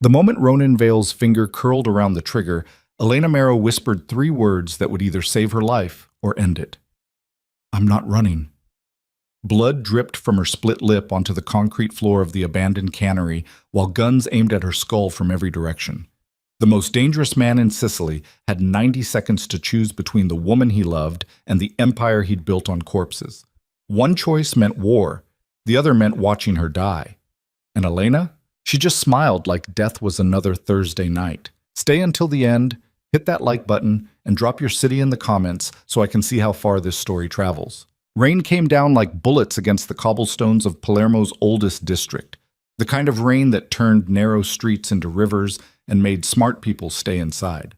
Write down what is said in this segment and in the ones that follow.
The moment Ronan Vale's finger curled around the trigger, Elena Marrow whispered three words that would either save her life or end it. "I'm not running." Blood dripped from her split lip onto the concrete floor of the abandoned cannery, while guns aimed at her skull from every direction. The most dangerous man in Sicily had 90 seconds to choose between the woman he loved and the empire he'd built on corpses. One choice meant war, the other meant watching her die. And Elena? She just smiled like death was another Thursday night. Stay until the end, hit that like button, and drop your city in the comments so I can see how far this story travels. Rain came down like bullets against the cobblestones of Palermo's oldest district, the kind of rain that turned narrow streets into rivers and made smart people stay inside.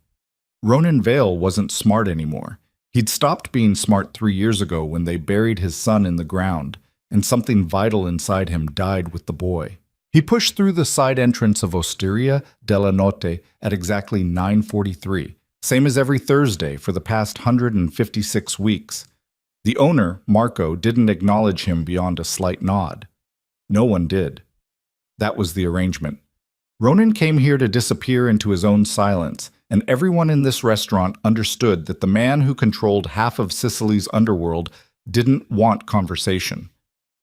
Ronan Vale wasn't smart anymore. He'd stopped being smart 3 years ago when they buried his son in the ground, and something vital inside him died with the boy. He pushed through the side entrance of Osteria della Notte at exactly 9:43, same as every Thursday for the past 156 weeks. The owner, Marco, didn't acknowledge him beyond a slight nod. No one did. That was the arrangement. Ronan came here to disappear into his own silence, and everyone in this restaurant understood that the man who controlled half of Sicily's underworld didn't want conversation.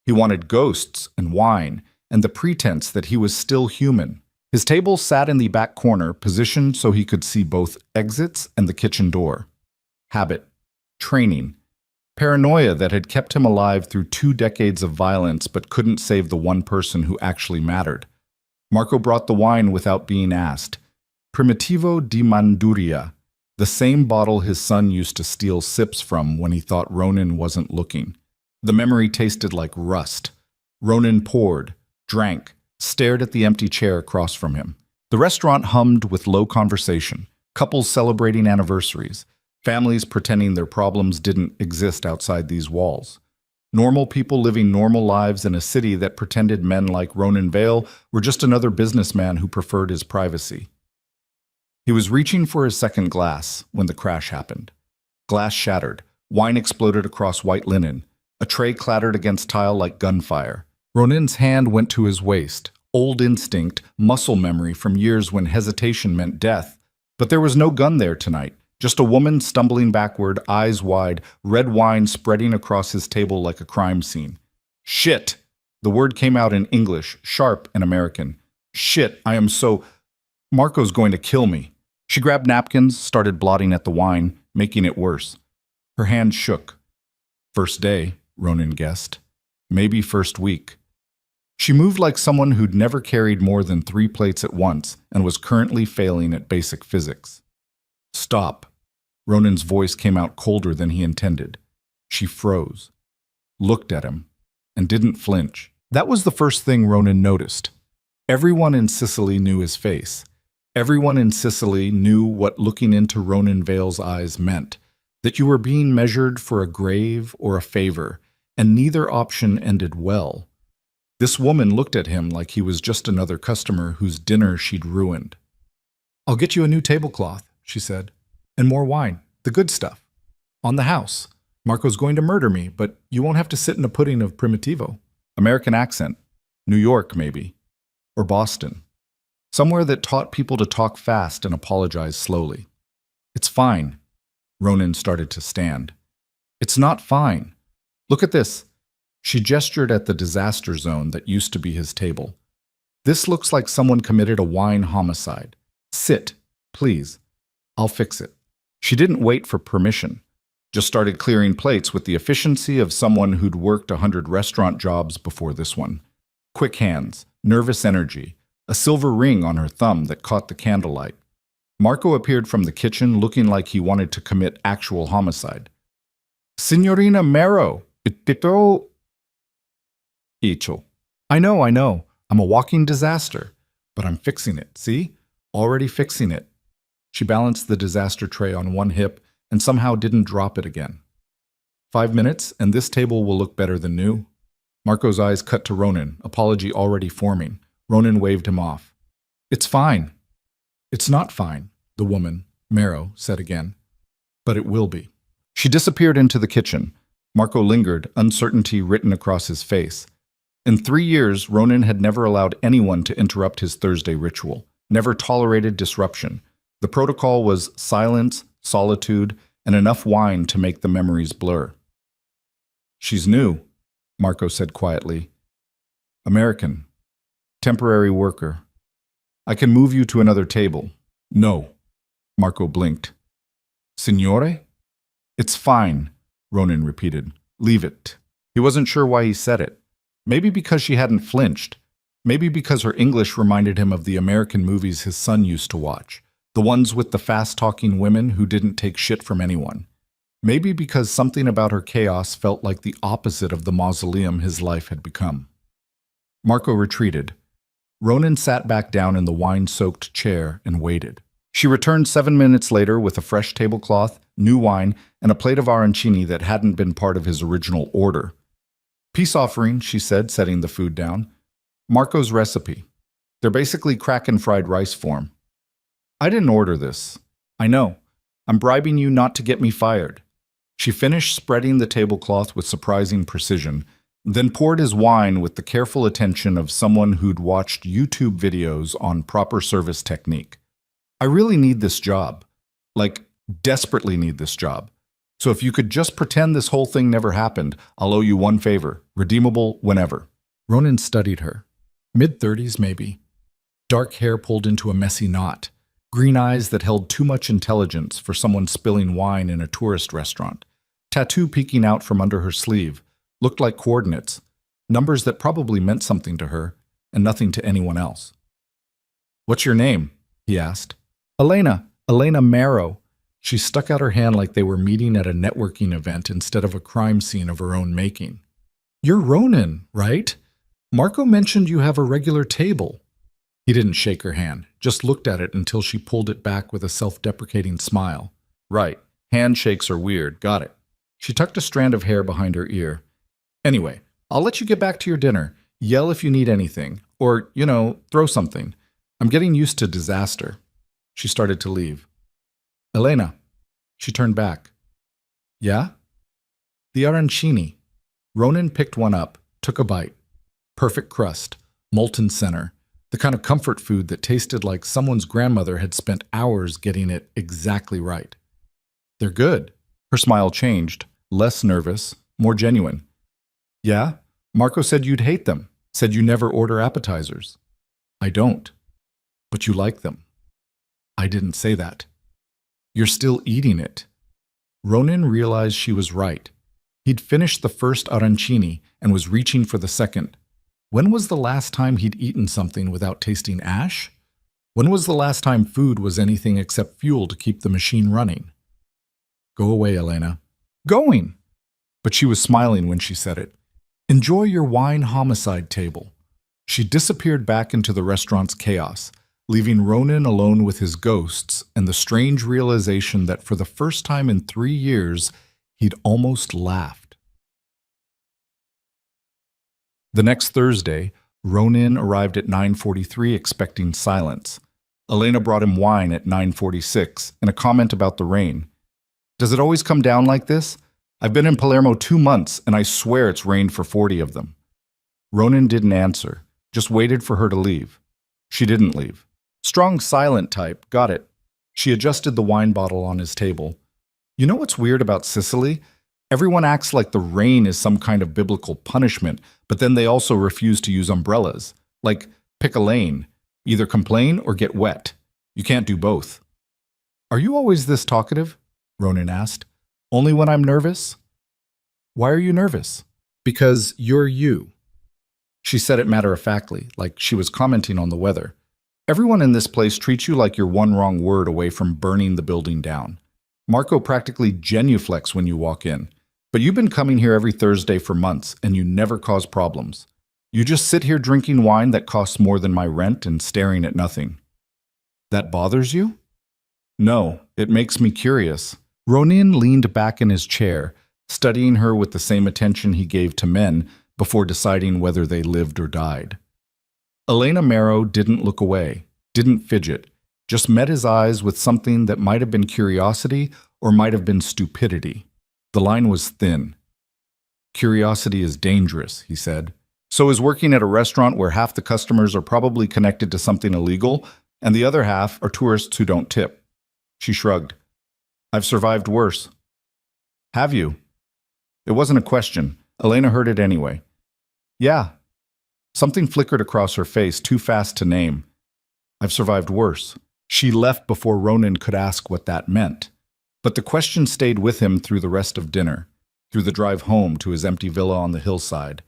He wanted ghosts and wine, and the pretense that he was still human. His table sat in the back corner, positioned so he could see both exits and the kitchen door. Habit. Training. Paranoia that had kept him alive through 2 decades of violence but couldn't save the one person who actually mattered. Marco brought the wine without being asked. Primitivo di Manduria, the same bottle his son used to steal sips from when he thought Ronan wasn't looking. The memory tasted like rust. Ronan poured, drank, stared at the empty chair across from him. The restaurant hummed with low conversation, couples celebrating anniversaries, families pretending their problems didn't exist outside these walls. Normal people living normal lives in a city that pretended men like Ronan Vale were just another businessman who preferred his privacy. He was reaching for his second glass when the crash happened. Glass shattered, wine exploded across white linen, a tray clattered against tile like gunfire. Ronan's hand went to his waist, old instinct, muscle memory from years when hesitation meant death. But there was no gun there tonight. Just a woman stumbling backward, eyes wide, red wine spreading across his table like a crime scene. Shit! The word came out in English, sharp and American. Shit, I am so... Marco's going to kill me. She grabbed napkins, started blotting at the wine, making it worse. Her hand shook. First day, Ronan guessed. Maybe first week. She moved like someone who'd never carried more than 3 plates at once and was currently failing at basic physics. Stop. Ronan's voice came out colder than he intended. She froze, looked at him, and didn't flinch. That was the first thing Ronan noticed. Everyone in Sicily knew his face. Everyone in Sicily knew what looking into Ronan Vale's eyes meant, that you were being measured for a grave or a favor, and neither option ended well. This woman looked at him like he was just another customer whose dinner she'd ruined. "I'll get you a new tablecloth," she said. "And more wine, the good stuff. On the house. Marco's going to murder me, but you won't have to sit in a pudding of Primitivo." American accent. New York, maybe. Or Boston. Somewhere that taught people to talk fast and apologize slowly. "It's fine." Ronan started to stand. "It's not fine. Look at this." She gestured at the disaster zone that used to be his table. "This looks like someone committed a wine homicide. Sit, please. I'll fix it." She didn't wait for permission, just started clearing plates with the efficiency of someone who'd worked 100 restaurant jobs before this one. Quick hands, nervous energy, a silver ring on her thumb that caught the candlelight. Marco appeared from the kitchen looking like he wanted to commit actual homicide. "Signorina Marrow, itto icho. I know. I'm a walking disaster, but I'm fixing it, see? Already fixing it." She balanced the disaster tray on one hip and somehow didn't drop it again. 5 minutes, and this table will look better than new." Marco's eyes cut to Ronan, apology already forming. Ronan waved him off. "It's fine." "It's not fine," the woman, Marrow, said again. "But it will be." She disappeared into the kitchen. Marco lingered, uncertainty written across his face. In 3 years, Ronan had never allowed anyone to interrupt his Thursday ritual. never tolerated disruption. The protocol was silence, solitude, and enough wine to make the memories blur. "She's new," Marco said quietly. "American. Temporary worker. I can move you to another table." "No." Marco blinked. "Signore?" "It's fine," Ronan repeated. "Leave it." He wasn't sure why he said it. Maybe because she hadn't flinched. Maybe because her English reminded him of the American movies his son used to watch, the ones with the fast-talking women who didn't take shit from anyone. Maybe because something about her chaos felt like the opposite of the mausoleum his life had become. Marco retreated. Ronan sat back down in the wine-soaked chair and waited. She returned 7 minutes later with a fresh tablecloth, new wine, and a plate of arancini that hadn't been part of his original order. "Peace offering," she said, setting the food down. "Marco's recipe. They're basically Kraken fried rice form." "I didn't order this." "I know. I'm bribing you not to get me fired." She finished spreading the tablecloth with surprising precision, then poured his wine with the careful attention of someone who'd watched YouTube videos on proper service technique. "I really need this job. Like, desperately need this job. So if you could just pretend this whole thing never happened, I'll owe you one favor, redeemable whenever." Ronan studied her. Mid-30s, maybe. Dark hair pulled into a messy knot. Green eyes that held too much intelligence for someone spilling wine in a tourist restaurant. Tattoo peeking out from under her sleeve. Looked like coordinates. Numbers that probably meant something to her, and nothing to anyone else. "What's your name?" he asked. Elena Marrow." She stuck out her hand like they were meeting at a networking event instead of a crime scene of her own making. "You're Ronan, right? Marco mentioned you have a regular table." He didn't shake her hand, just looked at it until she pulled it back with a self-deprecating smile. "Right, handshakes are weird, got it." She tucked a strand of hair behind her ear. "Anyway, I'll let you get back to your dinner. Yell if you need anything. Or, throw something. I'm getting used to disaster." She started to leave. "Elena." She turned back. "Yeah?" "The arancini." Ronan picked one up, took a bite. Perfect crust, molten center, the kind of comfort food that tasted like someone's grandmother had spent hours getting it exactly right. "They're good." Her smile changed, less nervous, more genuine. "Yeah? Marco said you'd hate them, said you never order appetizers." "I don't." "But you like them." "I didn't say that." "You're still eating it." Ronan realized she was right. He'd finished the first arancini and was reaching for the second. When was the last time he'd eaten something without tasting ash? When was the last time food was anything except fuel to keep the machine running? "Go away, Elena." "Going!" But she was smiling when she said it. "Enjoy your wine homicide table." She disappeared back into the restaurant's chaos, leaving Ronan alone with his ghosts and the strange realization that for the first time in 3 years, he'd almost laughed. The next Thursday, Ronan arrived at 9:43 expecting silence. Elena brought him wine at 9:46 and a comment about the rain. "Does it always come down like this? I've been in Palermo 2 months and I swear it's rained for 40 of them." Ronan didn't answer, just waited for her to leave. She didn't leave. Strong silent type, got it. She adjusted the wine bottle on his table. "You know what's weird about Sicily? Everyone acts like the rain is some kind of biblical punishment, but then they also refuse to use umbrellas. Like, pick a lane. Either complain or get wet. You can't do both." "Are you always this talkative?" Ronan asked. "Only when I'm nervous?" "Why are you nervous?" "Because you're you." She said it matter-of-factly, like she was commenting on the weather. "Everyone in this place treats you like you're one wrong word away from burning the building down. Marco practically genuflects when you walk in. But you've been coming here every Thursday for months, and you never cause problems. You just sit here drinking wine that costs more than my rent and staring at nothing." "That bothers you?" "No, it makes me curious." Ronan leaned back in his chair, studying her with the same attention he gave to men before deciding whether they lived or died. Elena Marrow didn't look away, didn't fidget, just met his eyes with something that might have been curiosity or might have been stupidity. The line was thin. "Curiosity is dangerous," he said. "So is working at a restaurant where half the customers are probably connected to something illegal And the other half are tourists who don't tip. She shrugged. I've survived worse. Have you? It wasn't a question. Elena heard it anyway. Yeah. Something flickered across her face, too fast to name. I've survived worse. She left before Ronan could ask what that meant. But the question stayed with him through the rest of dinner, through the drive home to his empty villa on the hillside,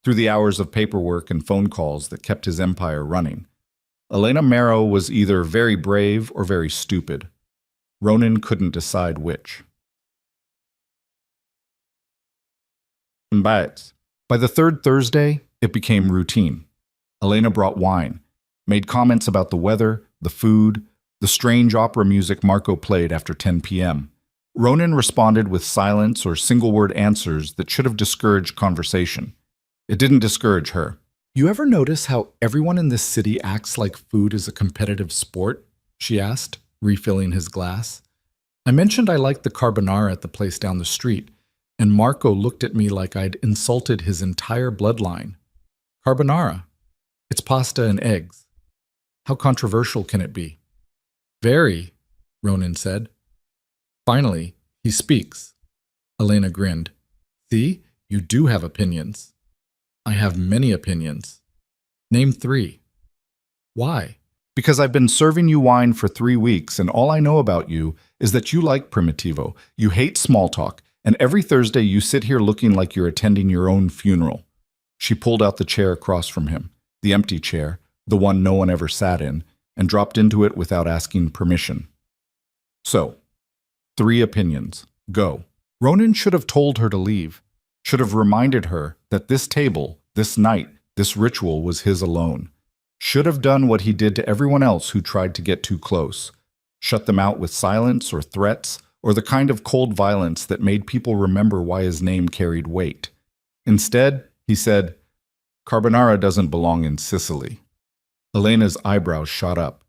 through the hours of paperwork and phone calls that kept his empire running. Elena Marrow was either very brave or very stupid. Ronan couldn't decide which. But by the third Thursday, it became routine. Elena brought wine, made comments about the weather, the food, the strange opera music Marco played after 10 p.m. Ronan responded with silence or single-word answers that should have discouraged conversation. It didn't discourage her. You ever notice how everyone in this city acts like food is a competitive sport? She asked, refilling his glass. I mentioned I liked the carbonara at the place down the street, and Marco looked at me like I'd insulted his entire bloodline. Carbonara. It's pasta and eggs. How controversial can it be? Very, Ronan said. Finally, he speaks. Elena grinned. See, you do have opinions. I have many opinions. Name 3. Why? Because I've been serving you wine for 3 weeks, and all I know about you is that you like Primitivo, you hate small talk, and every Thursday you sit here looking like you're attending your own funeral. She pulled out the chair across from him, the empty chair, the one no one ever sat in, and dropped into it without asking permission. So, 3 opinions. Go. Ronan should have told her to leave, should have reminded her that this table, this night, this ritual was his alone. Should have done what he did to everyone else who tried to get too close. Shut them out with silence or threats, or the kind of cold violence that made people remember why his name carried weight. Instead, he said, Carbonara doesn't belong in Sicily. Elena's eyebrows shot up.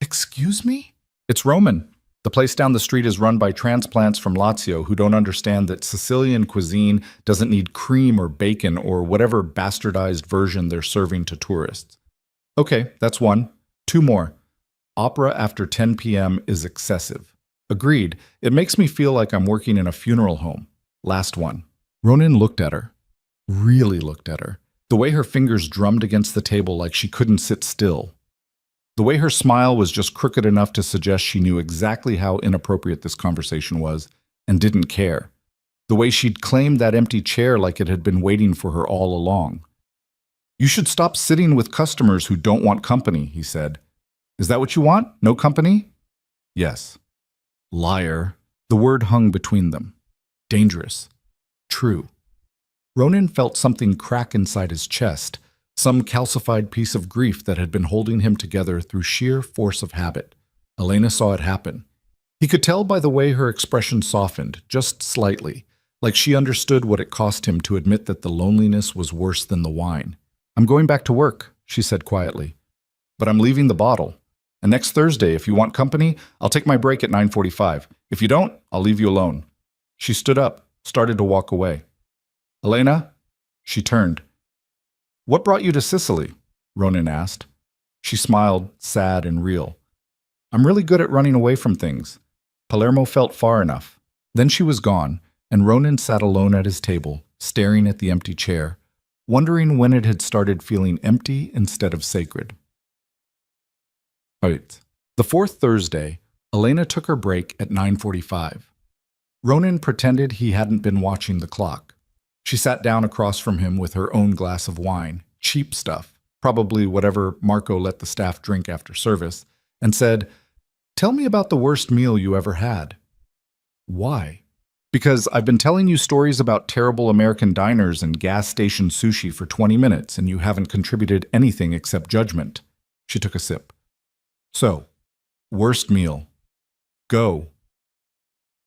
Excuse me? It's Roman. The place down the street is run by transplants from Lazio who don't understand that Sicilian cuisine doesn't need cream or bacon or whatever bastardized version they're serving to tourists. Okay, that's 1. 2 more. Opera after 10 p.m. is excessive. Agreed. It makes me feel like I'm working in a funeral home. Last one. Ronan looked at her. Really looked at her. The way her fingers drummed against the table like she couldn't sit still. The way her smile was just crooked enough to suggest she knew exactly how inappropriate this conversation was and didn't care. The way she'd claimed that empty chair like it had been waiting for her all along. You should stop sitting with customers who don't want company, he said. Is that what you want? No company? Yes. Liar. The word hung between them. Dangerous. True. Ronan felt something crack inside his chest, some calcified piece of grief that had been holding him together through sheer force of habit. Elena saw it happen. He could tell by the way her expression softened, just slightly, like she understood what it cost him to admit that the loneliness was worse than the wine. I'm going back to work, she said quietly. But I'm leaving the bottle. And next Thursday, if you want company, I'll take my break at 9:45. If you don't, I'll leave you alone. She stood up, started to walk away. Elena? She turned. What brought you to Sicily? Ronan asked. She smiled, sad and real. I'm really good at running away from things. Palermo felt far enough. Then she was gone, and Ronan sat alone at his table, staring at the empty chair, wondering when it had started feeling empty instead of sacred. Right. The 4th Thursday, Elena took her break at 9:45. Ronan pretended he hadn't been watching the clock. She sat down across from him with her own glass of wine, cheap stuff, probably whatever Marco let the staff drink after service, and said, Tell me about the worst meal you ever had. Why? Because I've been telling you stories about terrible American diners and gas station sushi for 20 minutes, and you haven't contributed anything except judgment. She took a sip. So, worst meal. Go.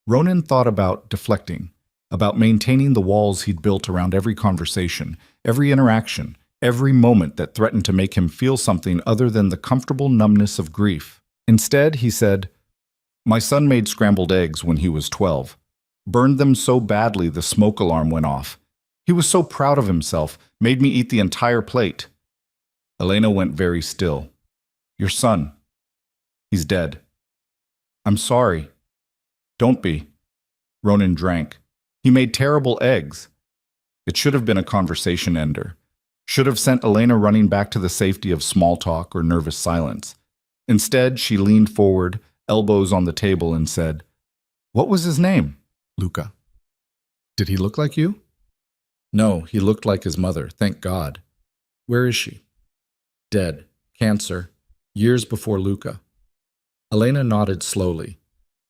Ronan thought about deflecting, about maintaining the walls he'd built around every conversation, every interaction, every moment that threatened to make him feel something other than the comfortable numbness of grief. Instead, he said, My son made scrambled eggs when he was 12. Burned them so badly the smoke alarm went off. He was so proud of himself, made me eat the entire plate. Elena went very still. Your son. He's dead. I'm sorry. Don't be. Ronan drank. He made terrible eggs. It should have been a conversation ender. Should have sent Elena running back to the safety of small talk or nervous silence. Instead, she leaned forward, elbows on the table, and said, "What was his name?" "Luca." "Did he look like you?" "No, he looked like his mother, thank God." "Where is she?" "Dead. Cancer. Years before Luca." Elena nodded slowly.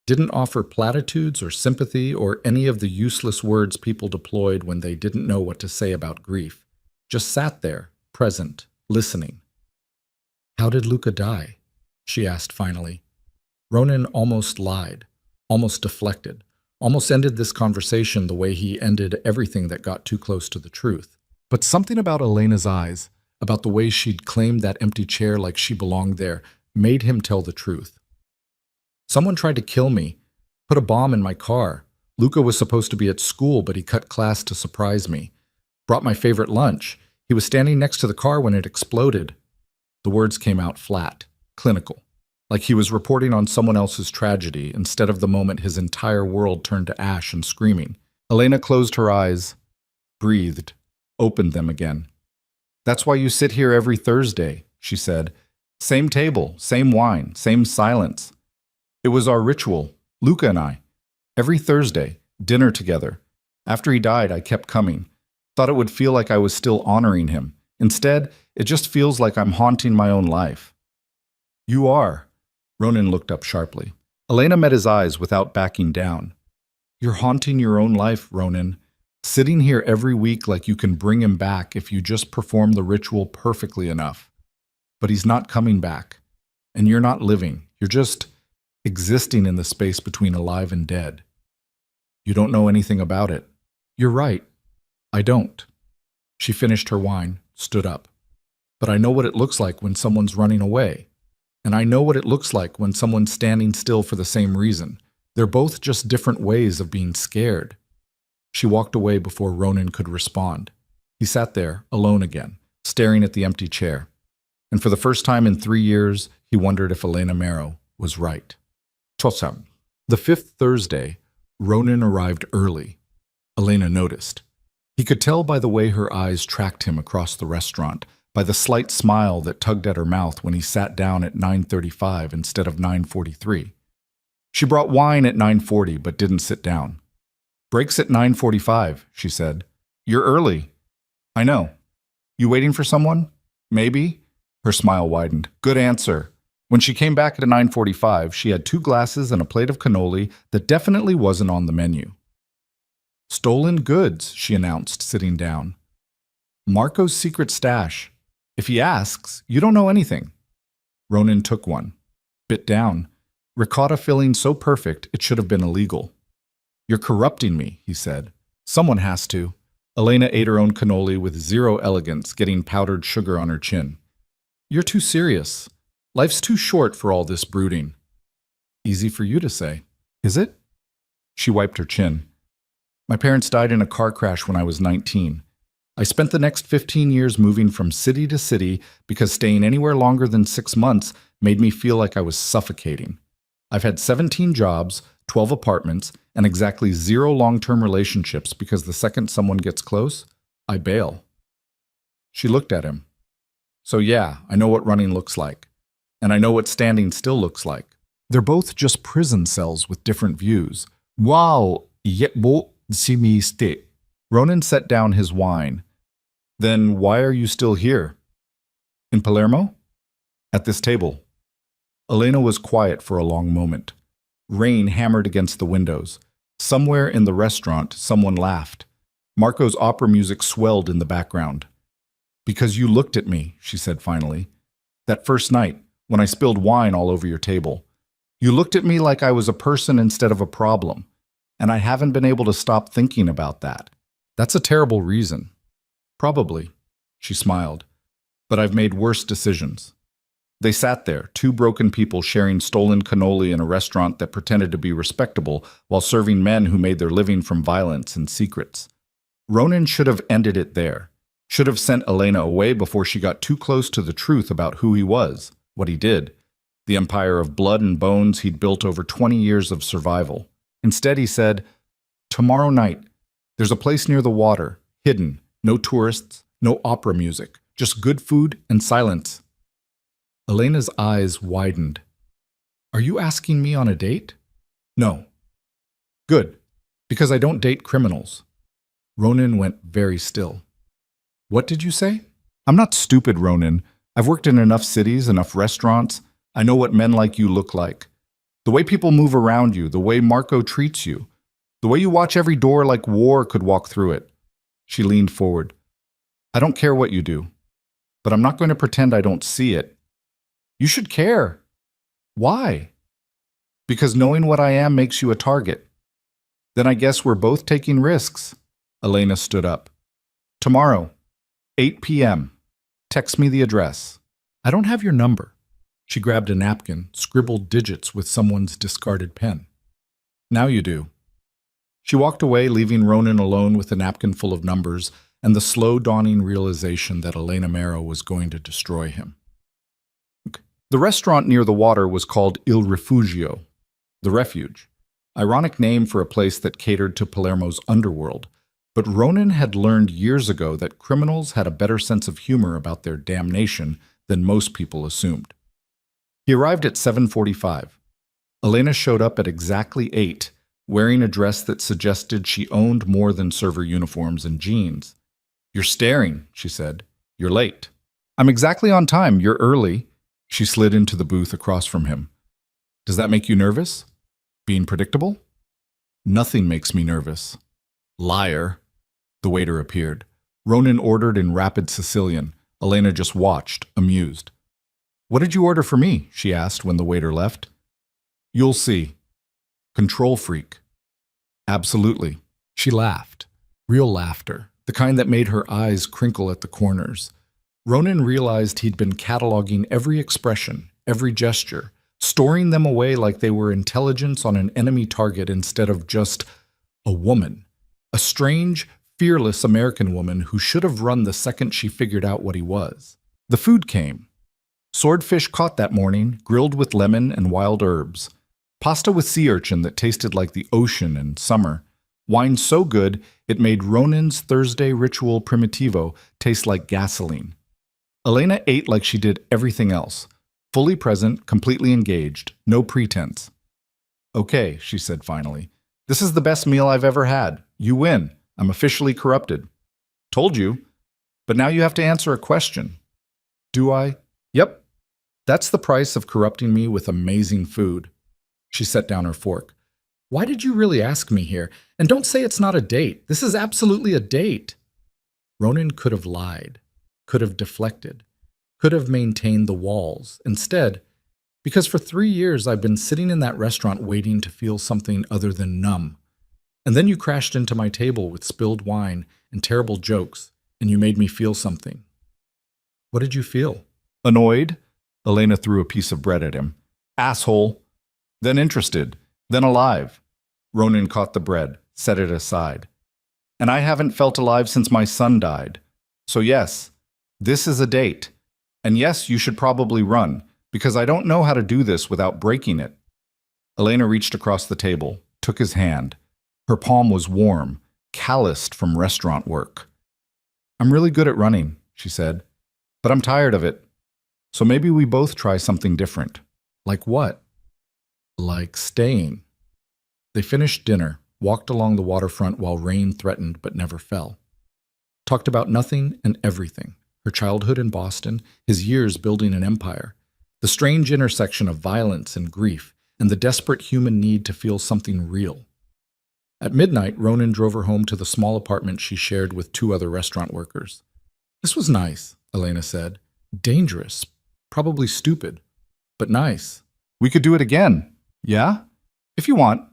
Didn't offer platitudes or sympathy or any of the useless words people deployed when they didn't know what to say about grief. Just sat there, present, listening. "How did Luca die?" she asked finally. Ronan almost lied, almost deflected, almost ended this conversation the way he ended everything that got too close to the truth. But something about Elena's eyes, about the way she'd claimed that empty chair like she belonged there, made him tell the truth. "Someone tried to kill me, put a bomb in my car. Luca was supposed to be at school, but he cut class to surprise me. Brought my favorite lunch. He was standing next to the car when it exploded." The words came out flat, clinical, like he was reporting on someone else's tragedy instead of the moment his entire world turned to ash and screaming. Elena closed her eyes, breathed, opened them again. "That's why you sit here every Thursday," she said. "Same table, same wine, same silence. It was our ritual, Luca and I. Every Thursday, dinner together. After he died, I kept coming. Thought it would feel like I was still honoring him. Instead, it just feels like I'm haunting my own life." "You are." Ronan looked up sharply. Elena met his eyes without backing down. "You're haunting your own life, Ronan. Sitting here every week like you can bring him back if you just perform the ritual perfectly enough. But he's not coming back. And you're not living. You're just existing in the space between alive and dead. You don't know anything about it." "You're right. I don't." She finished her wine, stood up. "But I know what it looks like when someone's running away. And I know what it looks like when someone's standing still for the same reason. They're both just different ways of being scared." She walked away before Ronan could respond. He sat there, alone again, staring at the empty chair. And for the first time in 3 years, he wondered if Elena Marrow was right. Tosam. The 5th Thursday, Ronan arrived early. Elena noticed. He could tell by the way her eyes tracked him across the restaurant, by the slight smile that tugged at her mouth when he sat down at 9:35 instead of 9:43. She brought wine at 9:40 but didn't sit down. "Breaks at 9:45, she said. "You're early." "I know. You waiting for someone?" "Maybe." Her smile widened. "Good answer." When she came back at 9:45, she had 2 glasses and a plate of cannoli that definitely wasn't on the menu. "Stolen goods," she announced, sitting down. "Marco's secret stash. If he asks, you don't know anything." Ronan took one. Bit down. Ricotta filling so perfect it should have been illegal. "You're corrupting me," he said. "Someone has to." Elena ate her own cannoli with zero elegance, getting powdered sugar on her chin. "You're too serious. Life's too short for all this brooding." "Easy for you to say." "Is it?" She wiped her chin. "My parents died in a car crash when I was 19. I spent the next 15 years moving from city to city because staying anywhere longer than 6 months made me feel like I was suffocating. I've had 17 jobs, 12 apartments, and exactly 0 long-term relationships because the second someone gets close, I bail." She looked at him. "So yeah, I know what running looks like. And I know what standing still looks like. They're both just prison cells with different views." "Wow, yebo simiste." Ronan set down his wine. "Then why are you still here?" "In Palermo?" "At this table." Elena was quiet for a long moment. Rain hammered against the windows. Somewhere in the restaurant, someone laughed. Marco's opera music swelled in the background. "Because you looked at me," she said finally. "That first night, when I spilled wine all over your table. You looked at me like I was a person instead of a problem. And I haven't been able to stop thinking about that. That's a terrible reason." "Probably," she smiled. "But I've made worse decisions." They sat there, 2 broken people sharing stolen cannoli in a restaurant that pretended to be respectable while serving men who made their living from violence and secrets. Ronan should have ended it there. Should have sent Elena away before she got too close to the truth about who he was, what he did. the empire of blood and bones he'd built over 20 years of survival. Instead, he said, "Tomorrow night, there's a place near the water, hidden, no tourists, no opera music, just good food and silence." Elena's eyes widened. "Are you asking me on a date?" "No." "Good, because I don't date criminals." Ronan went very still. "What did you say?" "I'm not stupid, Ronan. I've worked in enough cities, enough restaurants. I know what men like you look like. The way people move around you, the way Marco treats you, the way you watch every door like war could walk through it." She leaned forward. "I don't care what you do, but I'm not going to pretend I don't see it." "You should care." "Why?" "Because knowing what I am makes you a target." "Then I guess we're both taking risks." Elena stood up. "Tomorrow, 8 p.m. Text me the address." "I don't have your number." She grabbed a napkin, scribbled digits with someone's discarded pen. "Now you do." She walked away, leaving Ronan alone with a napkin full of numbers and the slow dawning realization that Elena Mero was going to destroy him. The restaurant near the water was called Il Rifugio, the refuge, ironic name for a place that catered to Palermo's underworld. But Ronan had learned years ago that criminals had a better sense of humor about their damnation than most people assumed. He arrived at 7:45. Elena showed up at exactly 8, wearing a dress that suggested she owned more than server uniforms and jeans. "You're staring," she said. "You're late." "I'm exactly on time. You're early." She slid into the booth across from him. "Does that make you nervous? Being predictable?" "Nothing makes me nervous." "Liar." The waiter appeared. Ronan ordered in rapid Sicilian. Elena just watched, amused. "What did you order for me?" she asked when the waiter left. "You'll see." "Control freak." "Absolutely." She laughed. Real laughter, the kind that made her eyes crinkle at the corners. Ronan realized he'd been cataloging every expression, every gesture, storing them away like they were intelligence on an enemy target instead of just a woman. A strange, fearless American woman who should have run the second she figured out what he was. The food came. Swordfish caught that morning, grilled with lemon and wild herbs. Pasta with sea urchin that tasted like the ocean in summer. Wine so good it made Ronan's Thursday ritual primitivo taste like gasoline. Elena ate like she did everything else. Fully present, completely engaged, no pretense. "Okay," she said finally. "This is the best meal I've ever had. You win. I'm officially corrupted." "Told you. But now you have to answer a question." "Do I?" "Yep. That's the price of corrupting me with amazing food." She set down her fork. "Why did you really ask me here? And don't say it's not a date. This is absolutely a date." Ronan could have lied, could have deflected, could have maintained the walls. Instead, because for 3 years I've been sitting in that restaurant waiting to feel something other than numb. And then you crashed into my table with spilled wine and terrible jokes, and you made me feel something. "What did you feel?" "Annoyed." Elena threw a piece of bread at him. "Asshole." "Then interested. Then alive." Ronan caught the bread, set it aside. "And I haven't felt alive since my son died. So yes, this is a date. And yes, you should probably run, because I don't know how to do this without breaking it." Elena reached across the table, took his hand. Her palm was warm, calloused from restaurant work. "I'm really good at running," she said, "but I'm tired of it. So maybe we both try something different." "Like what?" "Like staying." They finished dinner, walked along the waterfront while rain threatened but never fell. Talked about nothing and everything. Her childhood in Boston, his years building an empire, the strange intersection of violence and grief, and the desperate human need to feel something real. At midnight, Ronan drove her home to the small apartment she shared with 2 other restaurant workers. "This was nice," Elena said. "Dangerous, probably stupid, but nice. We could do it again." "Yeah? If you want."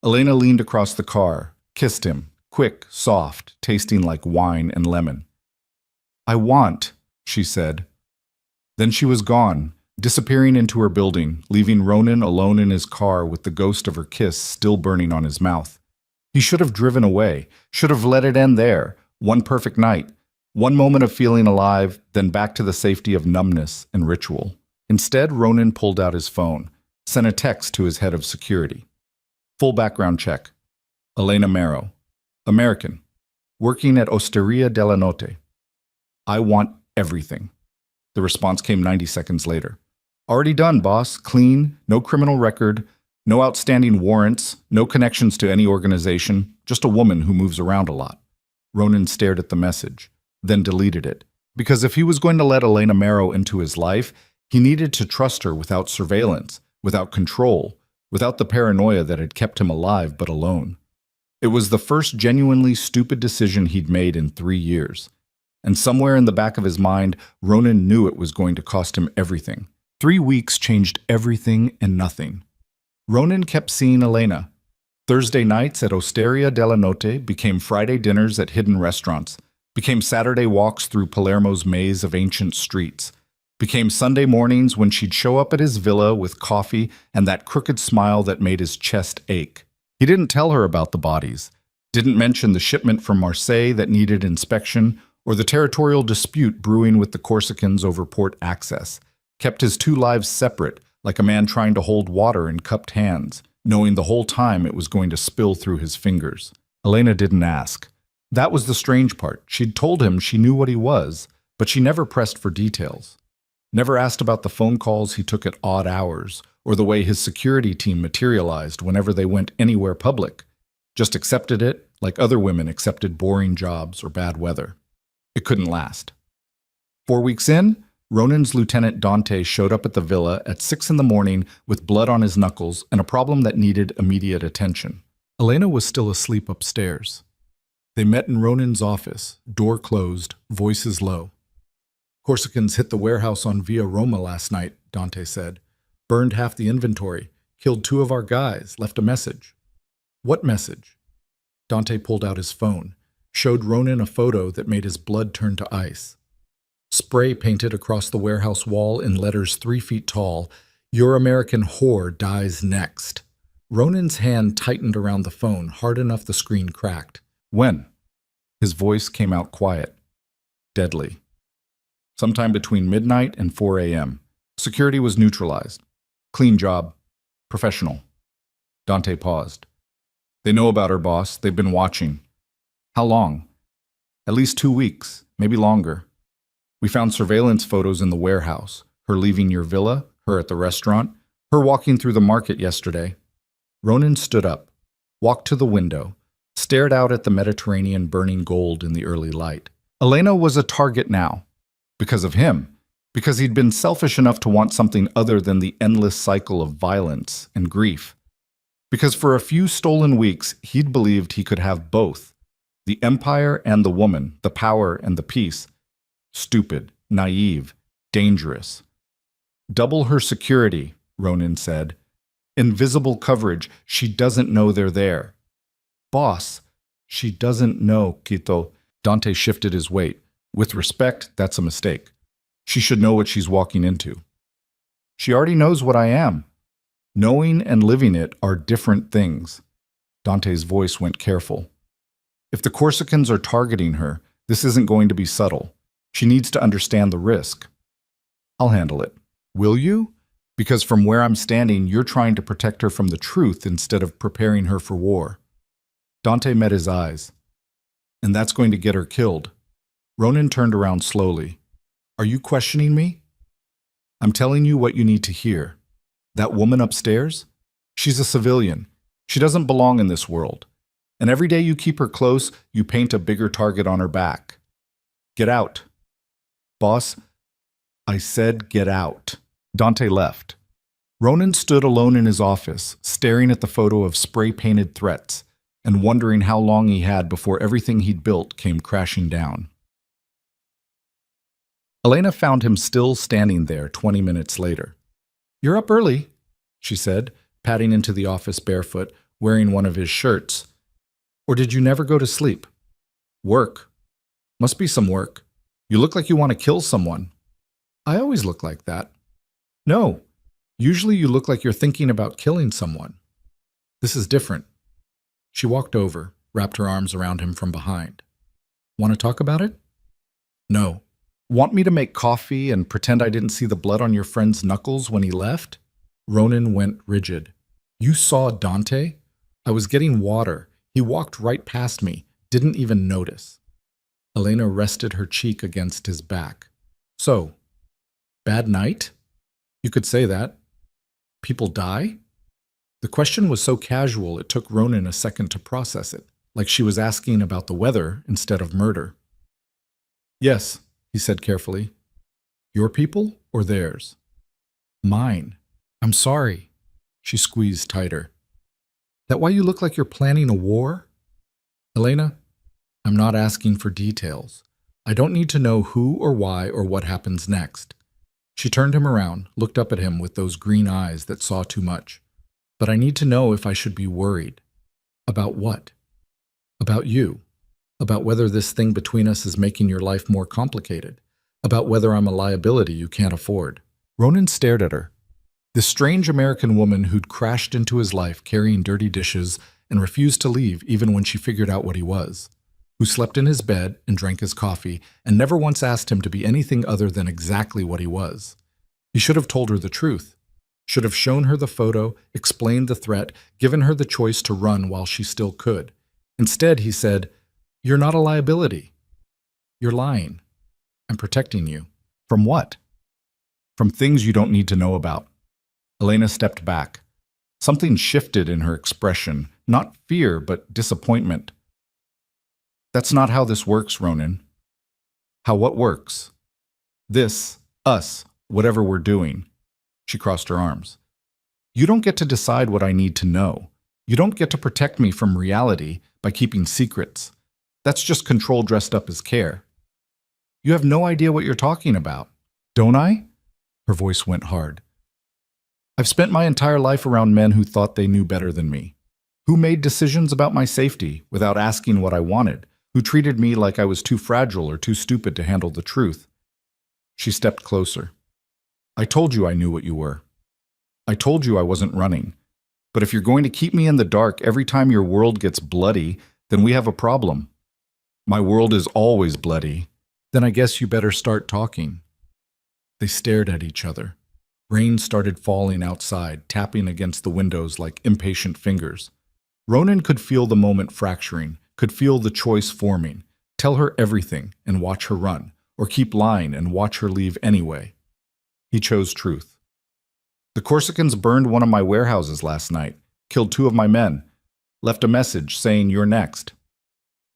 Elena leaned across the car, kissed him, quick, soft, tasting like wine and lemon. "I want," she said. Then she was gone, disappearing into her building, leaving Ronan alone in his car with the ghost of her kiss still burning on his mouth. He should have driven away, should have let it end there, one perfect night, one moment of feeling alive, then back to the safety of numbness and ritual. Instead, Ronan pulled out his phone, sent a text to his head of security. Full background check. Elena Mero, American, working at Osteria della Notte. I want everything. The response came 90 seconds later. Already done, boss. Clean, no criminal record, no outstanding warrants, no connections to any organization, just a woman who moves around a lot. Ronan stared at the message, then deleted it. Because if he was going to let Elena Mero into his life, he needed to trust her without surveillance, without control, without the paranoia that had kept him alive but alone. It was the first genuinely stupid decision he'd made in 3 years. And somewhere in the back of his mind, Ronan knew it was going to cost him everything. 3 weeks changed everything and nothing. Ronan kept seeing Elena. Thursday nights at Osteria della Notte became Friday dinners at hidden restaurants, became Saturday walks through Palermo's maze of ancient streets, became Sunday mornings when she'd show up at his villa with coffee and that crooked smile that made his chest ache. He didn't tell her about the bodies, didn't mention the shipment from Marseille that needed inspection, or the territorial dispute brewing with the Corsicans over port access. Kept his two lives separate, like a man trying to hold water in cupped hands, knowing the whole time it was going to spill through his fingers. Elena didn't ask. That was the strange part. She'd told him she knew what he was, but she never pressed for details. Never asked about the phone calls he took at odd hours, or the way his security team materialized whenever they went anywhere public. Just accepted it, like other women accepted boring jobs or bad weather. It couldn't last. 4 weeks in, Ronan's lieutenant Dante showed up at the villa at 6 in the morning with blood on his knuckles and a problem that needed immediate attention. Elena was still asleep upstairs. They met in Ronan's office, door closed, voices low. Corsicans hit the warehouse on Via Roma last night, Dante said. Burned half the inventory, killed 2 of our guys, left a message. What message? Dante pulled out his phone, showed Ronan a photo that made his blood turn to ice. Spray painted across the warehouse wall in letters 3 feet tall, Your American whore dies next. Ronan's hand tightened around the phone, hard enough the screen cracked. When? His voice came out quiet, deadly. Sometime between midnight and 4 a.m. Security was neutralized. Clean job. Professional. Dante paused. They know about her, boss. They've been watching. How long? At least 2 weeks, maybe longer. We found surveillance photos in the warehouse. Her leaving your villa, her at the restaurant, her walking through the market yesterday. Ronan stood up, walked to the window, stared out at the Mediterranean burning gold in the early light. Elena was a target now. Because of him. Because he'd been selfish enough to want something other than the endless cycle of violence and grief. Because for a few stolen weeks, he'd believed he could have both. The empire and the woman, the power and the peace. Stupid, naive, dangerous. Double her security, Ronan said. Invisible coverage. She doesn't know they're there. Boss, she doesn't know, Quito. Dante shifted his weight. With respect, that's a mistake. She should know what she's walking into. She already knows what I am. Knowing and living it are different things. Dante's voice went careful. If the Corsicans are targeting her, this isn't going to be subtle. She needs to understand the risk. I'll handle it. Will you? Because from where I'm standing, you're trying to protect her from the truth instead of preparing her for war. Dante met his eyes. And that's going to get her killed. Ronan turned around slowly. Are you questioning me? I'm telling you what you need to hear. That woman upstairs? She's a civilian. She doesn't belong in this world. And every day you keep her close, you paint a bigger target on her back. Get out. Boss, I said get out. Dante left. Ronan stood alone in his office, staring at the photo of spray-painted threats, and wondering how long he had before everything he'd built came crashing down. Elena found him still standing there 20 minutes later. You're up early, she said, padding into the office barefoot, wearing one of his shirts. Or did you never go to sleep? Work. Must be some work. You look like you want to kill someone. I always look like that. No, usually you look like you're thinking about killing someone. This is different. She walked over, wrapped her arms around him from behind. Want to talk about it? No. Want me to make coffee and pretend I didn't see the blood on your friend's knuckles when he left? Ronan went rigid. You saw Dante? I was getting water. He walked right past me, didn't even notice. Elena rested her cheek against his back. So, bad night? You could say that. People die? The question was so casual it took Ronan a second to process it, like she was asking about the weather instead of murder. Yes, he said carefully. Your people or theirs? Mine. I'm sorry. She squeezed tighter. That why you look like you're planning a war? Elena, I'm not asking for details. I don't need to know who or why or what happens next. She turned him around, looked up at him with those green eyes that saw too much. But I need to know if I should be worried. About what? About you. About whether this thing between us is making your life more complicated. About whether I'm a liability you can't afford. Ronan stared at her. This strange American woman who'd crashed into his life carrying dirty dishes and refused to leave even when she figured out what he was. Who slept in his bed and drank his coffee and never once asked him to be anything other than exactly what he was. He should have told her the truth. Should have shown her the photo, explained the threat, given her the choice to run while she still could. Instead, he said, "You're not a liability. You're lying. I'm protecting you." From what? From things you don't need to know about. Elena stepped back. Something shifted in her expression, not fear, but disappointment. That's not how this works, Ronan. How what works? This, us, whatever we're doing. She crossed her arms. You don't get to decide what I need to know. You don't get to protect me from reality by keeping secrets. That's just control dressed up as care. You have no idea what you're talking about. Don't I? Her voice went hard. I've spent my entire life around men who thought they knew better than me, who made decisions about my safety without asking what I wanted, who treated me like I was too fragile or too stupid to handle the truth. She stepped closer. I told you I knew what you were. I told you I wasn't running. But if you're going to keep me in the dark every time your world gets bloody, then we have a problem. My world is always bloody. Then I guess you better start talking. They stared at each other. Rain started falling outside, tapping against the windows like impatient fingers. Ronan could feel the moment fracturing, could feel the choice forming. Tell her everything and watch her run, or keep lying and watch her leave anyway. He chose truth. The Corsicans burned one of my warehouses last night, killed 2 of my men, left a message saying you're next.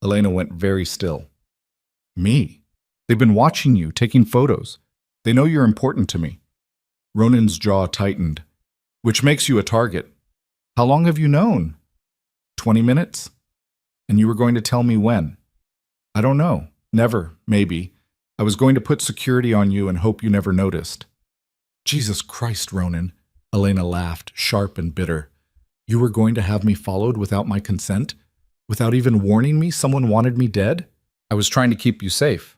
Elena went very still. Me? They've been watching you, taking photos. They know you're important to me. Ronan's jaw tightened. Which makes you a target. How long have you known? 20 minutes? And you were going to tell me when? I don't know. Never, maybe. I was going to put security on you and hope you never noticed. Jesus Christ, Ronan. Elena laughed, sharp and bitter. You were going to have me followed without my consent? Without even warning me someone wanted me dead? I was trying to keep you safe.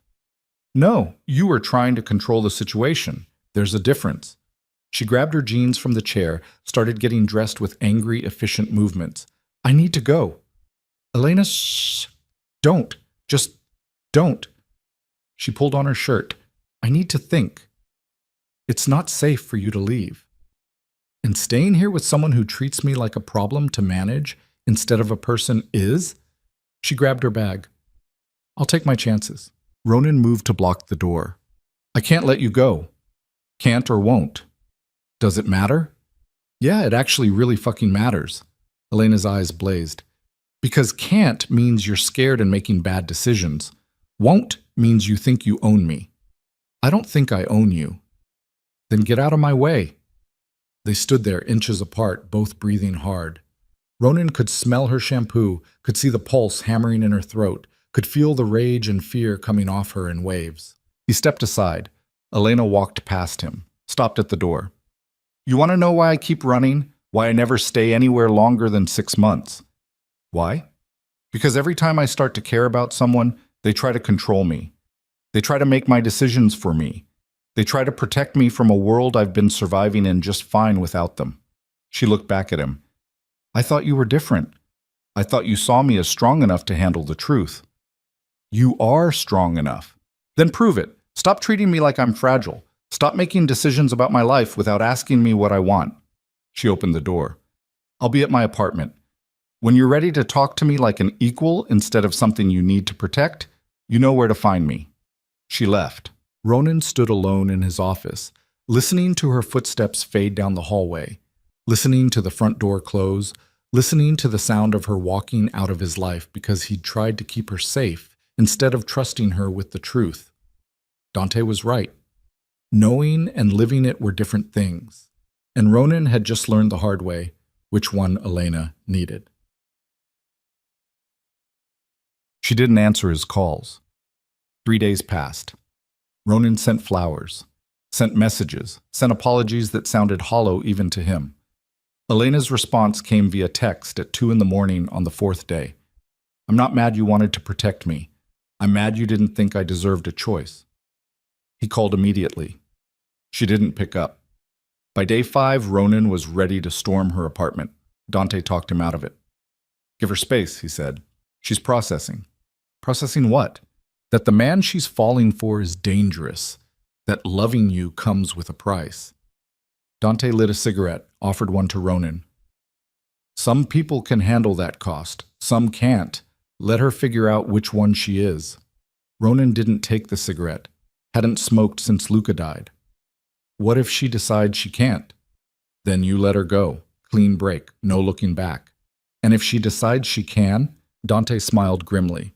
No, you were trying to control the situation. There's a difference. She grabbed her jeans from the chair, started getting dressed with angry, efficient movements. I need to go. Elena, shh. Don't. Just don't. She pulled on her shirt. I need to think. It's not safe for you to leave. And staying here with someone who treats me like a problem to manage instead of a person is? She grabbed her bag. I'll take my chances. Ronan moved to block the door. I can't let you go. Can't or won't. Does it matter? Yeah, it actually really fucking matters. Elena's eyes blazed. Because can't means you're scared and making bad decisions. Won't means you think you own me. I don't think I own you. Then get out of my way. They stood there inches apart, both breathing hard. Ronan could smell her shampoo, could see the pulse hammering in her throat, could feel the rage and fear coming off her in waves. He stepped aside. Elena walked past him, stopped at the door. You want to know why I keep running? Why I never stay anywhere longer than 6 months? Why? Because every time I start to care about someone, they try to control me. They try to make my decisions for me. They try to protect me from a world I've been surviving in just fine without them. She looked back at him. I thought you were different. I thought you saw me as strong enough to handle the truth. You are strong enough. Then prove it. Stop treating me like I'm fragile. Stop making decisions about my life without asking me what I want. She opened the door. I'll be at my apartment. When you're ready to talk to me like an equal instead of something you need to protect, you know where to find me. She left. Ronan stood alone in his office, listening to her footsteps fade down the hallway, listening to the front door close, listening to the sound of her walking out of his life because he'd tried to keep her safe instead of trusting her with the truth. Dante was right. Knowing and living it were different things, and Ronan had just learned the hard way which one Elena needed. She didn't answer his calls. 3 days passed. Ronan sent flowers, sent messages, sent apologies that sounded hollow even to him. Elena's response came via text at 2 a.m. on the 4th day. I'm not mad you wanted to protect me. I'm mad you didn't think I deserved a choice. He called immediately. She didn't pick up. By day 5, Ronan was ready to storm her apartment. Dante talked him out of it. Give her space, he said. She's processing. Processing what? That the man she's falling for is dangerous. That loving you comes with a price. Dante lit a cigarette, offered one to Ronan. Some people can handle that cost. Some can't. Let her figure out which one she is. Ronan didn't take the cigarette. Hadn't smoked since Luca died. What if she decides she can't? Then you let her go. Clean break. No looking back. And if she decides she can, Dante smiled grimly.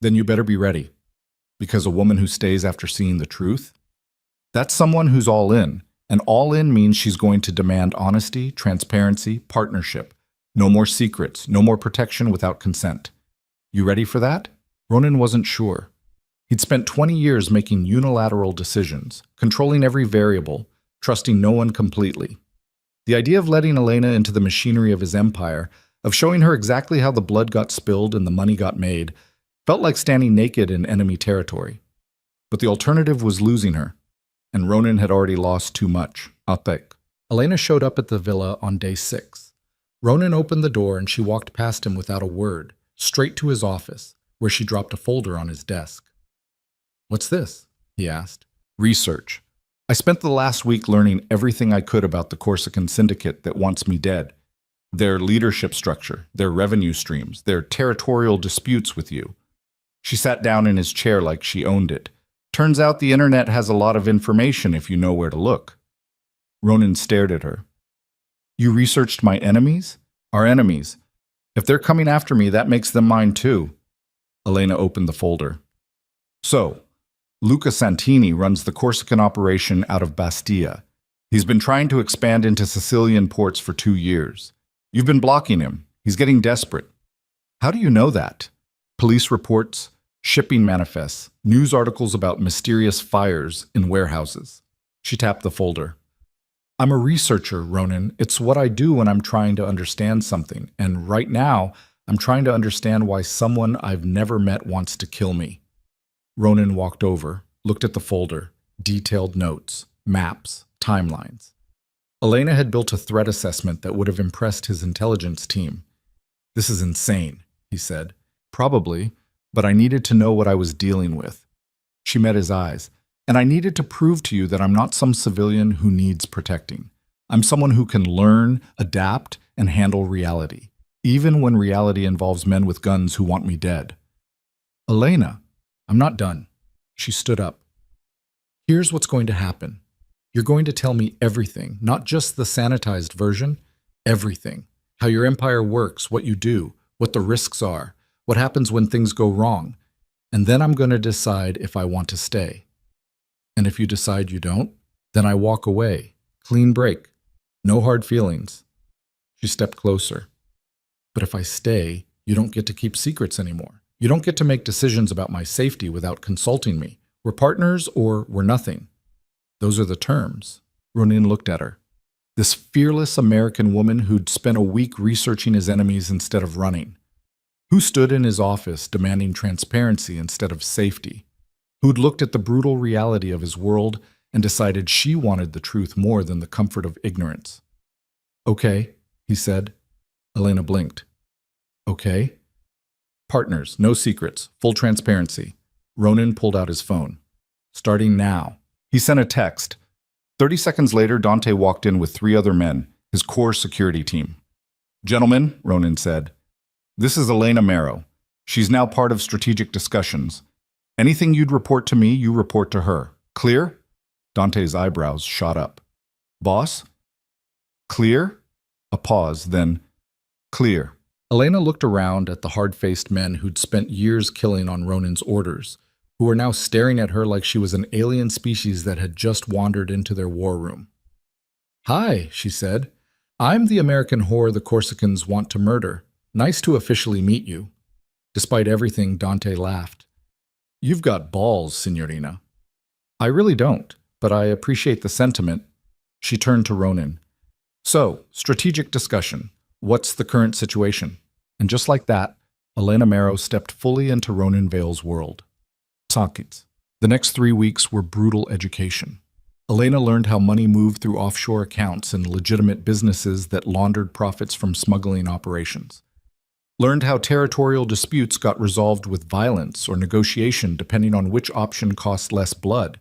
Then you better be ready. Because a woman who stays after seeing the truth? That's someone who's all in. And all in means she's going to demand honesty, transparency, partnership. No more secrets. No more protection without consent. You ready for that? Ronan wasn't sure. He'd spent 20 years making unilateral decisions, controlling every variable, trusting no one completely. The idea of letting Elena into the machinery of his empire, of showing her exactly how the blood got spilled and the money got made, felt like standing naked in enemy territory. But the alternative was losing her, and Ronan had already lost too much. Atek. Elena showed up at the villa on day 6. Ronan opened the door and she walked past him without a word, straight to his office, where she dropped a folder on his desk. What's this? He asked. Research. I spent the last week learning everything I could about the Corsican syndicate that wants me dead. Their leadership structure, their revenue streams, their territorial disputes with you. She sat down in his chair like she owned it. Turns out the internet has a lot of information if you know where to look. Ronan stared at her. You researched my enemies? Our enemies. If they're coming after me, that makes them mine too. Elena opened the folder. So, Luca Santini runs the Corsican operation out of Bastia. He's been trying to expand into Sicilian ports for 2 years. You've been blocking him. He's getting desperate. How do you know that? Police reports, shipping manifests, news articles about mysterious fires in warehouses. She tapped the folder. I'm a researcher, Ronan. It's what I do when I'm trying to understand something. And right now, I'm trying to understand why someone I've never met wants to kill me. Ronan walked over, looked at the folder, detailed notes, maps, timelines. Elena had built a threat assessment that would have impressed his intelligence team. This is insane, he said. Probably, but I needed to know what I was dealing with. She met his eyes. And I needed to prove to you that I'm not some civilian who needs protecting. I'm someone who can learn, adapt, and handle reality, even when reality involves men with guns who want me dead. Elena, I'm not done. She stood up. Here's what's going to happen. You're going to tell me everything, not just the sanitized version, everything. How your empire works, what you do, what the risks are, what happens when things go wrong. And then I'm going to decide if I want to stay. And if you decide you don't, then I walk away. Clean break. No hard feelings. She stepped closer. But if I stay, you don't get to keep secrets anymore. You don't get to make decisions about my safety without consulting me. We're partners or we're nothing. Those are the terms. Ronin looked at her. This fearless American woman who'd spent a week researching his enemies instead of running. Who stood in his office demanding transparency instead of safety. Who'd looked at the brutal reality of his world and decided she wanted the truth more than the comfort of ignorance. Okay, he said. Elena blinked. Okay. Partners, no secrets, full transparency. Ronan pulled out his phone. starting now. He sent a text. 30 seconds later, Dante walked in with 3 other men, his core security team. "Gentlemen," Ronan said, "this is Elena Marrow. She's now part of strategic discussions. Anything you'd report to me, you report to her. Clear?" Dante's eyebrows shot up. "Boss?" "Clear?" A pause, then, "Clear." Elena looked around at the hard-faced men who'd spent years killing on Ronan's orders, who were now staring at her like she was an alien species that had just wandered into their war room. "Hi," she said. "I'm the American whore the Corsicans want to murder. Nice to officially meet you." Despite everything, Dante laughed. "You've got balls, Signorina." "I really don't, but I appreciate the sentiment." She turned to Ronan. "So, strategic discussion. What's the current situation?" And just like that, Elena Marrow stepped fully into Ronan Vale's world. Sockets. The next 3 weeks were brutal education. Elena learned how money moved through offshore accounts and legitimate businesses that laundered profits from smuggling operations. Learned how territorial disputes got resolved with violence or negotiation depending on which option cost less blood.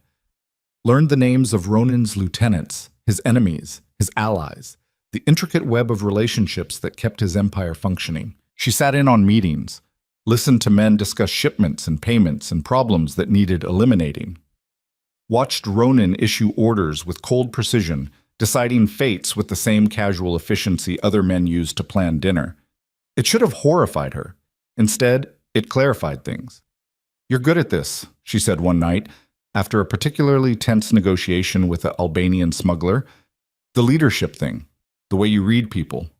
Learned the names of Ronan's lieutenants, his enemies, his allies, the intricate web of relationships that kept his empire functioning. She sat in on meetings, listened to men discuss shipments and payments and problems that needed eliminating. Watched Ronan issue orders with cold precision, deciding fates with the same casual efficiency other men used to plan dinner. It should have horrified her. Instead, it clarified things. "You're good at this," she said one night, after a particularly tense negotiation with an Albanian smuggler. "The leadership thing, the way you read people.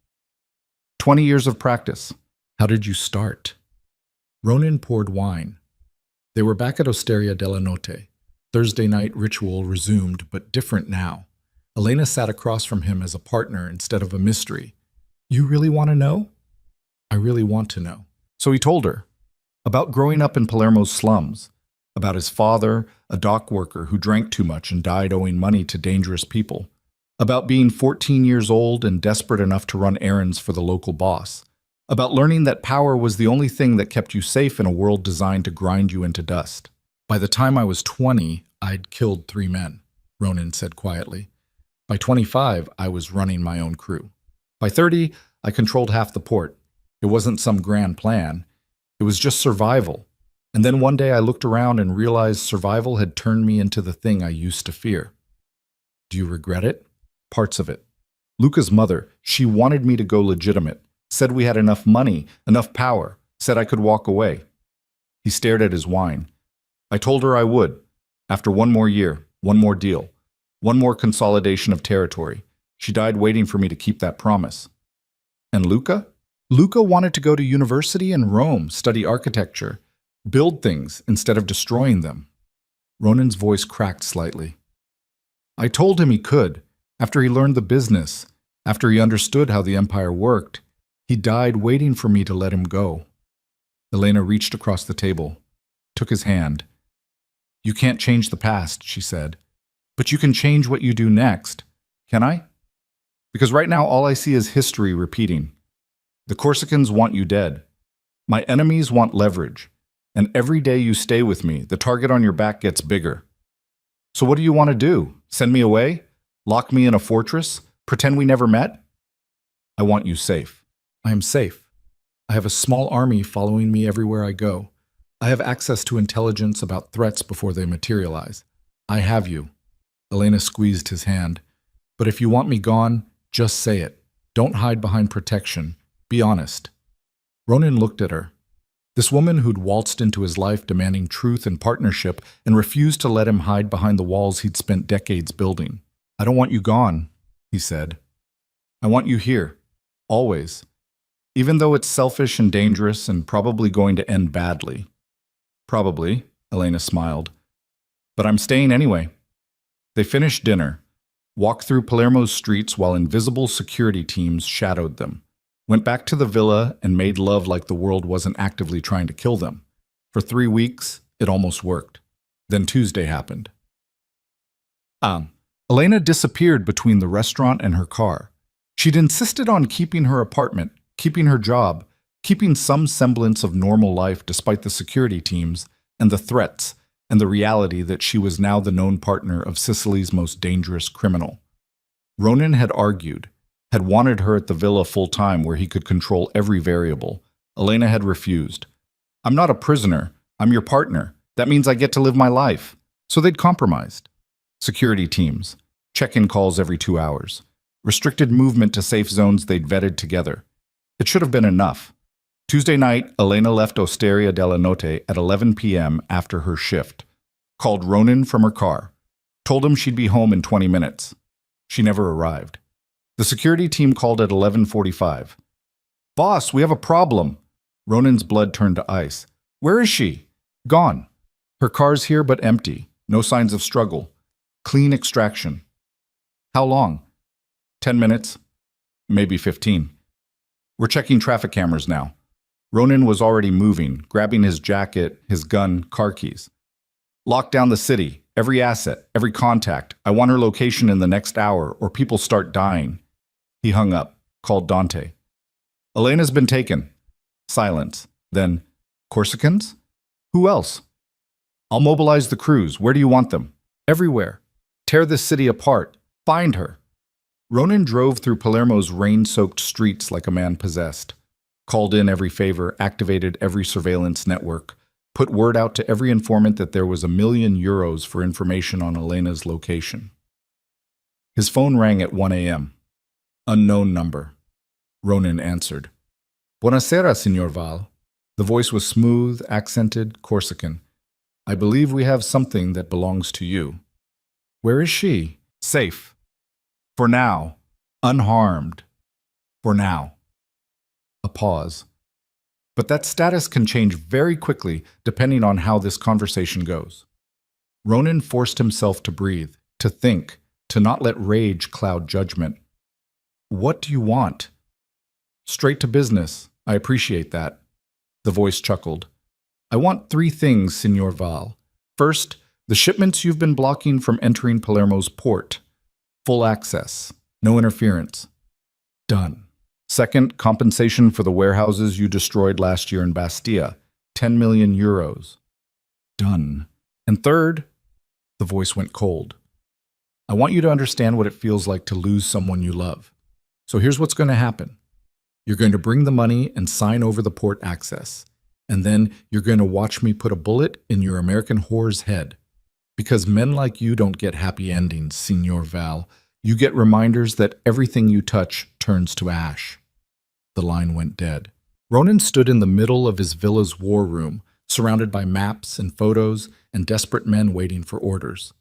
20 years of practice. How did you start?" Ronan poured wine. They were back at Osteria della Notte. Thursday night ritual resumed, but different now. Elena sat across from him as a partner instead of a mystery. "You really want to know?" "I really want to know." So he told her about growing up in Palermo's slums, about his father, a dock worker who drank too much and died owing money to dangerous people, about being 14 years old and desperate enough to run errands for the local boss, about learning that power was the only thing that kept you safe in a world designed to grind you into dust. "By the time I was 20, I'd killed 3 men, Ronan said quietly. By 25, I was running my own crew. By 30, I controlled half the port. It wasn't some grand plan. It was just survival. And then one day I looked around and realized survival had turned me into the thing I used to fear." "Do you regret it?" "Parts of it. Luca's mother, she wanted me to go legitimate, said we had enough money, enough power, said I could walk away." He stared at his wine. "I told her I would. After 1 more year, 1 more deal, 1 more consolidation of territory. She died waiting for me to keep that promise." "And Luca?" "Luca wanted to go to university in Rome, study architecture, build things instead of destroying them." Ronan's voice cracked slightly. "I told him he could. After he learned the business, after he understood how the empire worked, he died waiting for me to let him go." Elena reached across the table, took his hand. "You can't change the past," she said, "but you can change what you do next. Can I? Because right now all I see is history repeating. The Corsicans want you dead. My enemies want leverage. And every day you stay with me, the target on your back gets bigger. So what do you want to do? Send me away? Lock me in a fortress? Pretend we never met?" "I want you safe." "I am safe. I have a small army following me everywhere I go. I have access to intelligence about threats before they materialize. I have you." Elena squeezed his hand. "But if you want me gone, just say it. Don't hide behind protection. Be honest." Ronan looked at her. This woman who'd waltzed into his life demanding truth and partnership and refused to let him hide behind the walls he'd spent decades building. "I don't want you gone," he said. "I want you here. Always. Even though it's selfish and dangerous and probably going to end badly." "Probably," Elena smiled. "But I'm staying anyway." They finished dinner, walked through Palermo's streets while invisible security teams shadowed them, went back to the villa and made love like the world wasn't actively trying to kill them. For 3 weeks, it almost worked. Then Tuesday happened. Elena disappeared between the restaurant and her car. She'd insisted on keeping her apartment, keeping her job, keeping some semblance of normal life despite the security teams and the threats and the reality that she was now the known partner of Sicily's most dangerous criminal. Ronan had argued, had wanted her at the villa full-time where he could control every variable. Elena had refused. "I'm not a prisoner. I'm your partner. That means I get to live my life." So they'd compromised. Security teams, check-in calls every 2 hours, restricted movement to safe zones they'd vetted together. It should have been enough. Tuesday night, Elena left Osteria della Notte at 11 p.m. after her shift, called Ronan from her car, told him she'd be home in 20 minutes. She never arrived. The security team called at 11:45. "Boss, we have a problem." Ronan's blood turned to ice. "Where is she?" "Gone. Her car's here but empty. No signs of struggle. Clean extraction." "How long?" 10 minutes. Maybe 15. "We're checking traffic cameras now." Ronan was already moving, grabbing his jacket, his gun, car keys. "Lock down the city. Every asset, every contact. I want her location in the next hour, or people start dying." He hung up, called Dante. "Elena's been taken." Silence. Then, "Corsicans? Who else?" "I'll mobilize the crews. Where do you want them?" "Everywhere. Tear this city apart. Find her." Ronan drove through Palermo's rain-soaked streets like a man possessed. Called in every favor, activated every surveillance network, put word out to every informant that there was €1,000,000 for information on Elena's location. His phone rang at 1 a.m. Unknown number. Ronan answered. "Buonasera, Signor Val." The voice was smooth, accented, Corsican. "I believe we have something that belongs to you." "Where is she?" "Safe. For now. Unharmed. For now." A pause. But that status can change very quickly depending on how this conversation goes. Ronan forced himself to breathe, to think, to not let rage cloud judgment. "What do you want?" "Straight to business. I appreciate that." The voice chuckled. "I want 3 things, Signor Val. First, the shipments you've been blocking from entering Palermo's port. Full access. No interference. Done. Second, compensation for the warehouses you destroyed last year in Bastia. €10,000,000. Done. And third, the voice went cold. I want you to understand what it feels like to lose someone you love. So here's what's going to happen. You're going to bring the money and sign over the port access. And then you're going to watch me put a bullet in your American whore's head. Because men like you don't get happy endings, Signor Val. You get reminders that everything you touch turns to ash. The line went dead. Ronan stood in the middle of his villa's war room, surrounded by maps and photos and desperate men waiting for orders.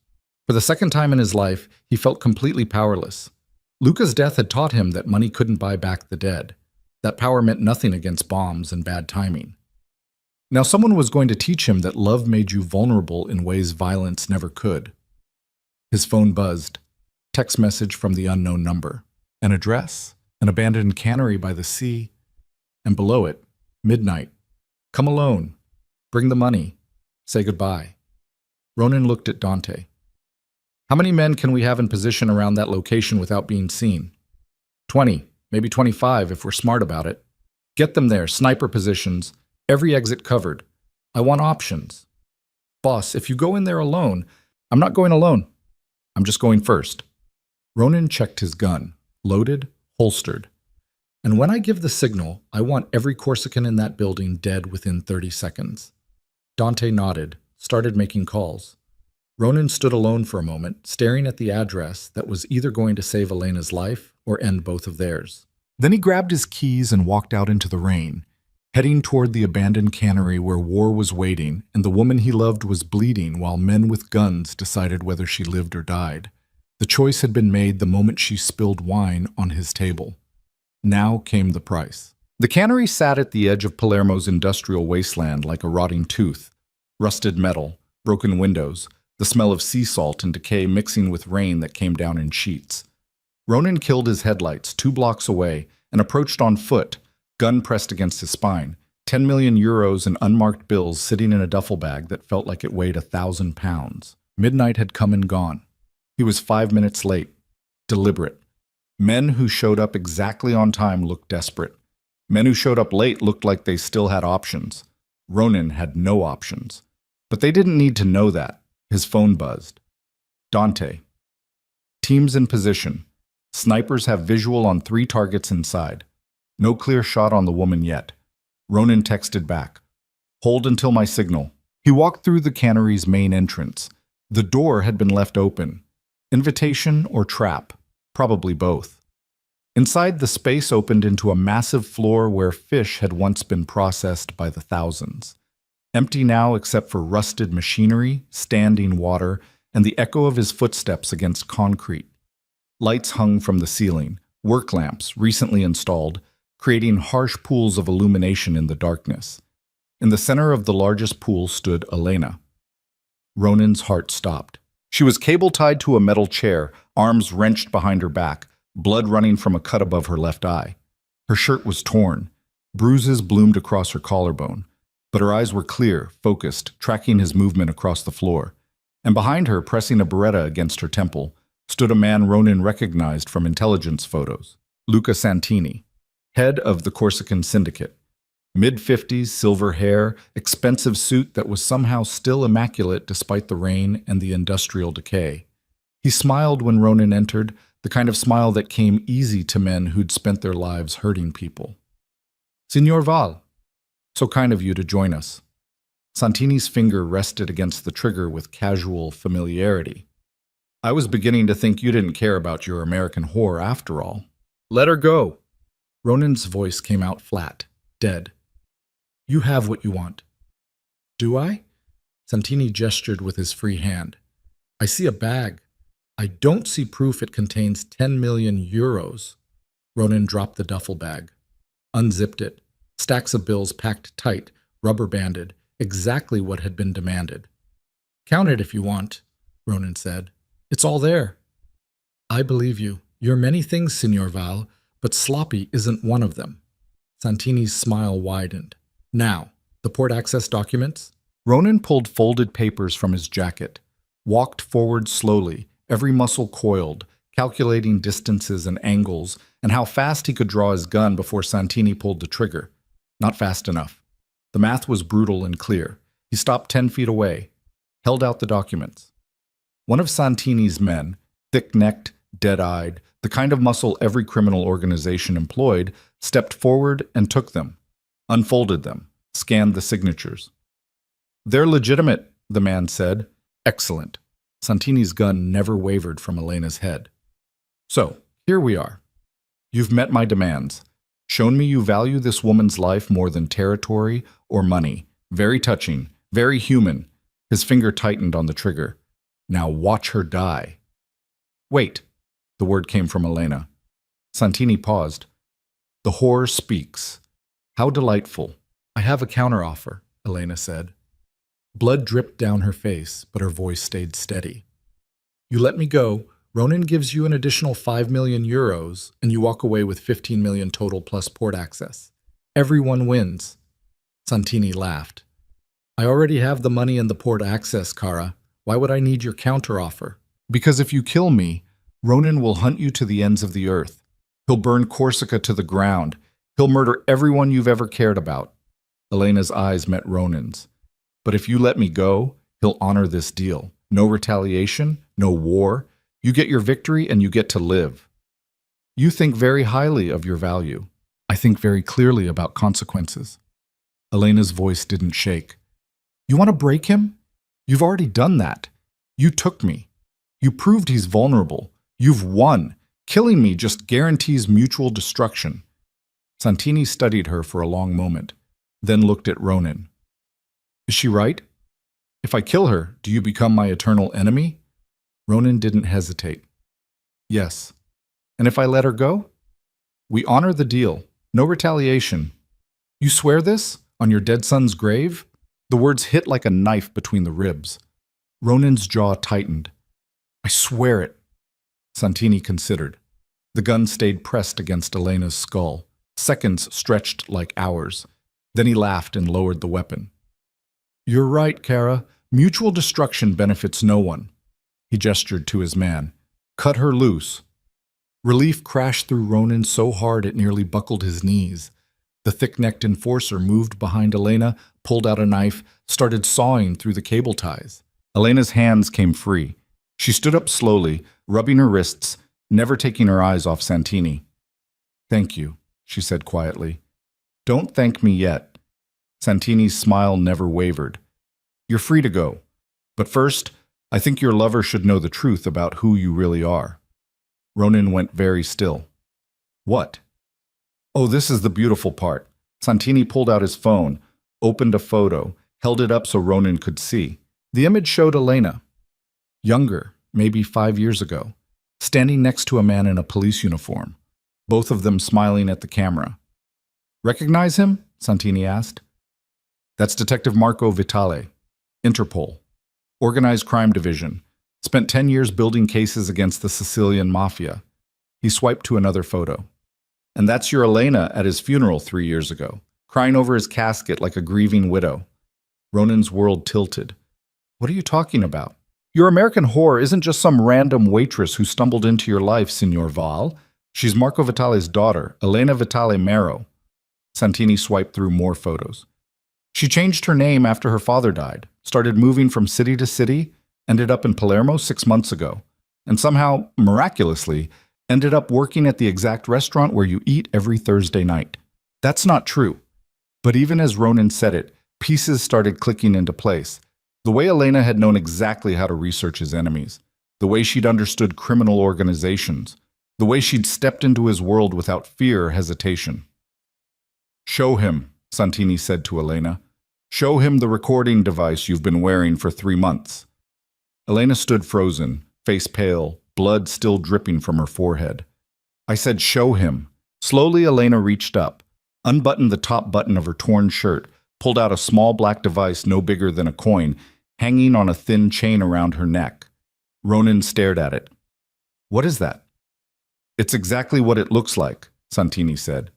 For the second time in his life, he felt completely powerless. Luca's death had taught him that money couldn't buy back the dead. That power meant nothing against bombs and bad timing. Now someone was going to teach him that love made you vulnerable in ways violence never could. His phone buzzed. Text message from the unknown number. An address. An abandoned cannery by the sea, and below it, midnight. Come alone. Bring the money. Say goodbye. Ronan looked at Dante. How many men can we have in position around that location without being seen? 20, maybe 25 if we're smart about it. Get them there, sniper positions, every exit covered. I want options. Boss, if you go in there alone, I'm not going alone. I'm just going first. Ronan checked his gun, loaded, holstered. And when I give the signal, I want every Corsican in that building dead within 30 seconds. Dante nodded, started making calls. Ronan stood alone for a moment, staring at the address that was either going to save Elena's life or end both of theirs. Then he grabbed his keys and walked out into the rain, heading toward the abandoned cannery where war was waiting and the woman he loved was bleeding while men with guns decided whether she lived or died. The choice had been made the moment she spilled wine on his table. Now came the price. The cannery sat at the edge of Palermo's industrial wasteland like a rotting tooth. Rusted metal, broken windows, the smell of sea salt and decay mixing with rain that came down in sheets. Ronan killed his headlights 2 blocks away and approached on foot, gun pressed against his spine, €10,000,000 in unmarked bills sitting in a duffel bag that felt like it weighed 1,000 pounds. Midnight had come and gone. He was 5 minutes late. Deliberate. Men who showed up exactly on time looked desperate. Men who showed up late looked like they still had options. Ronan had no options. But they didn't need to know that. His phone buzzed. Dante. Teams in position. Snipers have visual on 3 targets inside. No clear shot on the woman yet. Ronan texted back. Hold until my signal. He walked through the cannery's main entrance. The door had been left open. Invitation or trap? Probably both. Inside, the space opened into a massive floor where fish had once been processed by the thousands. Empty now except for rusted machinery, standing water, and the echo of his footsteps against concrete. Lights hung from the ceiling, work lamps recently installed, creating harsh pools of illumination in the darkness. In the center of the largest pool stood Elena. Ronan's heart stopped. She was cable-tied to a metal chair, arms wrenched behind her back, blood running from a cut above her left eye. Her shirt was torn. Bruises bloomed across her collarbone. But her eyes were clear, focused, tracking his movement across the floor. And behind her, pressing a Beretta against her temple, stood a man Ronan recognized from intelligence photos, Luca Santini, head of the Corsican syndicate. Mid-50s, silver hair, expensive suit that was somehow still immaculate despite the rain and the industrial decay. He smiled when Ronan entered, the kind of smile that came easy to men who'd spent their lives hurting people. Signor Val, so kind of you to join us. Santini's finger rested against the trigger with casual familiarity. I was beginning to think you didn't care about your American whore after all. Let her go. Ronan's voice came out flat, dead. You have what you want. Do I? Santini gestured with his free hand. I see a bag. I don't see proof it contains 10 million euros. Ronan dropped the duffel bag, unzipped it. Stacks of bills packed tight, rubber-banded, exactly what had been demanded. Count it if you want, Ronan said. It's all there. I believe you. You're many things, Signor Val, but sloppy isn't one of them. Santini's smile widened. Now, the port access documents? Ronan pulled folded papers from his jacket, walked forward slowly, every muscle coiled, calculating distances and angles, and how fast he could draw his gun before Santini pulled the trigger. Not fast enough. The math was brutal and clear. He stopped 10 feet away, held out the documents. One of Santini's men, thick-necked, dead-eyed, the kind of muscle every criminal organization employed, stepped forward and took them, unfolded them, scanned the signatures. They're legitimate, the man said. Excellent. Santini's gun never wavered from Elena's head. So, here we are. You've met my demands. Shown me you value this woman's life more than territory or money. Very touching, very human. His finger tightened on the trigger. Now watch her die. Wait, the word came from Elena. Santini paused. The whore speaks. How delightful. I have a counteroffer, Elena said. Blood dripped down her face, but her voice stayed steady. You let me go, Ronan gives you an additional 5 million euros, and you walk away with 15 million total plus port access. Everyone wins. Santini laughed. I already have the money and the port access, Cara. Why would I need your counteroffer? Because if you kill me, Ronan will hunt you to the ends of the earth. He'll burn Corsica to the ground. He'll murder everyone you've ever cared about. Elena's eyes met Ronan's. But if you let me go, he'll honor this deal. No retaliation, no war. You get your victory and you get to live. You think very highly of your value. I think very clearly about consequences. Elena's voice didn't shake. You want to break him? You've already done that. You took me. You proved he's vulnerable. You've won. Killing me just guarantees mutual destruction. Santini studied her for a long moment, then looked at Ronan. Is she right? If I kill her, do you become my eternal enemy? Ronan didn't hesitate. Yes. And if I let her go? We honor the deal. No retaliation. You swear this? On your dead son's grave? The words hit like a knife between the ribs. Ronan's jaw tightened. I swear it. Santini considered. The gun stayed pressed against Elena's skull. Seconds stretched like hours. Then he laughed and lowered the weapon. You're right, Cara. Mutual destruction benefits no one. He gestured to his man. Cut her loose. Relief crashed through Ronan so hard it nearly buckled his knees. The The thick-necked enforcer moved behind Elena, pulled out a knife, started sawing through the cable ties. Elena's hands came free. She stood up slowly, rubbing her wrists, never taking her eyes off Santini. "Thank you," she said quietly. "Don't thank me yet." Santini's smile never wavered. "You're free to go. But first, I think your lover should know the truth about who you really are." Ronan went very still. "What?" "Oh, this is the beautiful part." Santini pulled out his phone, opened a photo, held it up so Ronan could see. The image showed Elena, younger, maybe 5 years ago, standing next to a man in a police uniform, both of them smiling at the camera. "Recognize him?" Santini asked. "That's Detective Marco Vitale, Interpol, Organized Crime Division. Spent 10 years building cases against the Sicilian Mafia." He swiped to another photo. "And that's your Elena at his funeral 3 years ago, crying over his casket like a grieving widow." Ronan's world tilted. "What are you talking about? Your American whore isn't just some random waitress who stumbled into your life, Signor Val. She's Marco Vitale's daughter, Elena Vitale Mero." Santini swiped through more photos. "She changed her name after her father died, started moving from city to city, ended up in Palermo 6 months ago, and somehow, miraculously, ended up working at the exact restaurant where you eat every Thursday night." That's not true. But even as Ronan said it, pieces started clicking into place. The way Elena had known exactly how to research his enemies, the way she'd understood criminal organizations, the way she'd stepped into his world without fear or hesitation. "Show him," Santini said to Elena. "Show him the recording device you've been wearing for 3 months." Elena stood frozen, face pale, blood still dripping from her forehead. "I said show him." Slowly, Elena reached up, unbuttoned the top button of her torn shirt, pulled out a small black device no bigger than a coin, hanging on a thin chain around her neck. Ronan stared at it. "What is that?" "It's exactly what it looks like," Santini said.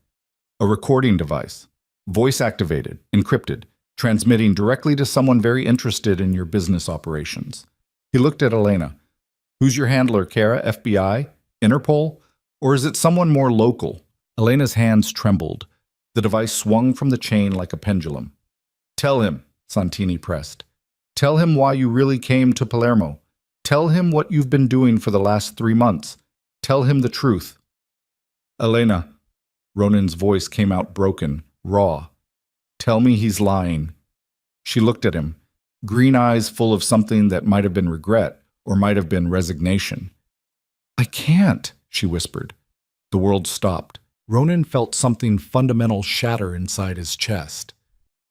"A recording device. Voice-activated, encrypted, transmitting directly to someone very interested in your business operations." He looked at Elena. "Who's your handler, Kara? FBI? Interpol? Or is it someone more local?" Elena's hands trembled. The device swung from the chain like a pendulum. "Tell him," Santini pressed. "Tell him why you really came to Palermo. Tell him what you've been doing for the last 3 months. Tell him the truth." "Elena," Ronan's voice came out broken, raw. "Tell me he's lying." She looked at him, green eyes full of something that might have been regret or might have been resignation. "I can't," she whispered. The world stopped. Ronan felt something fundamental shatter inside his chest.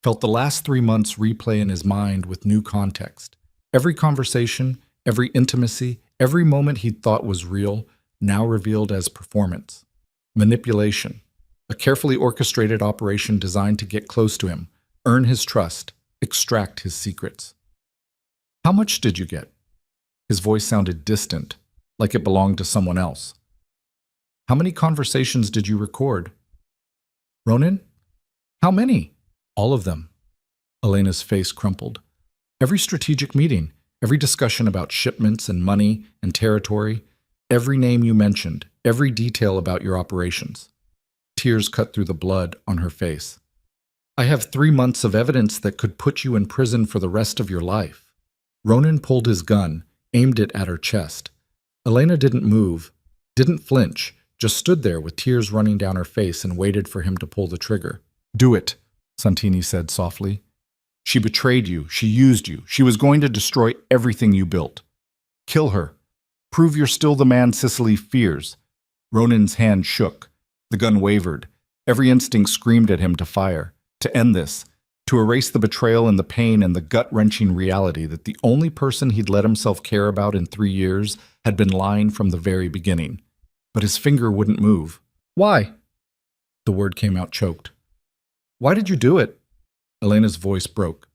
Felt the last 3 months replay in his mind with new context. Every conversation, every intimacy, every moment he'd thought was real, now revealed as performance. Manipulation. A carefully orchestrated operation designed to get close to him, earn his trust, extract his secrets. "How much did you get?" His voice sounded distant, like it belonged to someone else. "How many conversations did you record?" "Ronan? How many?" "All of them." Elena's face crumpled. "Every strategic meeting, every discussion about shipments and money and territory, every name you mentioned, every detail about your operations." Tears cut through the blood on her face. "I have 3 months of evidence that could put you in prison for the rest of your life." Ronan pulled his gun, aimed it at her chest. Elena didn't move, didn't flinch, just stood there with tears running down her face and waited for him to pull the trigger. "Do it," Santini said softly. "She betrayed you. She used you. She was going to destroy everything you built. Kill her. Prove you're still the man Sicily fears." Ronan's hand shook. The gun wavered. Every instinct screamed at him to fire, to end this, to erase the betrayal and the pain and the gut-wrenching reality that the only person he'd let himself care about in 3 years had been lying from the very beginning. But his finger wouldn't move. "Why?" The word came out choked. "Why did you do it?" Elena's voice broke.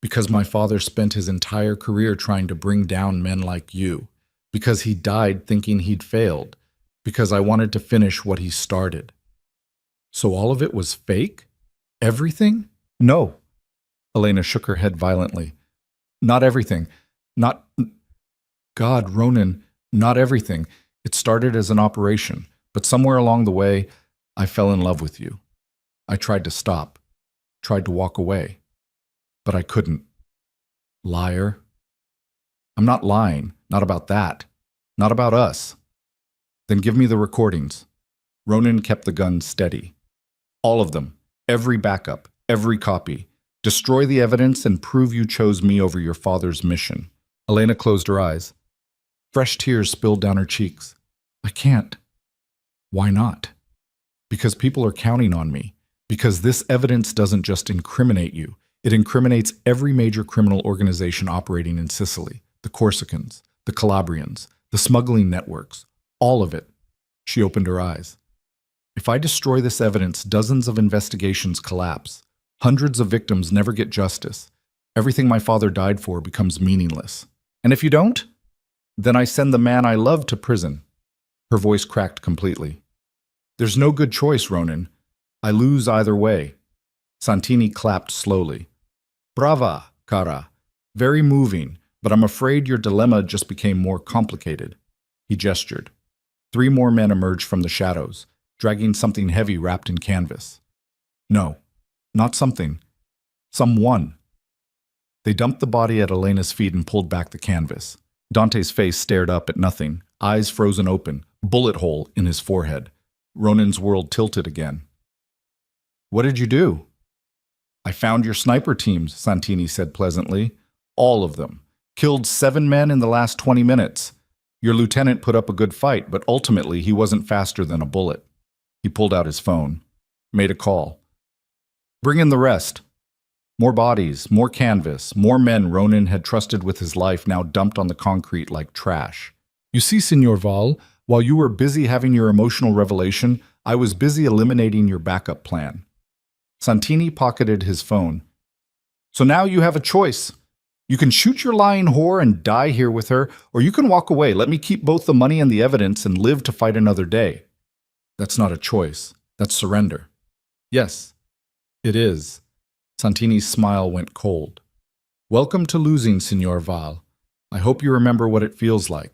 "Because my father spent his entire career trying to bring down men like you. Because he died thinking he'd failed. Because I wanted to finish what he started." "So all of it was fake? Everything?" "No." Elena shook her head violently. "Not everything. Not... God, Ronan, not everything. It started as an operation, but somewhere along the way, I fell in love with you. I tried to stop, tried to walk away, but I couldn't. Liar. I'm not lying, not about that, not about us. Then give me the recordings. Ronan kept the gun steady. All of them, every backup, every copy. Destroy the evidence and prove you chose me over your father's mission. Elena closed her eyes. Fresh tears spilled down her cheeks. I can't. Why not? Because people are counting on me. Because this evidence doesn't just incriminate you. It incriminates every major criminal organization operating in Sicily. The Corsicans, the Calabrians, the smuggling networks. All of it. She opened her eyes. If I destroy this evidence, dozens of investigations collapse. Hundreds of victims never get justice. Everything my father died for becomes meaningless. And if you don't, then I send the man I love to prison. Her voice cracked completely. There's no good choice, Ronan. I lose either way. Santini clapped slowly. Brava, cara. Very moving, but I'm afraid your dilemma just became more complicated. He gestured. 3 more men emerged from the shadows, dragging something heavy wrapped in canvas. No, not something. Someone. They dumped the body at Elena's feet and pulled back the canvas. Dante's face stared up at nothing, eyes frozen open, bullet hole in his forehead. Ronan's world tilted again. What did you do? I found your sniper teams, Santini said pleasantly. All of them. Killed 7 men in the last 20 minutes. Your lieutenant put up a good fight, but ultimately he wasn't faster than a bullet. He pulled out his phone, made a call. Bring in the rest. More bodies, more canvas, more men Ronan had trusted with his life now dumped on the concrete like trash. You see, Signor Val, while you were busy having your emotional revelation, I was busy eliminating your backup plan. Santini pocketed his phone. So now you have a choice. You can shoot your lying whore and die here with her, or you can walk away, let me keep both the money and the evidence and live to fight another day. That's not a choice. That's surrender. Yes, it is. Santini's smile went cold. Welcome to losing, Signor Val. I hope you remember what it feels like.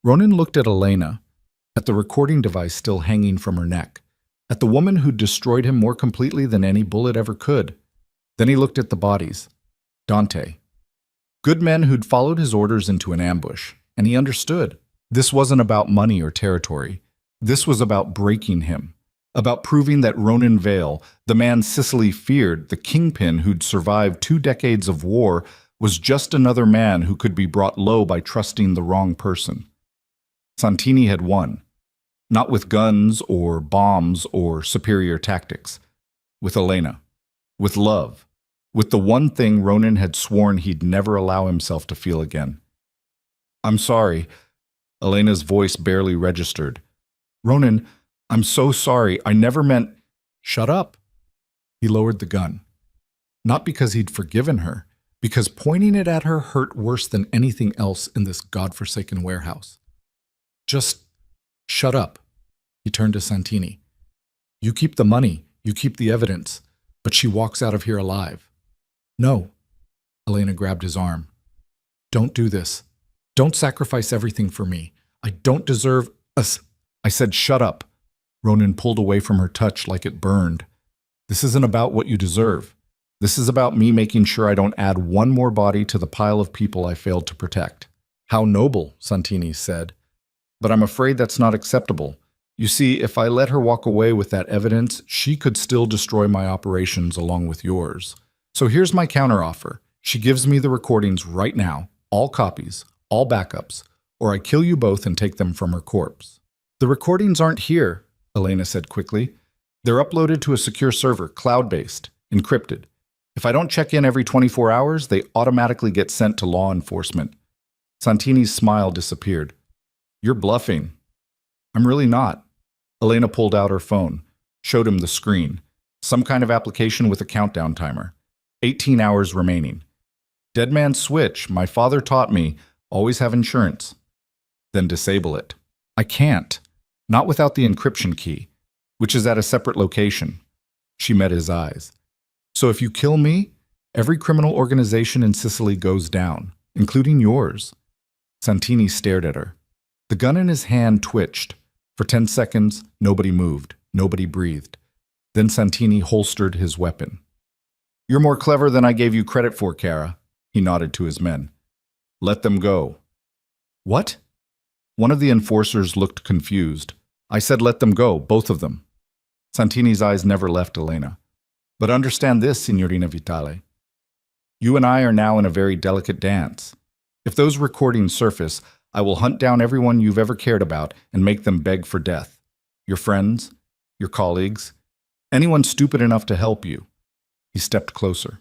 Ronan looked at Elena, at the recording device still hanging from her neck, at the woman who'd destroyed him more completely than any bullet ever could. Then he looked at the bodies. Dante. Good men who'd followed his orders into an ambush, and he understood. This wasn't about money or territory. This was about breaking him, about proving that Ronan Vale, the man Sicily feared, the kingpin who'd survived 2 decades of war, was just another man who could be brought low by trusting the wrong person. Santini had won, not with guns or bombs or superior tactics, with Elena, with love, with the one thing Ronan had sworn he'd never allow himself to feel again. I'm sorry. Elena's voice barely registered. Ronan, I'm so sorry. I never meant... Shut up. He lowered the gun. Not because he'd forgiven her, because pointing it at her hurt worse than anything else in this godforsaken warehouse. Just shut up. He turned to Santini. You keep the money, you keep the evidence, but she walks out of here alive. No. Elena grabbed his arm. Don't do this. Don't sacrifice everything for me. I don't deserve us. I said shut up. Ronan pulled away from her touch like it burned. This isn't about what you deserve. This is about me making sure I don't add one more body to the pile of people I failed to protect. How noble, Santini said. But I'm afraid that's not acceptable. You see, if I let her walk away with that evidence, she could still destroy my operations along with yours. So here's my counteroffer. She gives me the recordings right now, all copies, all backups, or I kill you both and take them from her corpse. The recordings aren't here, Elena said quickly. They're uploaded to a secure server, cloud-based, encrypted. If I don't check in every 24 hours, they automatically get sent to law enforcement. Santini's smile disappeared. You're bluffing. I'm really not. Elena pulled out her phone, showed him the screen. Some kind of application with a countdown timer. 18 hours remaining. Dead man's switch, my father taught me, always have insurance. Then disable it. I can't. Not without the encryption key, which is at a separate location. She met his eyes. So if you kill me, every criminal organization in Sicily goes down, including yours. Santini stared at her. The gun in his hand twitched. For 10 seconds, nobody moved, nobody breathed. Then Santini holstered his weapon. "You're more clever than I gave you credit for, Kara," he nodded to his men. "Let them go." "What?" One of the enforcers looked confused. "I said let them go, both of them." Santini's eyes never left Elena. "But understand this, Signorina Vitale. You and I are now in a very delicate dance. If those recordings surface, I will hunt down everyone you've ever cared about and make them beg for death. Your friends, your colleagues, anyone stupid enough to help you." He stepped closer.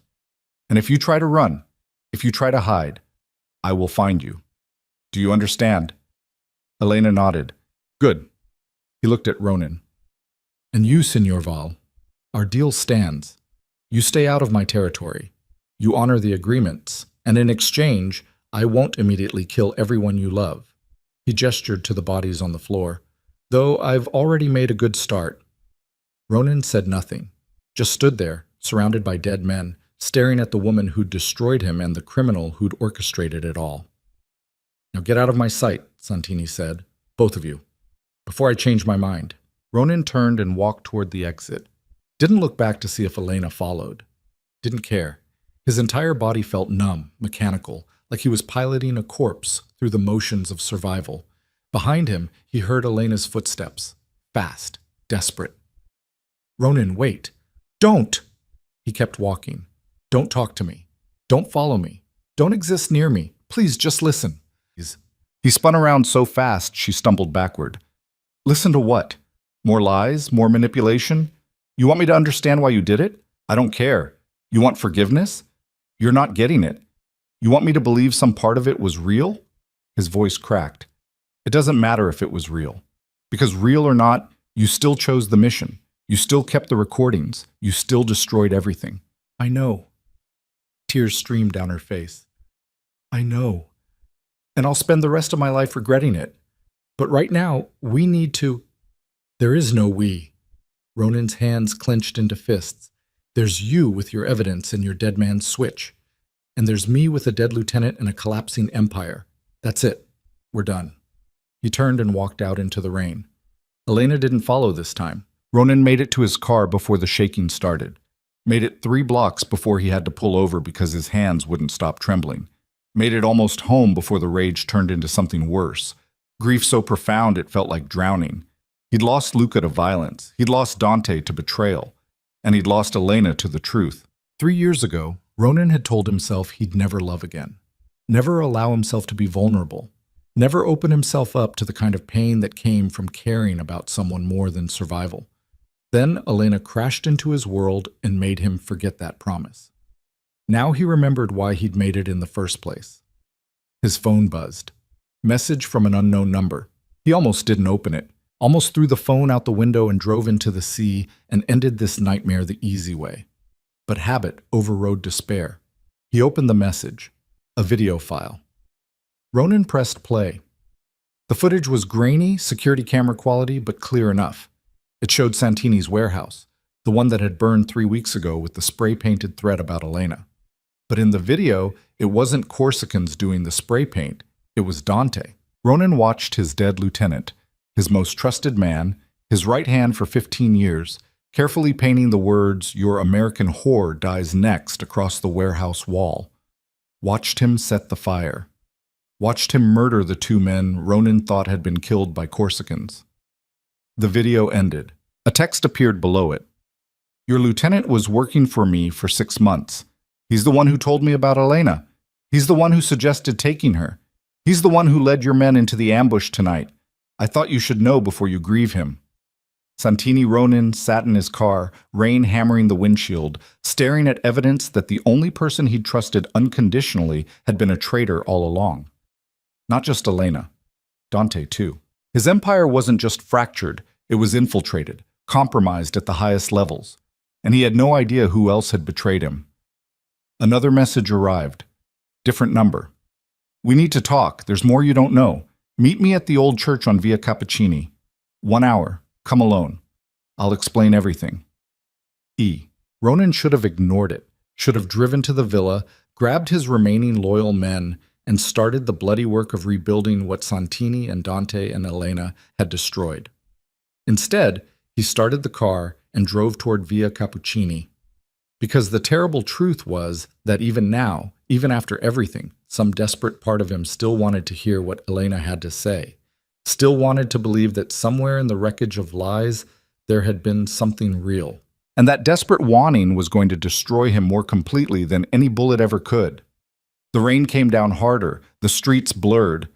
"And if you try to run, if you try to hide, I will find you. Do you understand?" Elena nodded. "Good." He looked at Ronan. "And you, Signor Val, our deal stands. You stay out of my territory. You honor the agreements, and in exchange, I won't immediately kill everyone you love." He gestured to the bodies on the floor. "Though I've already made a good start." Ronan said nothing, just stood there, surrounded by dead men, staring at the woman who'd destroyed him and the criminal who'd orchestrated it all. "Now get out of my sight," Santini said, "both of you, before I change my mind." Ronan turned and walked toward the exit. Didn't look back to see if Elena followed. Didn't care. His entire body felt numb, mechanical, like he was piloting a corpse through the motions of survival. Behind him, he heard Elena's footsteps. Fast, desperate. "Ronan, wait. Don't!" He kept walking. "Don't talk to me. Don't follow me. Don't exist near me. Please, just listen." He spun around so fast she stumbled backward. "Listen to what? More lies? More manipulation? You want me to understand why you did it? I don't care. You want forgiveness? You're not getting it. You want me to believe some part of it was real?" His voice cracked. "It doesn't matter if it was real. Because real or not, you still chose the mission. You still kept the recordings. You still destroyed everything." "I know." Tears streamed down her face. "I know. And I'll spend the rest of my life regretting it. But right now, we need to—" "There is no we." Ronan's hands clenched into fists. "There's you with your evidence and your dead man's switch. And there's me with a dead lieutenant and a collapsing empire. That's it. We're done." He turned and walked out into the rain. Elena didn't follow this time. Ronan made it to his car before the shaking started. Made it 3 blocks before he had to pull over because his hands wouldn't stop trembling. Made it almost home before the rage turned into something worse. Grief so profound it felt like drowning. He'd lost Luca to violence. He'd lost Dante to betrayal. And he'd lost Elena to the truth. 3 years ago, Ronan had told himself he'd never love again. Never allow himself to be vulnerable. Never open himself up to the kind of pain that came from caring about someone more than survival. Then Elena crashed into his world and made him forget that promise. Now he remembered why he'd made it in the first place. His phone buzzed. Message from an unknown number. He almost didn't open it. Almost threw the phone out the window and drove into the sea and ended this nightmare the easy way. But habit overrode despair. He opened the message. A video file. Ronan pressed play. The footage was grainy, security camera quality, but clear enough. It showed Santini's warehouse, the one that had burned 3 weeks ago with the spray-painted thread about Elena. But in the video, it wasn't Corsicans doing the spray paint. It was Dante. Ronan watched his dead lieutenant, his most trusted man, his right hand for 15 years, carefully painting the words, "Your American whore dies next," across the warehouse wall. Watched him set the fire. Watched him murder the 2 men Ronan thought had been killed by Corsicans. The video ended. A text appeared below it. "Your lieutenant was working for me for 6 months. He's the one who told me about Elena. He's the one who suggested taking her. He's the one who led your men into the ambush tonight. I thought you should know before you grieve him." Santini Ronan sat in his car, rain hammering the windshield, staring at evidence that the only person he'd trusted unconditionally had been a traitor all along. Not just Elena. Dante, too. His empire wasn't just fractured, it was infiltrated, compromised at the highest levels. And he had no idea who else had betrayed him. Another message arrived. Different number. "We need to talk. There's more you don't know. Meet me at the old church on Via Cappuccini. 1 hour. Come alone. I'll explain everything." E. Ronan should have ignored it, should have driven to the villa, grabbed his remaining loyal men, and started the bloody work of rebuilding what Santini and Dante and Elena had destroyed. Instead, he started the car, and drove toward Via Cappuccini. Because the terrible truth was that even now, even after everything, some desperate part of him still wanted to hear what Elena had to say, still wanted to believe that somewhere in the wreckage of lies there had been something real. And that desperate wanting was going to destroy him more completely than any bullet ever could. The rain came down harder, the streets blurred,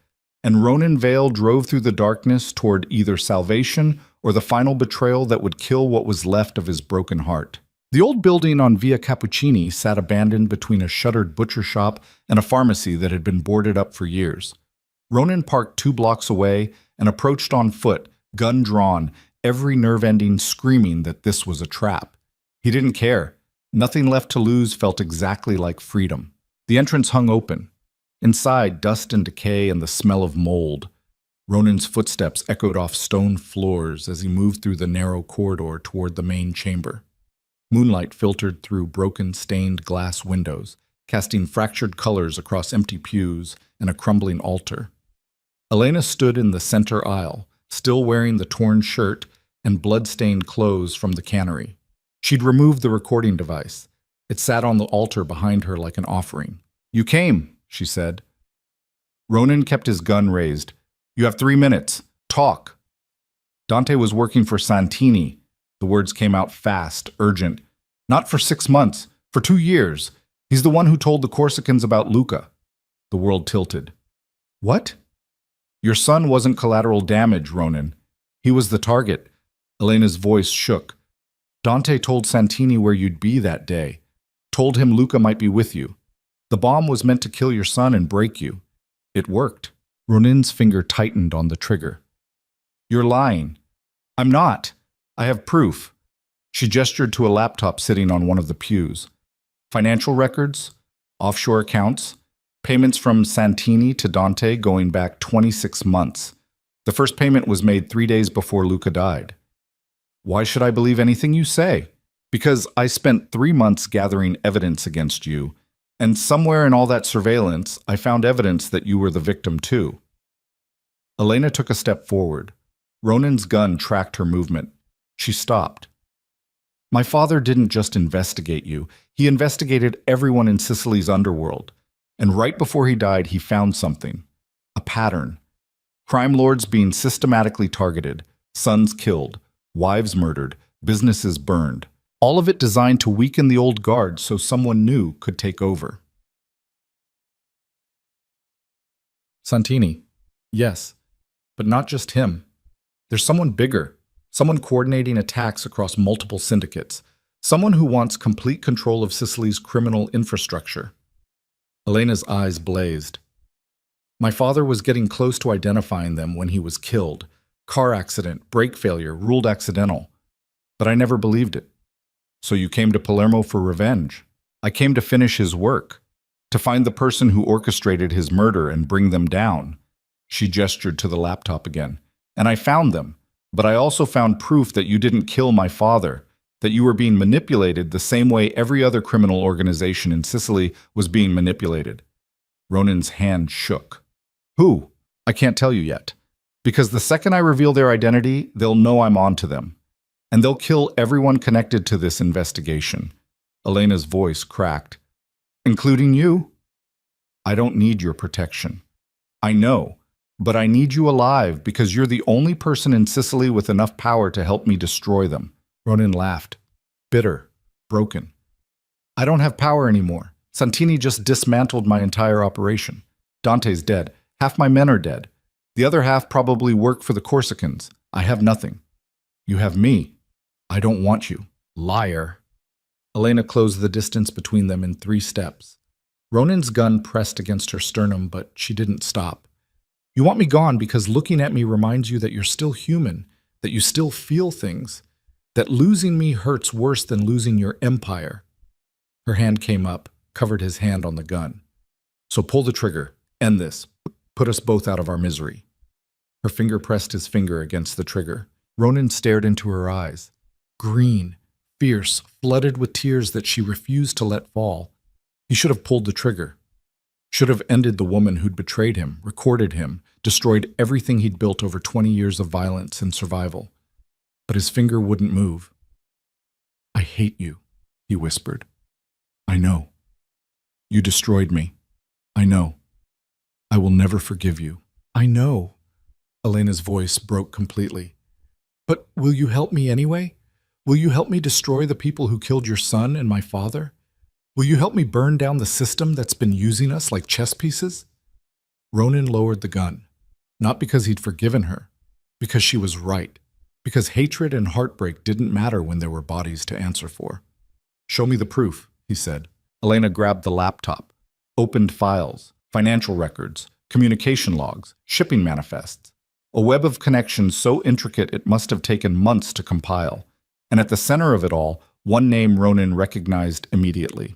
and Ronan Vale drove through the darkness toward either salvation or the final betrayal that would kill what was left of his broken heart. The old building on Via Cappuccini sat abandoned between a shuttered butcher shop and a pharmacy that had been boarded up for years. Ronan parked 2 blocks away and approached on foot, gun drawn, every nerve ending screaming that this was a trap. He didn't care. Nothing left to lose felt exactly like freedom. The entrance hung open. Inside, dust and decay and the smell of mold. Ronan's footsteps echoed off stone floors as he moved through the narrow corridor toward the main chamber. Moonlight filtered through broken, stained glass windows, casting fractured colors across empty pews and a crumbling altar. Elena stood in the center aisle, still wearing the torn shirt and blood-stained clothes from the cannery. She'd removed the recording device. It sat on the altar behind her like an offering. "You came," she said. Ronan kept his gun raised. "You have 3 minutes. Talk." Dante was working for Santini. The words came out fast, urgent. "Not for 6 months, for 2 years. He's the one who told the Corsicans about Luca." The world tilted. "What?" "Your son wasn't collateral damage, Ronan. He was the target." Elena's voice shook. "Dante told Santini where you'd be that day. Told him Luca might be with you. The bomb was meant to kill your son and break you. It worked." Ronan's finger tightened on the trigger. "You're lying." "I'm not. I have proof." She gestured to a laptop sitting on one of the pews. "Financial records, offshore accounts, payments from Santini to Dante going back 26 months. The first payment was made 3 days before Luca died." "Why should I believe anything you say?" "Because I spent 3 months gathering evidence against you, and somewhere in all that surveillance, I found evidence that you were the victim too." Elena took a step forward. Ronan's gun tracked her movement. She stopped. "My father didn't just investigate you. He investigated everyone in Sicily's underworld. And right before he died, he found something. A pattern. Crime lords being systematically targeted, sons killed, wives murdered, businesses burned. All of it designed to weaken the old guard so someone new could take over." "Santini. Yes. But not just him. There's someone bigger. Someone coordinating attacks across multiple syndicates. Someone who wants complete control of Sicily's criminal infrastructure." Elena's eyes blazed. "My father was getting close to identifying them when he was killed. Car accident, brake failure, ruled accidental. But I never believed it." "So you came to Palermo for revenge?" "I came to finish his work. To find the person who orchestrated his murder and bring them down." She gestured to the laptop again. "And I found them. But I also found proof that you didn't kill my father, that you were being manipulated the same way every other criminal organization in Sicily was being manipulated." Ronan's hand shook. "Who?" "I can't tell you yet. Because the second I reveal their identity, they'll know I'm on to them. And they'll kill everyone connected to this investigation." Elena's voice cracked. "Including you?" "I don't need your protection." "I know. But I need you alive because you're the only person in Sicily with enough power to help me destroy them." Ronan laughed. Bitter. Broken. "I don't have power anymore. Santini just dismantled my entire operation. Dante's dead. Half my men are dead. The other half probably work for the Corsicans. I have nothing. You have me. I don't want you." "Liar." Elena closed the distance between them in 3 steps. Ronan's gun pressed against her sternum, but she didn't stop. "You want me gone because looking at me reminds you that you're still human, that you still feel things, that losing me hurts worse than losing your empire." Her hand came up, covered his hand on the gun. "So pull the trigger. End this. Put us both out of our misery." Her finger pressed his finger against the trigger. Ronan stared into her eyes. Green, fierce, flooded with tears that she refused to let fall. He should have pulled the trigger. Should have ended the woman who'd betrayed him, recorded him, destroyed everything he'd built over 20 years of violence and survival. But his finger wouldn't move. I hate you, he whispered. I know. You destroyed me. I know. I will never forgive you. I know. Elena's voice broke completely. But will you help me anyway? Will you help me destroy the people who killed your son and my father? Will you help me burn down the system that's been using us like chess pieces? Ronan lowered the gun, not because he'd forgiven her, because she was right, because hatred and heartbreak didn't matter when there were bodies to answer for. Show me the proof, he said. Elena grabbed the laptop, opened files, financial records, communication logs, shipping manifests, a web of connections so intricate it must have taken months to compile. And at the center of it all, one name Ronan recognized immediately.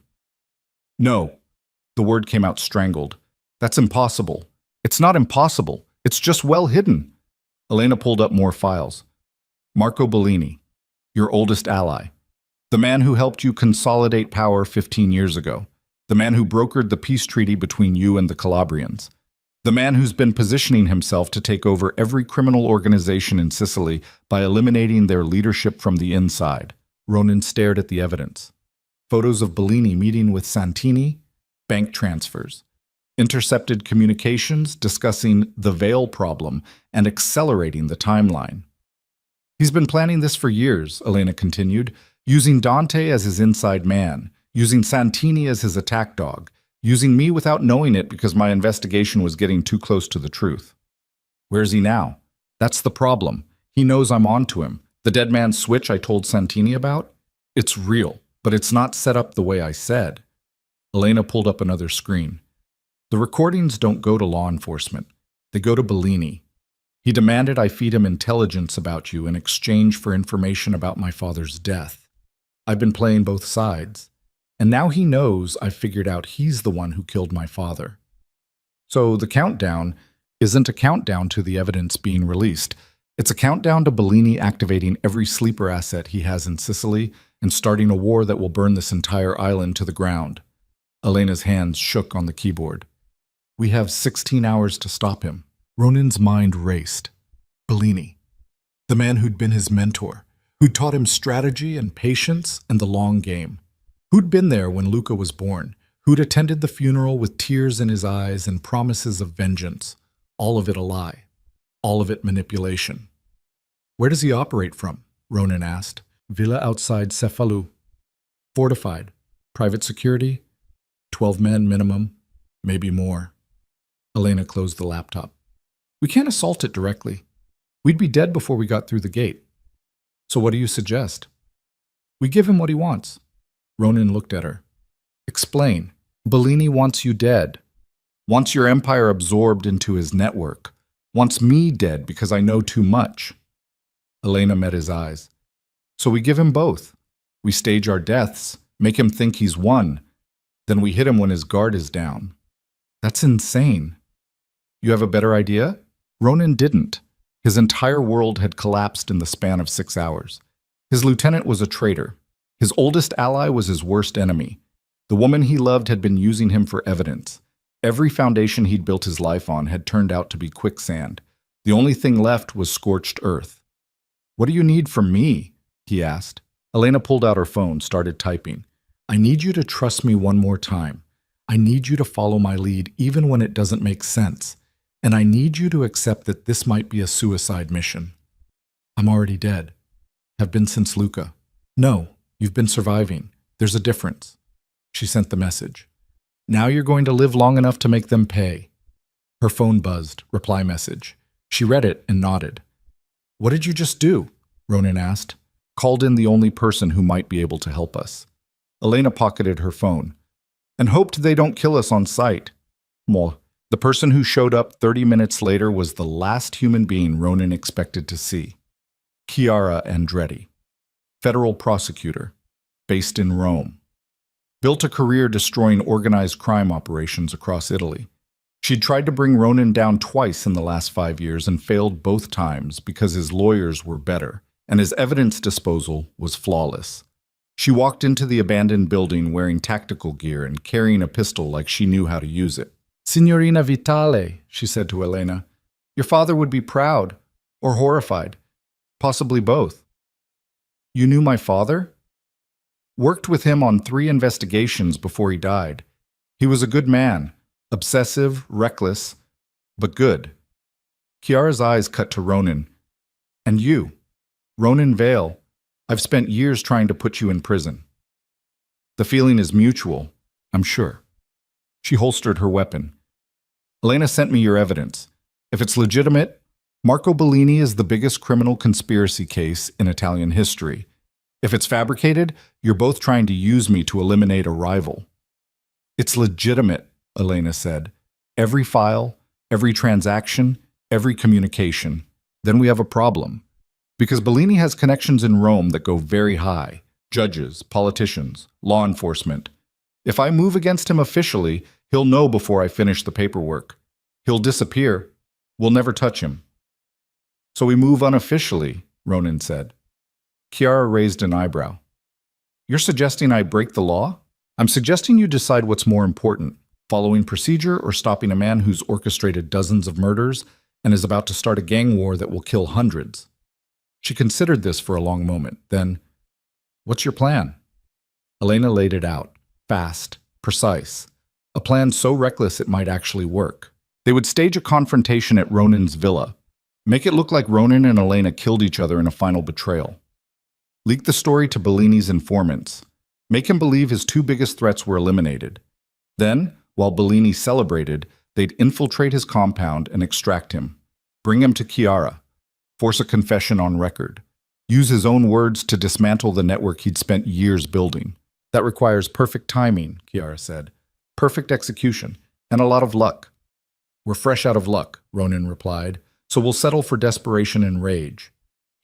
No. The word came out strangled. That's impossible. It's not impossible. It's just well hidden. Elena pulled up more files. Marco Bellini, your oldest ally. The man who helped you consolidate power 15 years ago. The man who brokered the peace treaty between you and the Calabrians. The man who's been positioning himself to take over every criminal organization in Sicily by eliminating their leadership from the inside. Ronan stared at the evidence. Photos of Bellini meeting with Santini, bank transfers, intercepted communications discussing the veil problem and accelerating the timeline. He's been planning this for years, Elena continued, using Dante as his inside man, using Santini as his attack dog, using me without knowing it because my investigation was getting too close to the truth. Where's he now? That's the problem. He knows I'm onto him. The dead man's switch I told Santini about? It's real, but it's not set up the way I said. Elena pulled up another screen. The recordings don't go to law enforcement. They go to Bellini. He demanded I feed him intelligence about you in exchange for information about my father's death. I've been playing both sides. And now he knows I've figured out he's the one who killed my father. So the countdown isn't a countdown to the evidence being released. It's a countdown to Bellini activating every sleeper asset he has in Sicily and starting a war that will burn this entire island to the ground. Elena's hands shook on the keyboard. We have 16 hours to stop him. Ronan's mind raced. Bellini, the man who'd been his mentor, who'd taught him strategy and patience and the long game. Who'd been there when Luca was born, who'd attended the funeral with tears in his eyes and promises of vengeance. All of it a lie. All of it manipulation. Where does he operate from? Ronan asked. Villa outside Cefalù. Fortified. Private security. 12 men minimum. Maybe more. Elena closed the laptop. We can't assault it directly. We'd be dead before we got through the gate. So what do you suggest? We give him what he wants. Ronan looked at her. Explain. Bellini wants you dead. Wants your empire absorbed into his network. Wants me dead because I know too much. Elena met his eyes. So we give him both. We stage our deaths, make him think he's won. Then we hit him when his guard is down. That's insane. You have a better idea? Ronan didn't. His entire world had collapsed in the span of 6 hours. His lieutenant was a traitor. His oldest ally was his worst enemy. The woman he loved had been using him for evidence. Every foundation he'd built his life on had turned out to be quicksand. The only thing left was scorched earth. What do you need from me? He asked. Elena pulled out her phone, started typing. I need you to trust me one more time. I need you to follow my lead even when it doesn't make sense. And I need you to accept that this might be a suicide mission. I'm already dead. Have been since Luca. No. You've been surviving. There's a difference. She sent the message. Now you're going to live long enough to make them pay. Her phone buzzed. Reply message. She read it and nodded. What did you just do? Ronan asked. Called in the only person who might be able to help us. Elena pocketed her phone. And hoped they don't kill us on sight. Well, the person who showed up 30 minutes later was the last human being Ronan expected to see. Chiara Andretti. Federal prosecutor, based in Rome. Built a career destroying organized crime operations across Italy. She'd tried to bring Ronan down twice in the last 5 years and failed both times because his lawyers were better and his evidence disposal was flawless. She walked into the abandoned building wearing tactical gear and carrying a pistol like she knew how to use it. Signorina Vitale, she said to Elena, your father would be proud or horrified, possibly both. You knew my father? Worked with him on 3 investigations before he died. He was a good man, obsessive, reckless, but good. Kiara's eyes cut to Ronan. And you, Ronan Vale, I've spent years trying to put you in prison. The feeling is mutual, I'm sure. She holstered her weapon. Elena sent me your evidence. If it's legitimate, Marco Bellini is the biggest criminal conspiracy case in Italian history. If it's fabricated, you're both trying to use me to eliminate a rival. It's legitimate, Elena said. Every file, every transaction, every communication. Then we have a problem. Because Bellini has connections in Rome that go very high. Judges, politicians, law enforcement. If I move against him officially, he'll know before I finish the paperwork. He'll disappear. We'll never touch him. So we move unofficially, Ronan said. Chiara raised an eyebrow. You're suggesting I break the law? I'm suggesting you decide what's more important, following procedure or stopping a man who's orchestrated dozens of murders and is about to start a gang war that will kill hundreds. She considered this for a long moment. Then, what's your plan? Elena laid it out, fast, precise. A plan so reckless it might actually work. They would stage a confrontation at Ronan's villa. Make it look like Ronan and Elena killed each other in a final betrayal. Leak the story to Bellini's informants. Make him believe his 2 biggest threats were eliminated. Then, while Bellini celebrated, they'd infiltrate his compound and extract him. Bring him to Chiara. Force a confession on record. Use his own words to dismantle the network he'd spent years building. That requires perfect timing, Chiara said. Perfect execution, and a lot of luck. We're fresh out of luck, Ronan replied, so we'll settle for desperation and rage.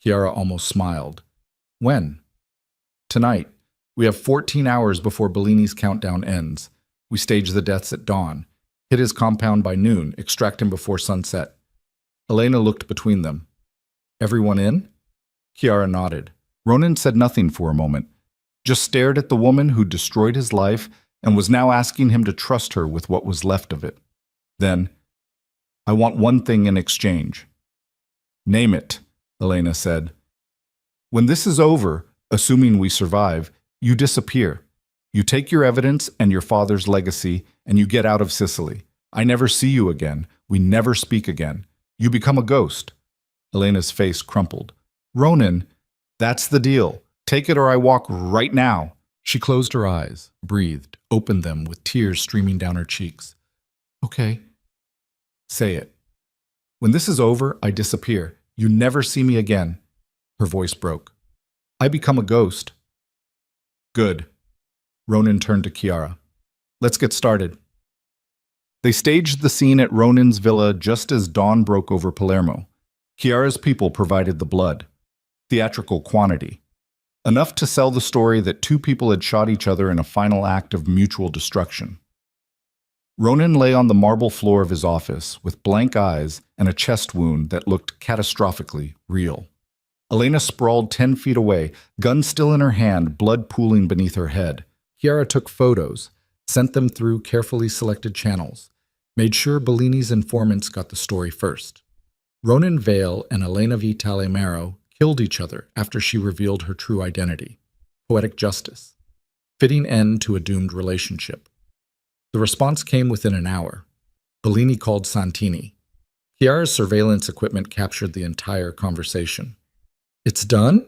Chiara almost smiled. When? Tonight. We have 14 hours before Bellini's countdown ends. We stage the deaths at dawn. Hit his compound by noon, extract him before sunset. Elena looked between them. Everyone in? Chiara nodded. Ronan said nothing for a moment, just stared at the woman who destroyed his life and was now asking him to trust her with what was left of it. Then, I want one thing in exchange. Name it, Elena said. When this is over, assuming we survive, you disappear. You take your evidence and your father's legacy, and you get out of Sicily. I never see you again. We never speak again. You become a ghost. Elena's face crumpled. Ronan, that's the deal. Take it or I walk right now. She closed her eyes, breathed, opened them with tears streaming down her cheeks. Okay. Say it. When this is over, I disappear. You never see me again. Her voice broke. I become a ghost. Good. Ronan turned to Chiara. Let's get started. They staged the scene at Ronan's villa just as dawn broke over Palermo. Chiara's people provided the blood. Theatrical quantity. Enough to sell the story that 2 people had shot each other in a final act of mutual destruction. Ronan lay on the marble floor of his office with blank eyes and a chest wound that looked catastrophically real. Elena sprawled 10 feet away, gun still in her hand, blood pooling beneath her head. Chiara took photos, sent them through carefully selected channels, made sure Bellini's informants got the story first. Ronan Vale and Elena Vitale Mero killed each other after she revealed her true identity. Poetic justice. Fitting end to a doomed relationship. The response came within an hour. Bellini called Santini. Chiara's surveillance equipment captured the entire conversation. It's done?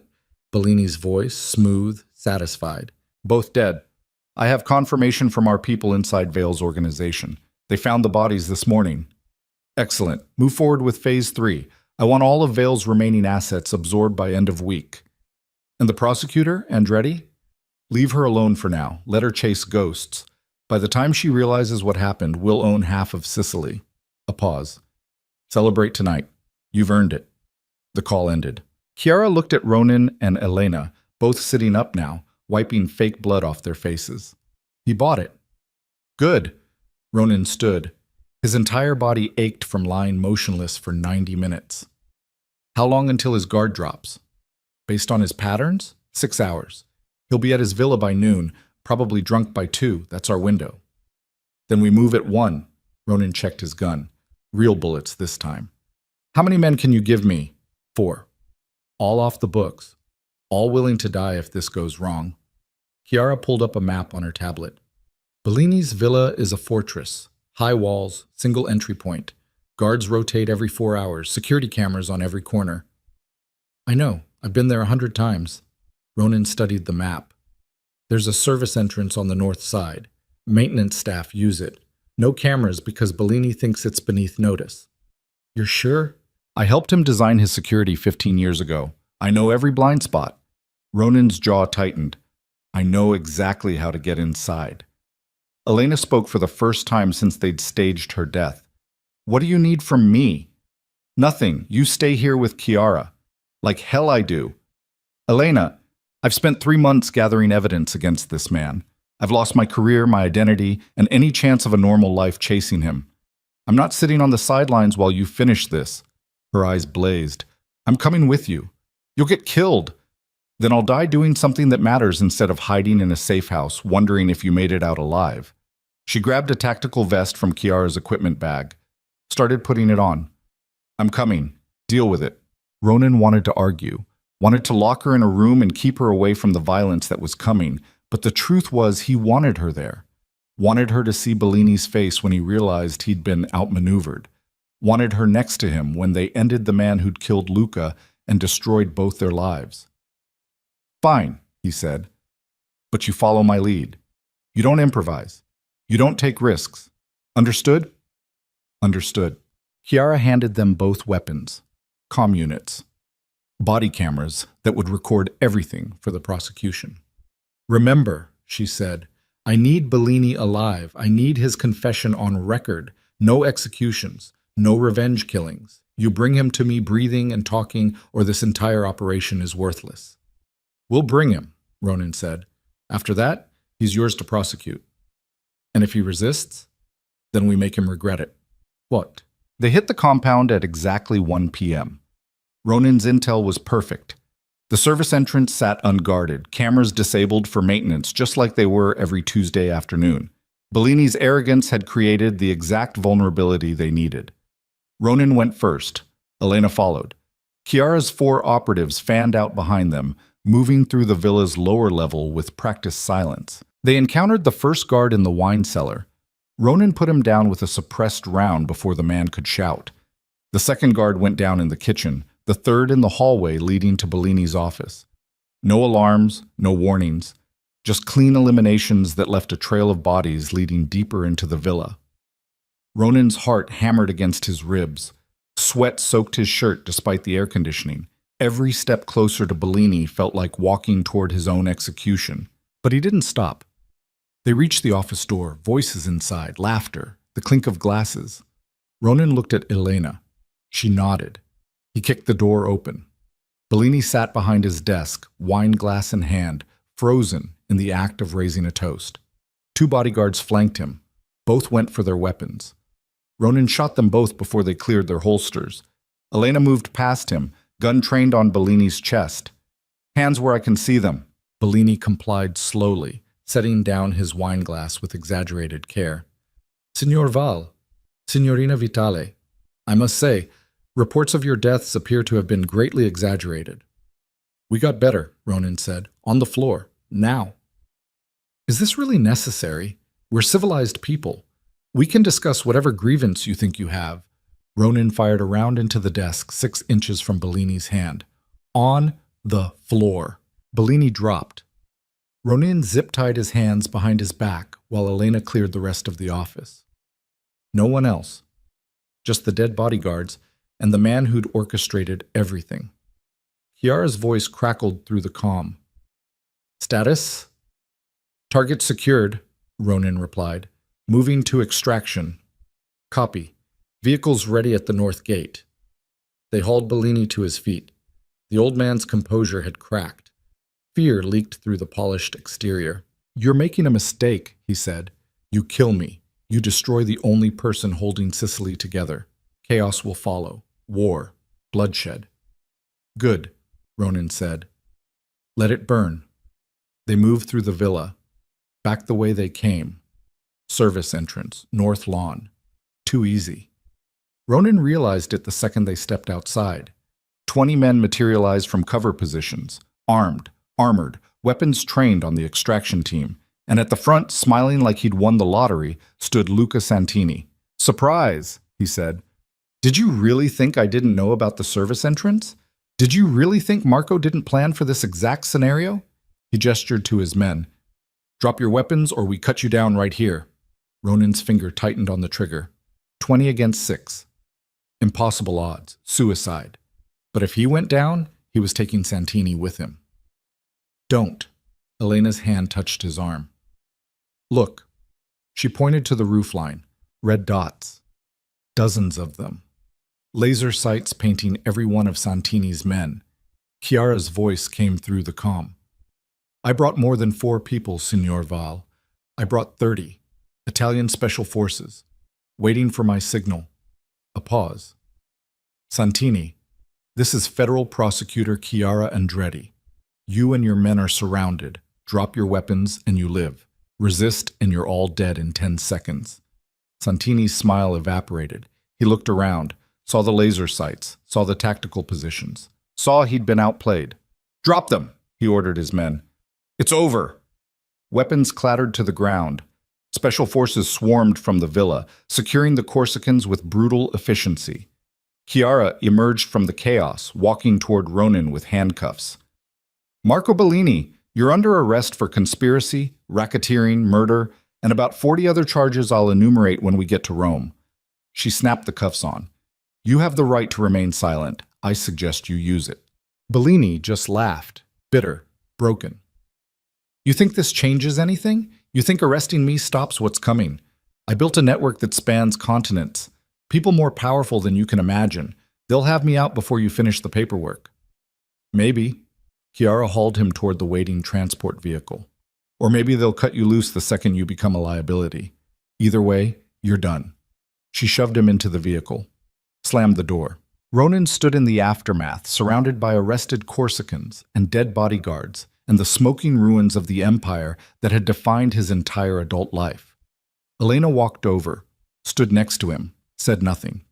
Bellini's voice, smooth, satisfied. Both dead. I have confirmation from our people inside Vale's organization. They found the bodies this morning. Excellent. Move forward with Phase 3. I want all of Vale's remaining assets absorbed by end of week. And the prosecutor, Andretti? Leave her alone for now. Let her chase ghosts. By the time she realizes what happened, we'll own half of Sicily. A pause. Celebrate tonight. You've earned it. The call ended. Chiara looked at Ronan and Elena, both sitting up now, wiping fake blood off their faces. He bought it. Good. Ronan stood. His entire body ached from lying motionless for 90 minutes. How long until his guard drops? Based on his patterns? 6 hours. He'll be at his villa by noon, probably drunk by 2. That's our window. Then we move at 1. Ronan checked his gun. Real bullets this time. How many men can you give me? 4. All off the books. All willing to die if this goes wrong. Chiara pulled up a map on her tablet. Bellini's villa is a fortress. High walls, single entry point. Guards rotate every 4 hours, security cameras on every corner. I know, I've been there 100 times. Ronan studied the map. There's a service entrance on the north side. Maintenance staff use it. No cameras because Bellini thinks it's beneath notice. You're sure? I helped him design his security 15 years ago. I know every blind spot. Ronan's jaw tightened. I know exactly how to get inside. Elena spoke for the first time since they'd staged her death. What do you need from me? Nothing. You stay here with Chiara. Like hell I do. Elena, I've spent 3 months gathering evidence against this man. I've lost my career, my identity, and any chance of a normal life chasing him. I'm not sitting on the sidelines while you finish this. Her eyes blazed. I'm coming with you. You'll get killed. Then I'll die doing something that matters instead of hiding in a safe house, wondering if you made it out alive. She grabbed a tactical vest from Chiara's equipment bag, started putting it on. I'm coming. Deal with it. Ronan wanted to argue, wanted to lock her in a room and keep her away from the violence that was coming, but the truth was he wanted her there. Wanted her to see Bellini's face when he realized he'd been outmaneuvered. Wanted her next to him when they ended the man who'd killed Luca and destroyed both their lives. Fine, he said, but you follow my lead. You don't improvise. You don't take risks. Understood? Understood. Chiara handed them both weapons, comm units, body cameras that would record everything for the prosecution. Remember, she said, I need Bellini alive. I need his confession on record. No executions, no revenge killings. You bring him to me breathing and talking, or this entire operation is worthless. We'll bring him, Ronan said. After that, he's yours to prosecute. And if he resists, then we make him regret it. What? They hit the compound at exactly 1 p.m. Ronan's intel was perfect. The service entrance sat unguarded, cameras disabled for maintenance just like they were every Tuesday afternoon. Bellini's arrogance had created the exact vulnerability they needed. Ronan went first. Elena followed. Chiara's 4 operatives fanned out behind them, moving through the villa's lower level with practiced silence. They encountered the first guard in the wine cellar. Ronan put him down with a suppressed round before the man could shout. The second guard went down in the kitchen, the third in the hallway leading to Bellini's office. No alarms, no warnings, just clean eliminations that left a trail of bodies leading deeper into the villa. Ronan's heart hammered against his ribs. Sweat soaked his shirt despite the air conditioning. Every step closer to Bellini felt like walking toward his own execution. But he didn't stop. They reached the office door, voices inside, laughter, the clink of glasses. Ronan looked at Elena. She nodded. He kicked the door open. Bellini sat behind his desk, wine glass in hand, frozen in the act of raising a toast. 2 bodyguards flanked him. Both went for their weapons. Ronan shot them both before they cleared their holsters. Elena moved past him, gun trained on Bellini's chest. Hands where I can see them. Bellini complied slowly, setting down his wine glass with exaggerated care. Signor Val, Signorina Vitale, I must say, reports of your deaths appear to have been greatly exaggerated. We got better, Ronan said. On the floor. Now. Is this really necessary? We're civilized people. We can discuss whatever grievance you think you have. Ronan fired a round into the desk 6 inches from Bellini's hand. On the floor. Bellini dropped. Ronan zip-tied his hands behind his back while Elena cleared the rest of the office. No one else. Just the dead bodyguards and the man who'd orchestrated everything. Chiara's voice crackled through the comm. Status? Target secured, Ronan replied. Moving to extraction. Copy. Vehicles ready at the north gate. They hauled Bellini to his feet. The old man's composure had cracked. Fear leaked through the polished exterior. You're making a mistake, he said. You kill me. You destroy the only person holding Sicily together. Chaos will follow. War. Bloodshed. Good, Ronan said. Let it burn. They moved through the villa. Back the way they came. Service entrance. North lawn. Too easy. Ronan realized it the second they stepped outside. 20 men materialized from cover positions. Armed. Armored, weapons trained on the extraction team, and at the front, smiling like he'd won the lottery, stood Luca Santini. "Surprise," he said. "Did you really think I didn't know about the service entrance? Did you really think Marco didn't plan for this exact scenario?" He gestured to his men. "Drop your weapons or we cut you down right here." Ronan's finger tightened on the trigger. 20 against 6. Impossible odds. Suicide. But if he went down, he was taking Santini with him. "Don't." Elena's hand touched his arm. "Look." She pointed to the roofline. Red dots. Dozens of them. Laser sights painting every one of Santini's men. Chiara's voice came through the comm. "I brought more than 4 people, Signor Val. I brought 30. Italian Special Forces. Waiting for my signal." A pause. "Santini, this is Federal Prosecutor Chiara Andretti. You and your men are surrounded. Drop your weapons and you live. Resist and you're all dead in 10 seconds. Santini's smile evaporated. He looked around, saw the laser sights, saw the tactical positions, saw he'd been outplayed. "Drop them," he ordered his men. "It's over." Weapons clattered to the ground. Special forces swarmed from the villa, securing the Corsicans with brutal efficiency. Chiara emerged from the chaos, walking toward Ronan with handcuffs. "Marco Bellini, you're under arrest for conspiracy, racketeering, murder, and about 40 other charges I'll enumerate when we get to Rome." She snapped the cuffs on. "You have the right to remain silent. I suggest you use it." Bellini just laughed, bitter, broken. "You think this changes anything? You think arresting me stops what's coming? I built a network that spans continents. People more powerful than you can imagine. They'll have me out before you finish the paperwork." "Maybe." Chiara hauled him toward the waiting transport vehicle. "Or maybe they'll cut you loose the second you become a liability. Either way, you're done." She shoved him into the vehicle, slammed the door. Ronan stood in the aftermath, surrounded by arrested Corsicans and dead bodyguards, and the smoking ruins of the empire that had defined his entire adult life. Elena walked over, stood next to him, said nothing.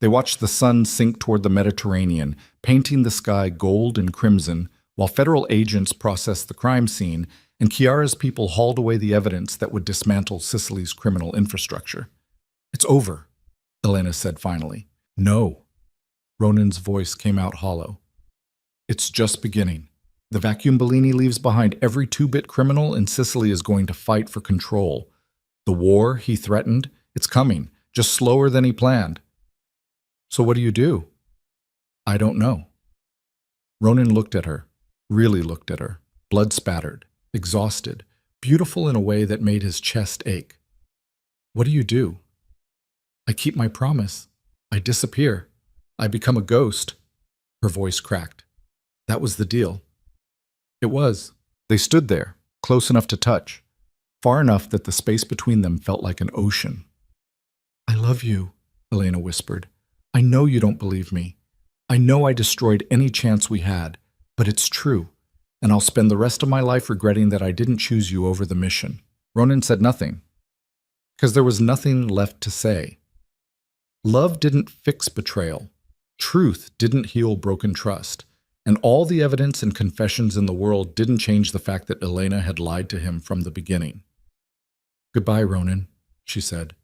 They watched the sun sink toward the Mediterranean, painting the sky gold and crimson, while federal agents processed the crime scene and Chiara's people hauled away the evidence that would dismantle Sicily's criminal infrastructure. "It's over," Elena said finally. "No." Ronan's voice came out hollow. "It's just beginning. The vacuum Bellini leaves behind every 2-bit criminal in Sicily is going to fight for control. The war he threatened, it's coming, just slower than he planned." "So what do you do?" "I don't know." Ronan looked at her, really looked at her, blood-spattered, exhausted, beautiful in a way that made his chest ache. "What do you do?" "I keep my promise. I disappear. I become a ghost." Her voice cracked. "That was the deal." It was. They stood there, close enough to touch, far enough that the space between them felt like an ocean. "I love you," Elena whispered. "I know you don't believe me. I know I destroyed any chance we had, but it's true, and I'll spend the rest of my life regretting that I didn't choose you over the mission." Ronan said nothing, because there was nothing left to say. Love didn't fix betrayal. Truth didn't heal broken trust. And all the evidence and confessions in the world didn't change the fact that Elena had lied to him from the beginning. "Goodbye, Ronan," she said.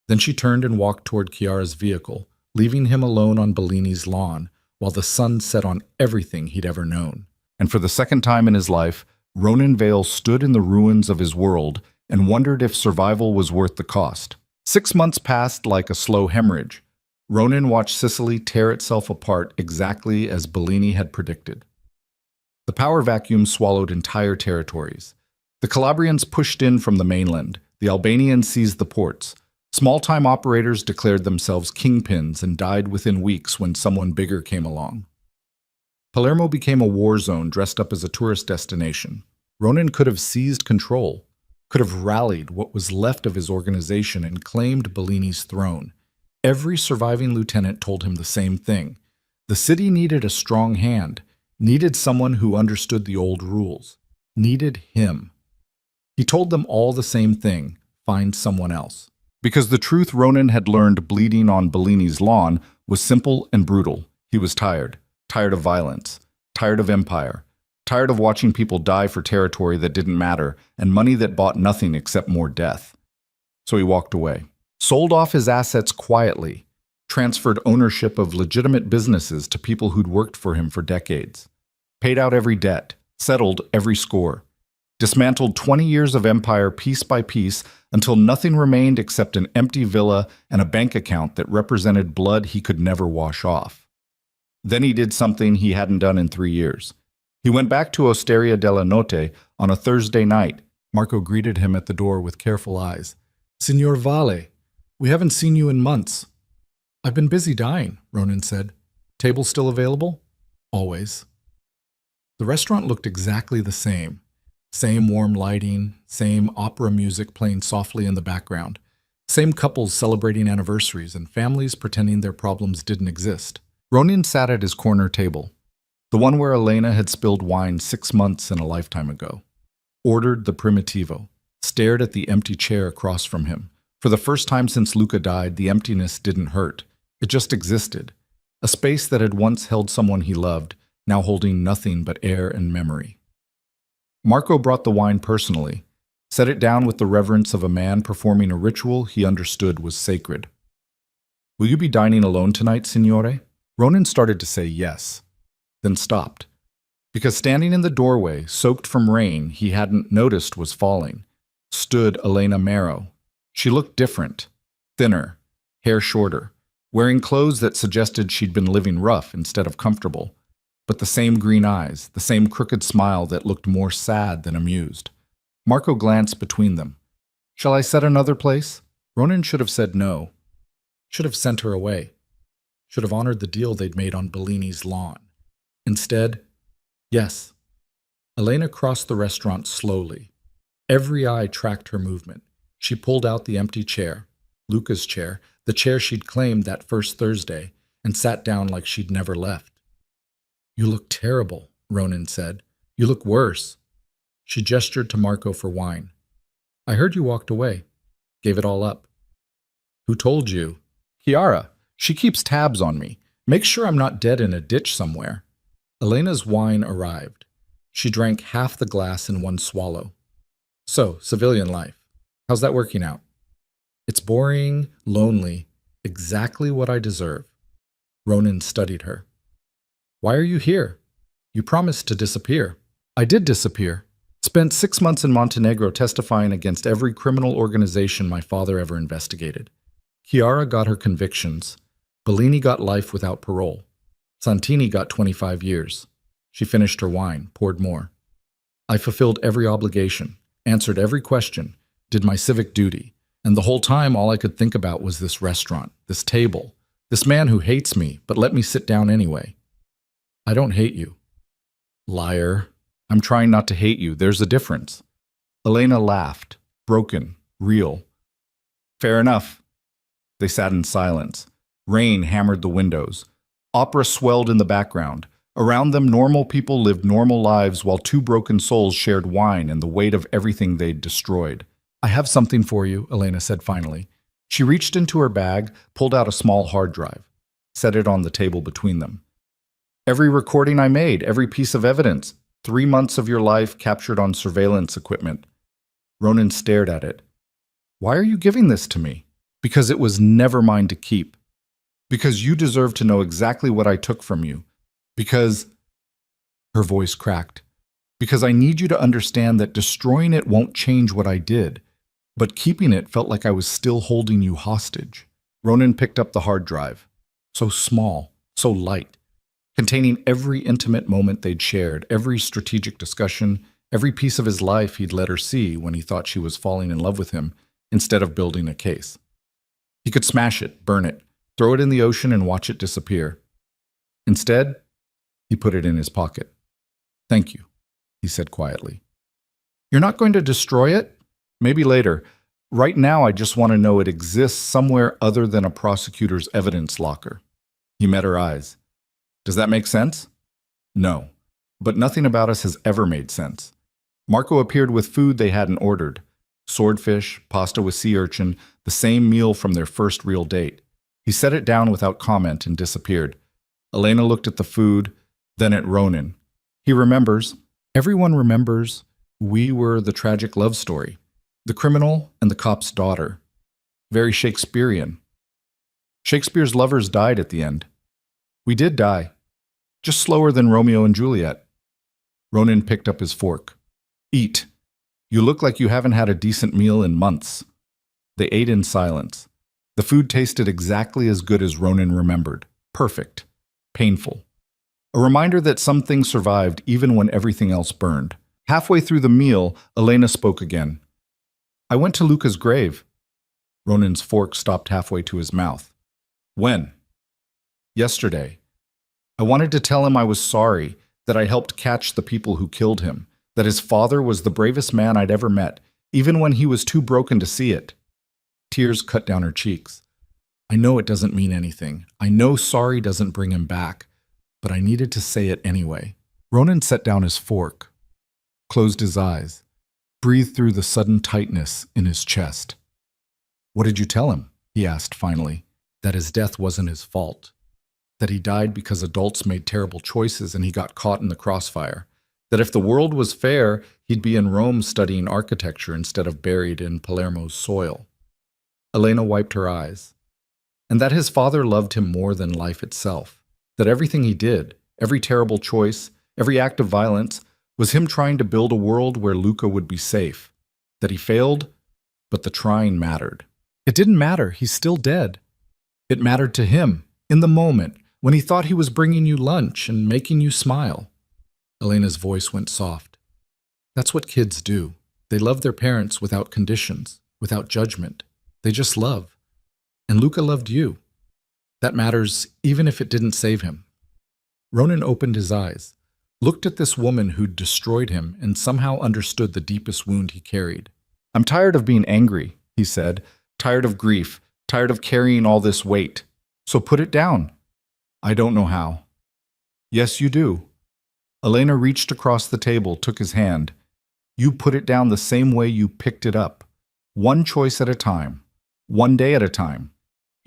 Then she turned and walked toward Chiara's vehicle, leaving him alone on Bellini's lawn, while the sun set on everything he'd ever known. And for the second time in his life, Ronan Vale stood in the ruins of his world and wondered if survival was worth the cost. 6 months passed like a slow hemorrhage. Ronan watched Sicily tear itself apart exactly as Bellini had predicted. The power vacuum swallowed entire territories. The Calabrians pushed in from the mainland. The Albanians seized the ports. Small-time operators declared themselves kingpins and died within weeks when someone bigger came along. Palermo became a war zone dressed up as a tourist destination. Ronan could have seized control, could have rallied what was left of his organization and claimed Bellini's throne. Every surviving lieutenant told him the same thing. The city needed a strong hand, needed someone who understood the old rules, needed him. He told them all the same thing: find someone else. Because the truth Ronan had learned bleeding on Bellini's lawn was simple and brutal. He was tired of violence, tired of empire, Tired of watching people die for territory that didn't matter and money that bought nothing except more death. So he walked away. Sold off his assets quietly, transferred ownership of legitimate businesses to people who'd worked for him for decades, paid out every debt, settled every score, dismantled 20 years of empire piece by piece until nothing remained except an empty villa and a bank account that represented blood he could never wash off. Then he did something he hadn't done in 3 years. He went back to Osteria della Notte on a Thursday night. Marco greeted him at the door with careful eyes. "Signor Vale, we haven't seen you in months." "I've been busy dying," Ronan said. "Table still available?" "Always." The restaurant looked exactly the same. Same warm lighting, same opera music playing softly in the background, same couples celebrating anniversaries and families pretending their problems didn't exist. Ronan sat at his corner table, the one where Elena had spilled wine 6 months and a lifetime ago. Ordered the Primitivo, stared at the empty chair across from him. For the first time since Luca died, the emptiness didn't hurt. It just existed. A space that had once held someone he loved, now holding nothing but air and memory. Marco brought the wine personally, set it down with the reverence of a man performing a ritual he understood was sacred. "Will you be dining alone tonight, signore?" Ronan started to say yes, then stopped, because standing in the doorway, soaked from rain he hadn't noticed was falling, stood Elena Marrow. She looked different, thinner, hair shorter, wearing clothes that suggested she'd been living rough instead of comfortable, but the same green eyes, the same crooked smile that looked more sad than amused. Marco glanced between them. "Shall I set another place?" Ronan should have said no. Should have sent her away. Should have honored the deal they'd made on Bellini's lawn. Instead, yes. Elena crossed the restaurant slowly. Every eye tracked her movement. She pulled out the empty chair, Luca's chair, the chair she'd claimed that first Thursday, and sat down like she'd never left. "You look terrible," Ronan said. "You look worse." She gestured to Marco for wine. "I heard you walked away. Gave it all up." "Who told you?" "Chiara. She keeps tabs on me. Makes sure I'm not dead in a ditch somewhere." Elena's wine arrived. She drank half the glass in one swallow. "So, civilian life. How's that working out?" "It's boring, lonely, exactly what I deserve." Ronan studied her. "Why are you here? You promised to disappear." "I did disappear. Spent 6 months in Montenegro testifying against every criminal organization my father ever investigated. Chiara got her convictions. Bellini got life without parole. Santini got 25 years. She finished her wine, poured more. I fulfilled every obligation, answered every question, did my civic duty, and the whole time all I could think about was this restaurant, this table, this man who hates me but let me sit down anyway. I don't hate you." "Liar. I'm trying not to hate you. There's a difference." Elena laughed, broken, real. "Fair enough." They sat in silence. Rain hammered the windows. Opera swelled in the background. Around them, normal people lived normal lives while two broken souls shared wine and the weight of everything they'd destroyed. "I have something for you," Elena said finally. She reached into her bag, pulled out a small hard drive, set it on the table between them. "Every recording I made, every piece of evidence, 3 months of your life captured on surveillance equipment." Ronan stared at it. "Why are you giving this to me?" "Because it was never mine to keep. Because you deserve to know exactly what I took from you. Because—" her voice cracked. "Because I need you to understand that destroying it won't change what I did, but keeping it felt like I was still holding you hostage." Ronan picked up the hard drive. So small, so light, containing every intimate moment they'd shared, every strategic discussion, every piece of his life he'd let her see when he thought she was falling in love with him instead of building a case. He could smash it, burn it, throw it in the ocean and watch it disappear. Instead, he put it in his pocket. "Thank you," he said quietly. "You're not going to destroy it? Maybe later. Right now, I just want to know it exists somewhere other than a prosecutor's evidence locker." He met her eyes. "Does that make sense?" "No, but nothing about us has ever made sense." Marco appeared with food they hadn't ordered. Swordfish, pasta with sea urchin, the same meal from their first real date. He set it down without comment and disappeared. Elena looked at the food, then at Ronan. "He remembers. Everyone remembers we were the tragic love story, the criminal and the cop's daughter. Very Shakespearean. Shakespeare's lovers died at the end. We did die, just slower than Romeo and Juliet. Ronan picked up his fork. Eat. You look like you haven't had a decent meal in months. They ate in silence. The food tasted exactly as good as Ronan remembered. Perfect. Painful. A reminder that some things survived even when everything else burned. Halfway through the meal, Elena spoke again. I went to Luca's grave. Ronan's fork stopped halfway to his mouth. When? Yesterday. I wanted to tell him I was sorry, that I helped catch the people who killed him, that his father was the bravest man I'd ever met, even when he was too broken to see it. Tears cut down her cheeks. I know it doesn't mean anything. I know sorry doesn't bring him back, but I needed to say it anyway. Ronan set down his fork, closed his eyes, breathed through the sudden tightness in his chest. What did you tell him? He asked finally. That his death wasn't his fault. That he died because adults made terrible choices and he got caught in the crossfire. That if the world was fair, he'd be in Rome studying architecture instead of buried in Palermo's soil. Elena wiped her eyes. And that his father loved him more than life itself. That everything he did, every terrible choice, every act of violence, was him trying to build a world where Luca would be safe. That he failed, but the trying mattered. It didn't matter, he's still dead. It mattered to him, in the moment, when he thought he was bringing you lunch and making you smile. Elena's voice went soft. That's what kids do. They love their parents without conditions, without judgment. They just love. And Luca loved you. That matters even if it didn't save him. Ronan opened his eyes, looked at this woman who'd destroyed him and somehow understood the deepest wound he carried. I'm tired of being angry, he said, tired of grief, tired of carrying all this weight. So put it down. I don't know how. Yes, you do. Elena reached across the table, took his hand. You put it down the same way you picked it up. One choice at a time. One day at a time.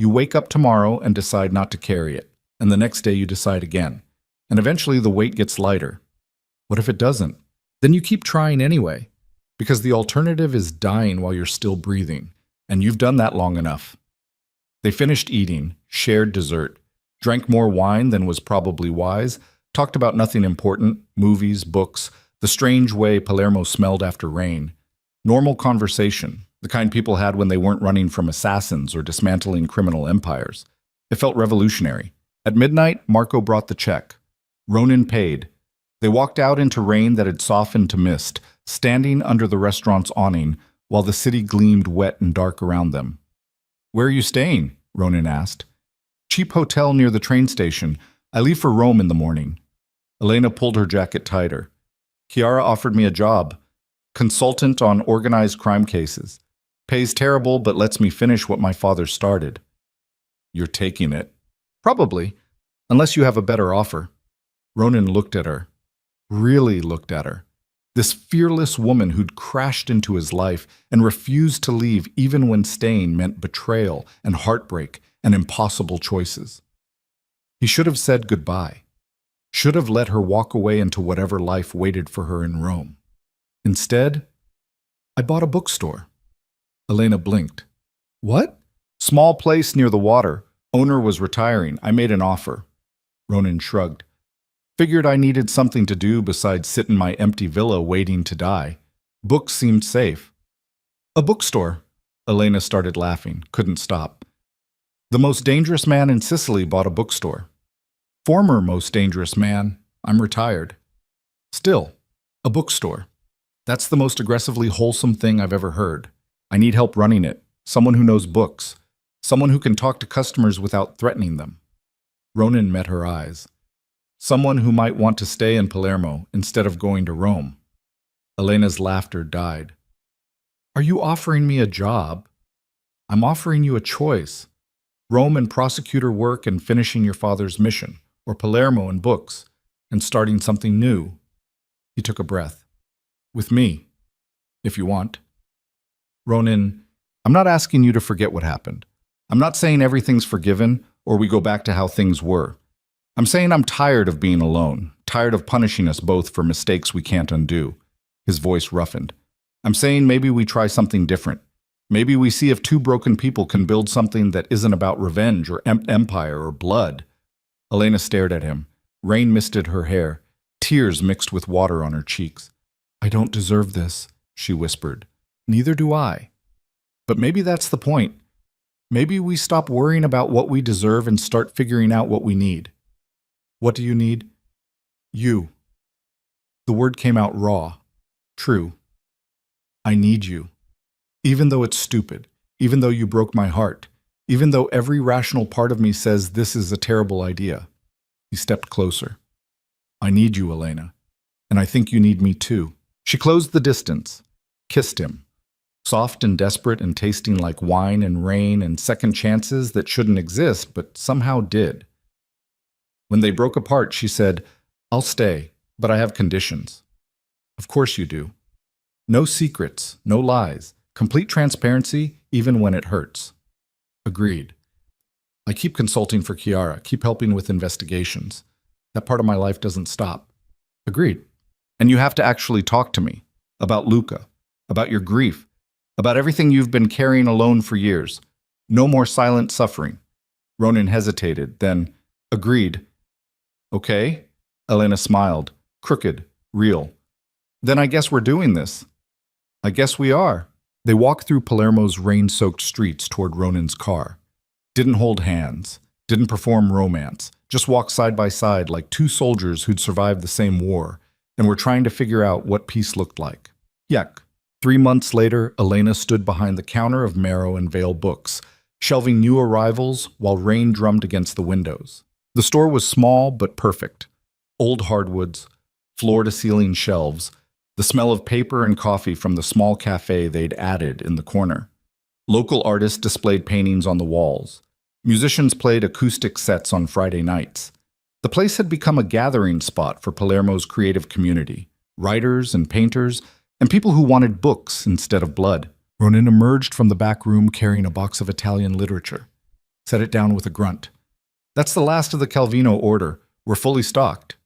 You wake up tomorrow and decide not to carry it. And the next day you decide again. And eventually the weight gets lighter. What if it doesn't? Then you keep trying anyway. Because the alternative is dying while you're still breathing. And you've done that long enough. They finished eating, shared dessert, drank more wine than was probably wise, talked about nothing important, movies, books, the strange way Palermo smelled after rain. Normal conversation, the kind people had when they weren't running from assassins or dismantling criminal empires. It felt revolutionary. At midnight, Marco brought the check. Ronan paid. They walked out into rain that had softened to mist, standing under the restaurant's awning, while the city gleamed wet and dark around them. Where are you staying? Ronan asked. Cheap hotel near the train station. I leave for Rome in the morning. Elena pulled her jacket tighter. Chiara offered me a job. Consultant on organized crime cases. Pays terrible, but lets me finish what my father started. You're taking it. Probably, unless you have a better offer. Ronan looked at her. Really looked at her. This fearless woman who'd crashed into his life and refused to leave even when staying meant betrayal and heartbreak and impossible choices. He should have said goodbye. Should have let her walk away into whatever life waited for her in Rome. Instead, I bought a bookstore. Elena blinked. What? Small place near the water. Owner was retiring. I made an offer. Ronan shrugged. Figured I needed something to do besides sit in my empty villa waiting to die. Books seemed safe. A bookstore. Elena started laughing, couldn't stop. The most dangerous man in Sicily bought a bookstore. Former most dangerous man. I'm retired. Still, a bookstore. That's the most aggressively wholesome thing I've ever heard. I need help running it. Someone who knows books. Someone who can talk to customers without threatening them. Ronan met her eyes. Someone who might want to stay in Palermo instead of going to Rome. Elena's laughter died. Are you offering me a job? I'm offering you a choice. Rome and prosecutor work and finishing your father's mission, or Palermo and books, and starting something new. He took a breath. With me, if you want. Ronan, I'm not asking you to forget what happened. I'm not saying everything's forgiven or we go back to how things were. I'm saying I'm tired of being alone, tired of punishing us both for mistakes we can't undo. His voice roughened. I'm saying maybe we try something different. Maybe we see if two broken people can build something that isn't about revenge or empire or blood. Elena stared at him. Rain misted her hair. Tears mixed with water on her cheeks. I don't deserve this, she whispered. Neither do I. But maybe that's the point. Maybe we stop worrying about what we deserve and start figuring out what we need. What do you need? You. The word came out raw. True. I need you. Even though it's stupid, even though you broke my heart, even though every rational part of me says this is a terrible idea. He stepped closer. I need you, Elena. And I think you need me too. She closed the distance, kissed him. Soft and desperate and tasting like wine and rain and second chances that shouldn't exist but somehow did. When they broke apart, she said, I'll stay, but I have conditions. Of course you do. No secrets, no lies, complete transparency even when it hurts. Agreed. I keep consulting for Kiara, keep helping with investigations. That part of my life doesn't stop. Agreed. And you have to actually talk to me about Luca, about your grief, about everything you've been carrying alone for years. No more silent suffering. Ronan hesitated, then agreed. Okay? Elena smiled, crooked, real. Then I guess we're doing this. I guess we are. They walked through Palermo's rain-soaked streets toward Ronan's car. Didn't hold hands, didn't perform romance, just walked side by side like two soldiers who'd survived the same war and were trying to figure out what peace looked like. Yuck. 3 months later, Elena stood behind the counter of Marrow and Vale Books, shelving new arrivals while rain drummed against the windows. The store was small but perfect. Old hardwoods, floor-to-ceiling shelves, the smell of paper and coffee from the small cafe they'd added in the corner. Local artists displayed paintings on the walls. Musicians played acoustic sets on Friday nights. The place had become a gathering spot for Palermo's creative community, writers and painters, and people who wanted books instead of blood. Ronan emerged from the back room carrying a box of Italian literature. Set it down with a grunt. That's the last of the Calvino order. We're fully stocked.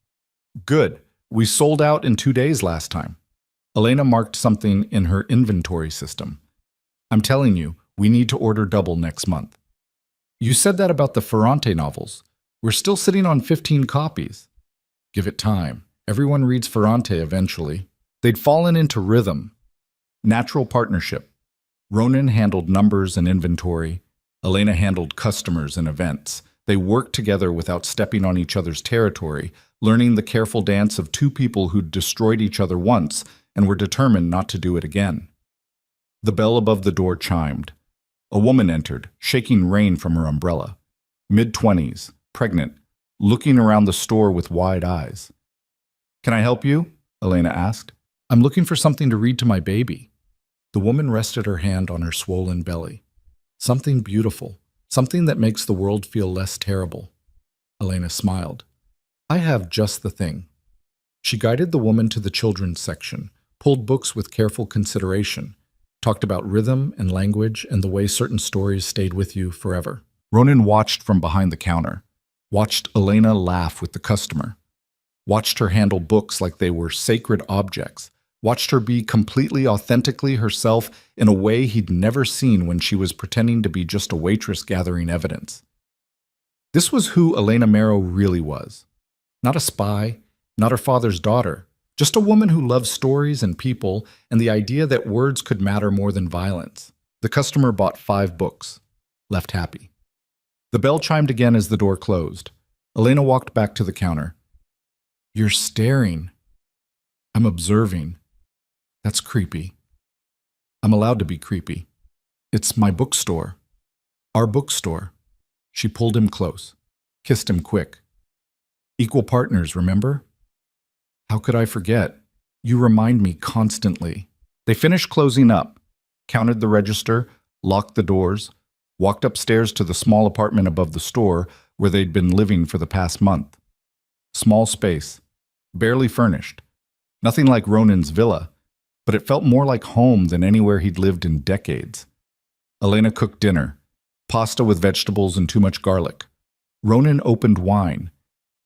Good. We sold out in 2 days last time. Elena marked something in her inventory system. I'm telling you, we need to order double next month. You said that about the Ferrante novels. We're still sitting on 15 copies. Give it time. Everyone reads Ferrante eventually. They'd fallen into rhythm. Natural partnership. Ronan handled numbers and inventory. Elena handled customers and events. They worked together without stepping on each other's territory, learning the careful dance of two people who'd destroyed each other once and were determined not to do it again. The bell above the door chimed. A woman entered, shaking rain from her umbrella. Mid-20s, pregnant, looking around the store with wide eyes. Can I help you? Elena asked. I'm looking for something to read to my baby. The woman rested her hand on her swollen belly. Something beautiful, something that makes the world feel less terrible. Elena smiled. I have just the thing. She guided the woman to the children's section, pulled books with careful consideration, talked about rhythm and language and the way certain stories stayed with you forever. Ronan watched from behind the counter, watched Elena laugh with the customer, watched her handle books like they were sacred objects, watched her be completely authentically herself in a way he'd never seen when she was pretending to be just a waitress gathering evidence. This was who Elena Marrow really was. Not a spy, not her father's daughter, just a woman who loved stories and people and the idea that words could matter more than violence. The customer bought 5 books, left happy. The bell chimed again as the door closed. Elena walked back to the counter. You're staring. I'm observing. That's creepy. I'm allowed to be creepy. It's my bookstore. Our bookstore. She pulled him close, kissed him quick. Equal partners, remember? How could I forget? You remind me constantly. They finished closing up, counted the register, locked the doors, walked upstairs to the small apartment above the store where they'd been living for the past month. Small space, barely furnished. Nothing like Ronan's villa, but it felt more like home than anywhere he'd lived in decades. Elena cooked dinner, pasta with vegetables and too much garlic. Ronan opened wine.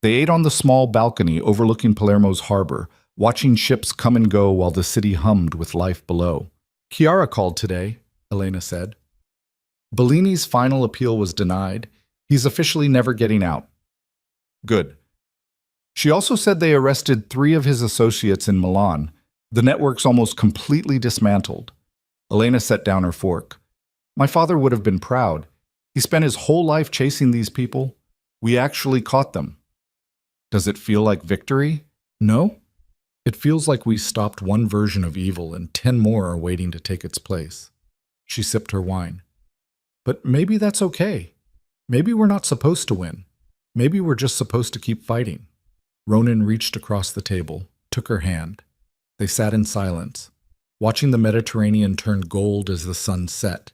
They ate on the small balcony overlooking Palermo's harbor, watching ships come and go while the city hummed with life below. Chiara called today, Elena said. Bellini's final appeal was denied. He's officially never getting out. Good. She also said they arrested 3 of his associates in Milan. The network's almost completely dismantled. Elena set down her fork. My father would have been proud. He spent his whole life chasing these people. We actually caught them. Does it feel like victory? No. It feels like we stopped one version of evil and 10 more are waiting to take its place. She sipped her wine. But maybe that's okay. Maybe we're not supposed to win. Maybe we're just supposed to keep fighting. Ronan reached across the table, took her hand. They sat in silence, watching the Mediterranean turn gold as the sun set.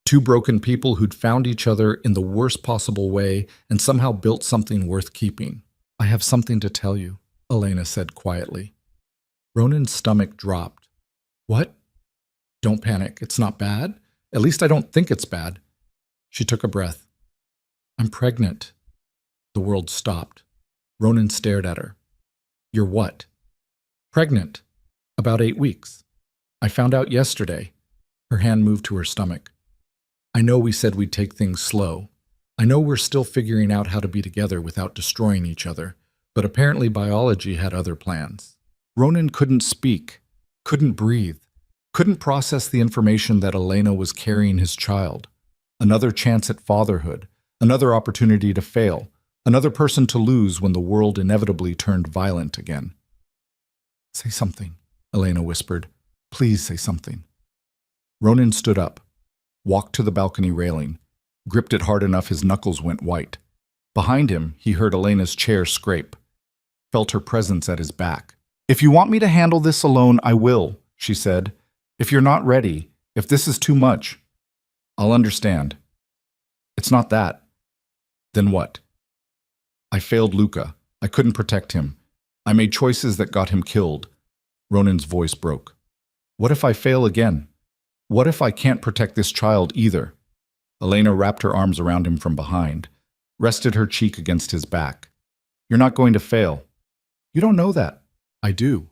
2 broken people who'd found each other in the worst possible way and somehow built something worth keeping. I have something to tell you, Elena said quietly. Ronan's stomach dropped. What? Don't panic. It's not bad. At least I don't think it's bad. She took a breath. I'm pregnant. The world stopped. Ronan stared at her. You're what? Pregnant. About 8 weeks. I found out yesterday. Her hand moved to her stomach. I know we said we'd take things slow. I know we're still figuring out how to be together without destroying each other, but apparently biology had other plans. Ronan couldn't speak, couldn't breathe, couldn't process the information that Elena was carrying his child. Another chance at fatherhood, another opportunity to fail, another person to lose when the world inevitably turned violent again. Say something, Elena whispered. Please say something. Ronan stood up, walked to the balcony railing, gripped it hard enough his knuckles went white. Behind him, he heard Elena's chair scrape, felt her presence at his back. If you want me to handle this alone, I will, she said. If you're not ready, if this is too much, I'll understand. It's not that. Then what? I failed Luca. I couldn't protect him. I made choices that got him killed. Ronan's voice broke. What if I fail again? What if I can't protect this child either? Elena wrapped her arms around him from behind, rested her cheek against his back. You're not going to fail. You don't know that. I do.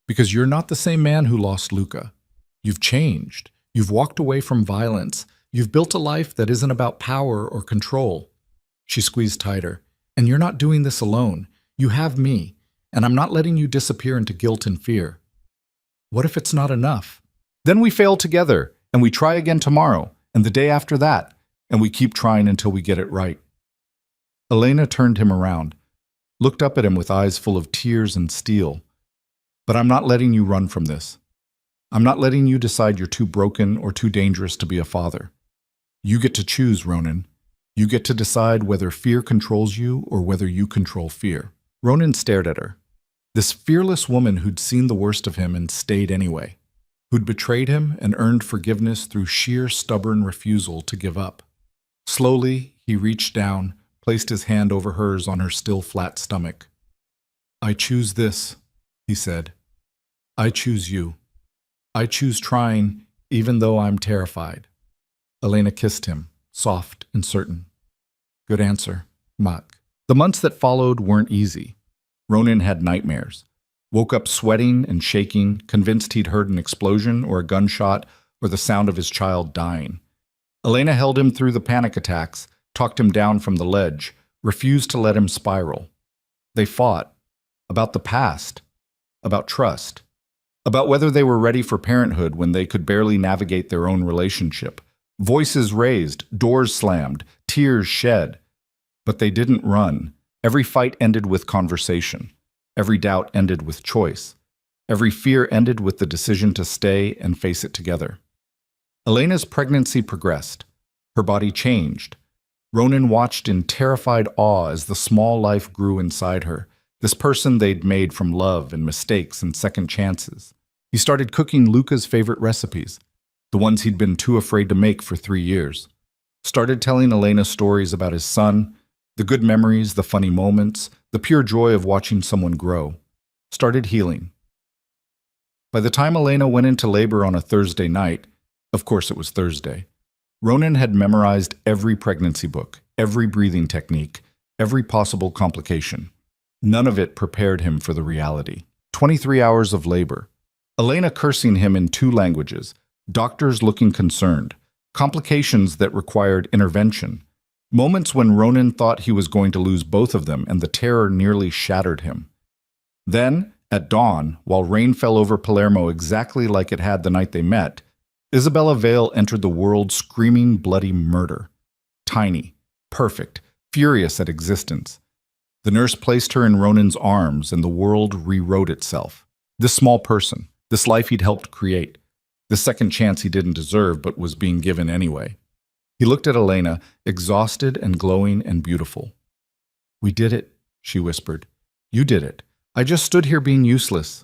Because you're not the same man who lost Luca. You've changed. You've walked away from violence. You've built a life that isn't about power or control. She squeezed tighter. And you're not doing this alone. You have me, and I'm not letting you disappear into guilt and fear. What if it's not enough? Then we fail together, and we try again tomorrow, and the day after that, and we keep trying until we get it right. Elena turned him around, looked up at him with eyes full of tears and steel. But I'm not letting you run from this. I'm not letting you decide you're too broken or too dangerous to be a father. You get to choose, Ronan. You get to decide whether fear controls you or whether you control fear. Ronan stared at her. This fearless woman who'd seen the worst of him and stayed anyway, who'd betrayed him and earned forgiveness through sheer stubborn refusal to give up. Slowly, he reached down, placed his hand over hers on her still flat stomach. I choose this, he said. I choose you. I choose trying, even though I'm terrified. Elena kissed him, soft and certain. Good answer, Mak. The months that followed weren't easy. Ronan had nightmares. Woke up sweating and shaking, convinced he'd heard an explosion or a gunshot or the sound of his child dying. Elena held him through the panic attacks, talked him down from the ledge, refused to let him spiral. They fought about the past, about trust, about whether they were ready for parenthood when they could barely navigate their own relationship. Voices raised, doors slammed, tears shed. But they didn't run. Every fight ended with conversation. Every doubt ended with choice. Every fear ended with the decision to stay and face it together. Elena's pregnancy progressed. Her body changed. Ronan watched in terrified awe as the small life grew inside her, this person they'd made from love and mistakes and second chances. He started cooking Luca's favorite recipes, the ones he'd been too afraid to make for 3 years. Started telling Elena stories about his son, the good memories, the funny moments, the pure joy of watching someone grow. Started healing. By the time Elena went into labor on a Thursday night, of course it was Thursday, Ronan had memorized every pregnancy book, every breathing technique, every possible complication. None of it prepared him for the reality. 23 hours of labor. Elena cursing him in 2 languages. Doctors looking concerned. Complications that required intervention. Moments when Ronan thought he was going to lose both of them and the terror nearly shattered him. Then, at dawn, while rain fell over Palermo exactly like it had the night they met, Isabella Vale entered the world screaming bloody murder. Tiny, perfect, furious at existence. The nurse placed her in Ronan's arms and the world rewrote itself. This small person, this life he'd helped create, the second chance he didn't deserve but was being given anyway. He looked at Elena, exhausted and glowing and beautiful. "We did it," she whispered. "You did it. I just stood here being useless."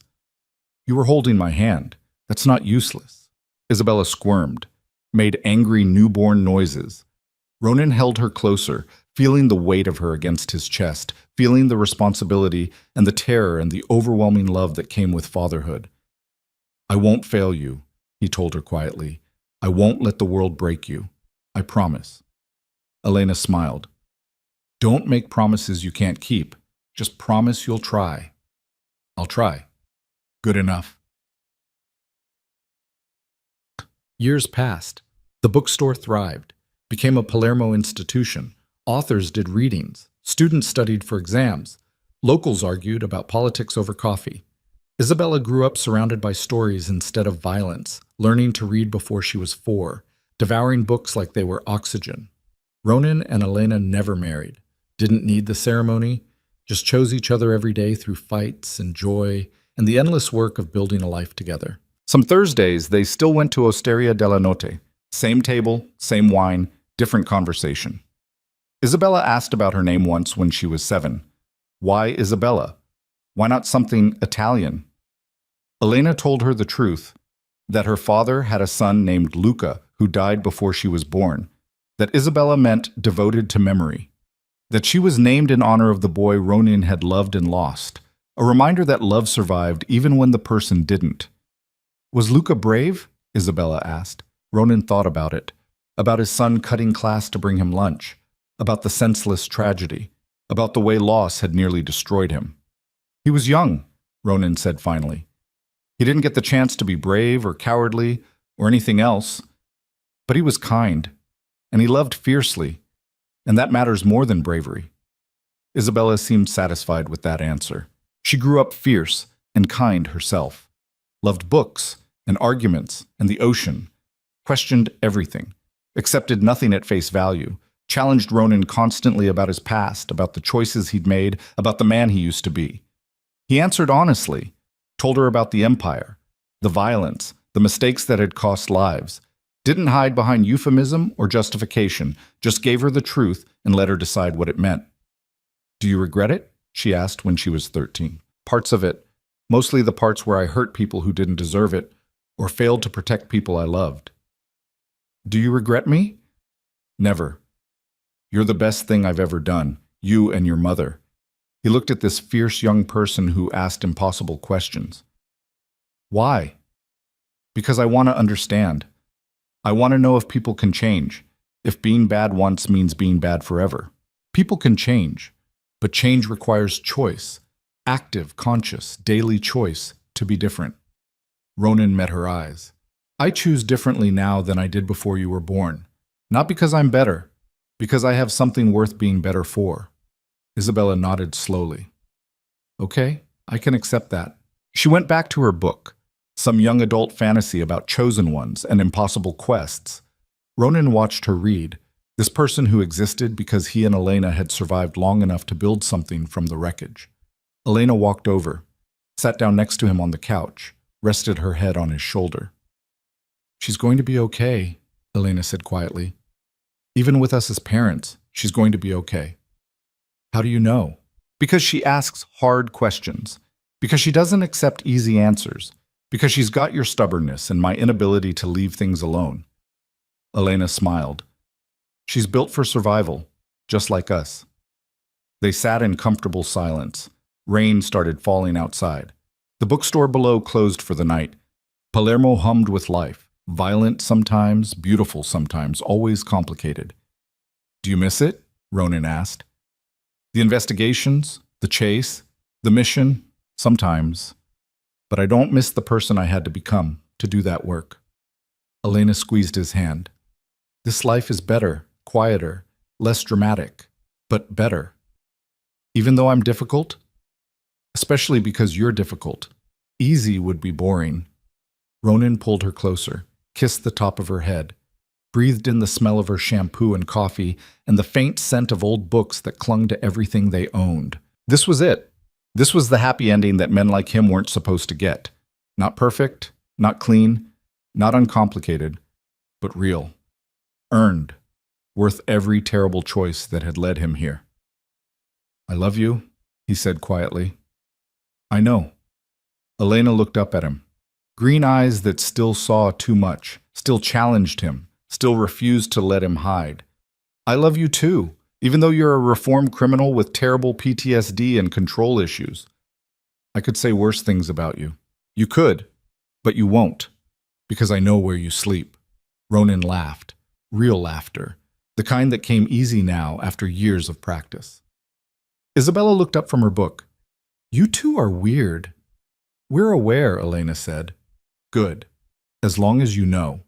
"You were holding my hand. That's not useless." Isabella squirmed, made angry newborn noises. Ronan held her closer, feeling the weight of her against his chest, feeling the responsibility and the terror and the overwhelming love that came with fatherhood. "I won't fail you," he told her quietly. "I won't let the world break you. I promise." Elena smiled. "Don't make promises you can't keep. Just promise you'll try." "I'll try." "Good enough." Years passed. The bookstore thrived, became a Palermo institution. Authors did readings. Students studied for exams. Locals argued about politics over coffee. Isabella grew up surrounded by stories instead of violence, learning to read before she was 4, devouring books like they were oxygen. Ronan and Elena never married, didn't need the ceremony, just chose each other every day through fights and joy and the endless work of building a life together. Some Thursdays, they still went to Osteria della Notte. Same table, same wine, different conversation. Isabella asked about her name once when she was 7. Why Isabella? Why not something Italian? Elena told her the truth, that her father had a son named Luca who died before she was born, that Isabella meant devoted to memory, that she was named in honor of the boy Ronan had loved and lost, a reminder that love survived even when the person didn't. Was Luca brave? Isabella asked. Ronan thought about it, about his son cutting class to bring him lunch, about the senseless tragedy, about the way loss had nearly destroyed him. He was young, Ronan said finally. He didn't get the chance to be brave or cowardly or anything else, but he was kind, and he loved fiercely, and that matters more than bravery. Isabella seemed satisfied with that answer. She grew up fierce and kind herself, loved books and arguments and the ocean, questioned everything, accepted nothing at face value, challenged Ronan constantly about his past, about the choices he'd made, about the man he used to be. He answered honestly, told her about the empire, the violence, the mistakes that had cost lives, didn't hide behind euphemism or justification, just gave her the truth and let her decide what it meant. Do you regret it? She asked when she was 13. Parts of it, mostly the parts where I hurt people who didn't deserve it or failed to protect people I loved. Do you regret me? Never. You're the best thing I've ever done, you and your mother. He looked at this fierce young person who asked impossible questions. Why? Because I want to understand. I want to know if people can change, if being bad once means being bad forever. People can change, but change requires choice, active, conscious, daily choice to be different. Ronan met her eyes. I choose differently now than I did before you were born. Not because I'm better, because I have something worth being better for. Isabella nodded slowly. Okay, I can accept that. She went back to her book, some young adult fantasy about chosen ones and impossible quests. Ronan watched her read, this person who existed because he and Elena had survived long enough to build something from the wreckage. Elena walked over, sat down next to him on the couch, rested her head on his shoulder. She's going to be okay, Elena said quietly. Even with us as parents, she's going to be okay. How do you know? Because she asks hard questions. Because she doesn't accept easy answers. Because she's got your stubbornness and my inability to leave things alone. Elena smiled. She's built for survival, just like us. They sat in comfortable silence. Rain started falling outside. The bookstore below closed for the night. Palermo hummed with life, violent sometimes, beautiful sometimes, always complicated. Do you miss it? Ronan asked. The investigations, the chase, The mission? Sometimes. But I don't miss the person I had to become to do that work. Elena squeezed his hand. This life is better, quieter, less dramatic, but better. Even though I'm difficult? Especially because you're difficult. Easy would be boring. Ronan pulled her closer, kissed the top of her head, breathed in the smell of her shampoo and coffee and the faint scent of old books that clung to everything they owned. This was it. This was the happy ending that men like him weren't supposed to get. Not perfect, not clean, not uncomplicated, but real. Earned. Worth every terrible choice that had led him here. I love you, he said quietly. I know. Elena looked up at him. Green eyes that still saw too much, still challenged him, still refused to let him hide. I love you too, even though you're a reformed criminal with terrible PTSD and control issues. I could say worse things about you. You could, but you won't, because I know where you sleep. Ronan laughed, real laughter, the kind that came easy now after years of practice. Isabella looked up from her book. You two are weird. We're aware, Elena said. Good, as long as you know.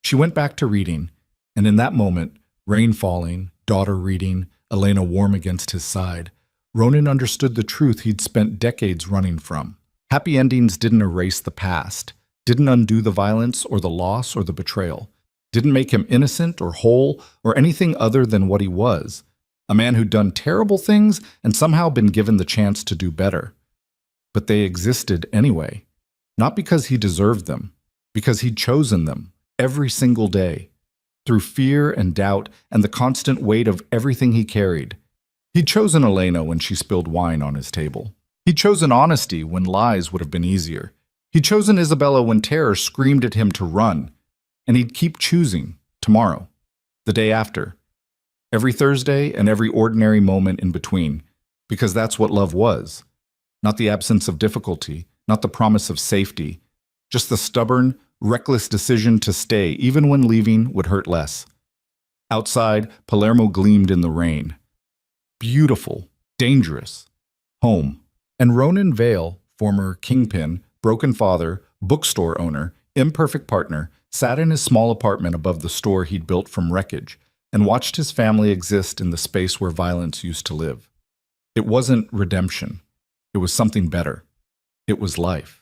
She went back to reading, and in that moment, rain falling, daughter reading, Elena warm against his side, Ronan understood the truth he'd spent decades running from. Happy endings didn't erase the past, didn't undo the violence or the loss or the betrayal, didn't make him innocent or whole or anything other than what he was, a man who'd done terrible things and somehow been given the chance to do better. But they existed anyway, not because he deserved them, because he'd chosen them every single day, through fear and doubt and the constant weight of everything he carried. He'd chosen Elena when she spilled wine on his table. He'd chosen honesty when lies would have been easier. He'd chosen Isabella when terror screamed at him to run. And he'd keep choosing tomorrow, the day after, every Thursday and every ordinary moment in between, because that's what love was. Not the absence of difficulty, not the promise of safety, just the stubborn, reckless decision to stay even when leaving would hurt less. Outside, Palermo gleamed in the rain. Beautiful, dangerous, home. And Ronan Vale, former kingpin, broken father, bookstore owner, imperfect partner, sat in his small apartment above the store he'd built from wreckage and watched his family exist in the space where violence used to live. It wasn't redemption. It was something better. It was life.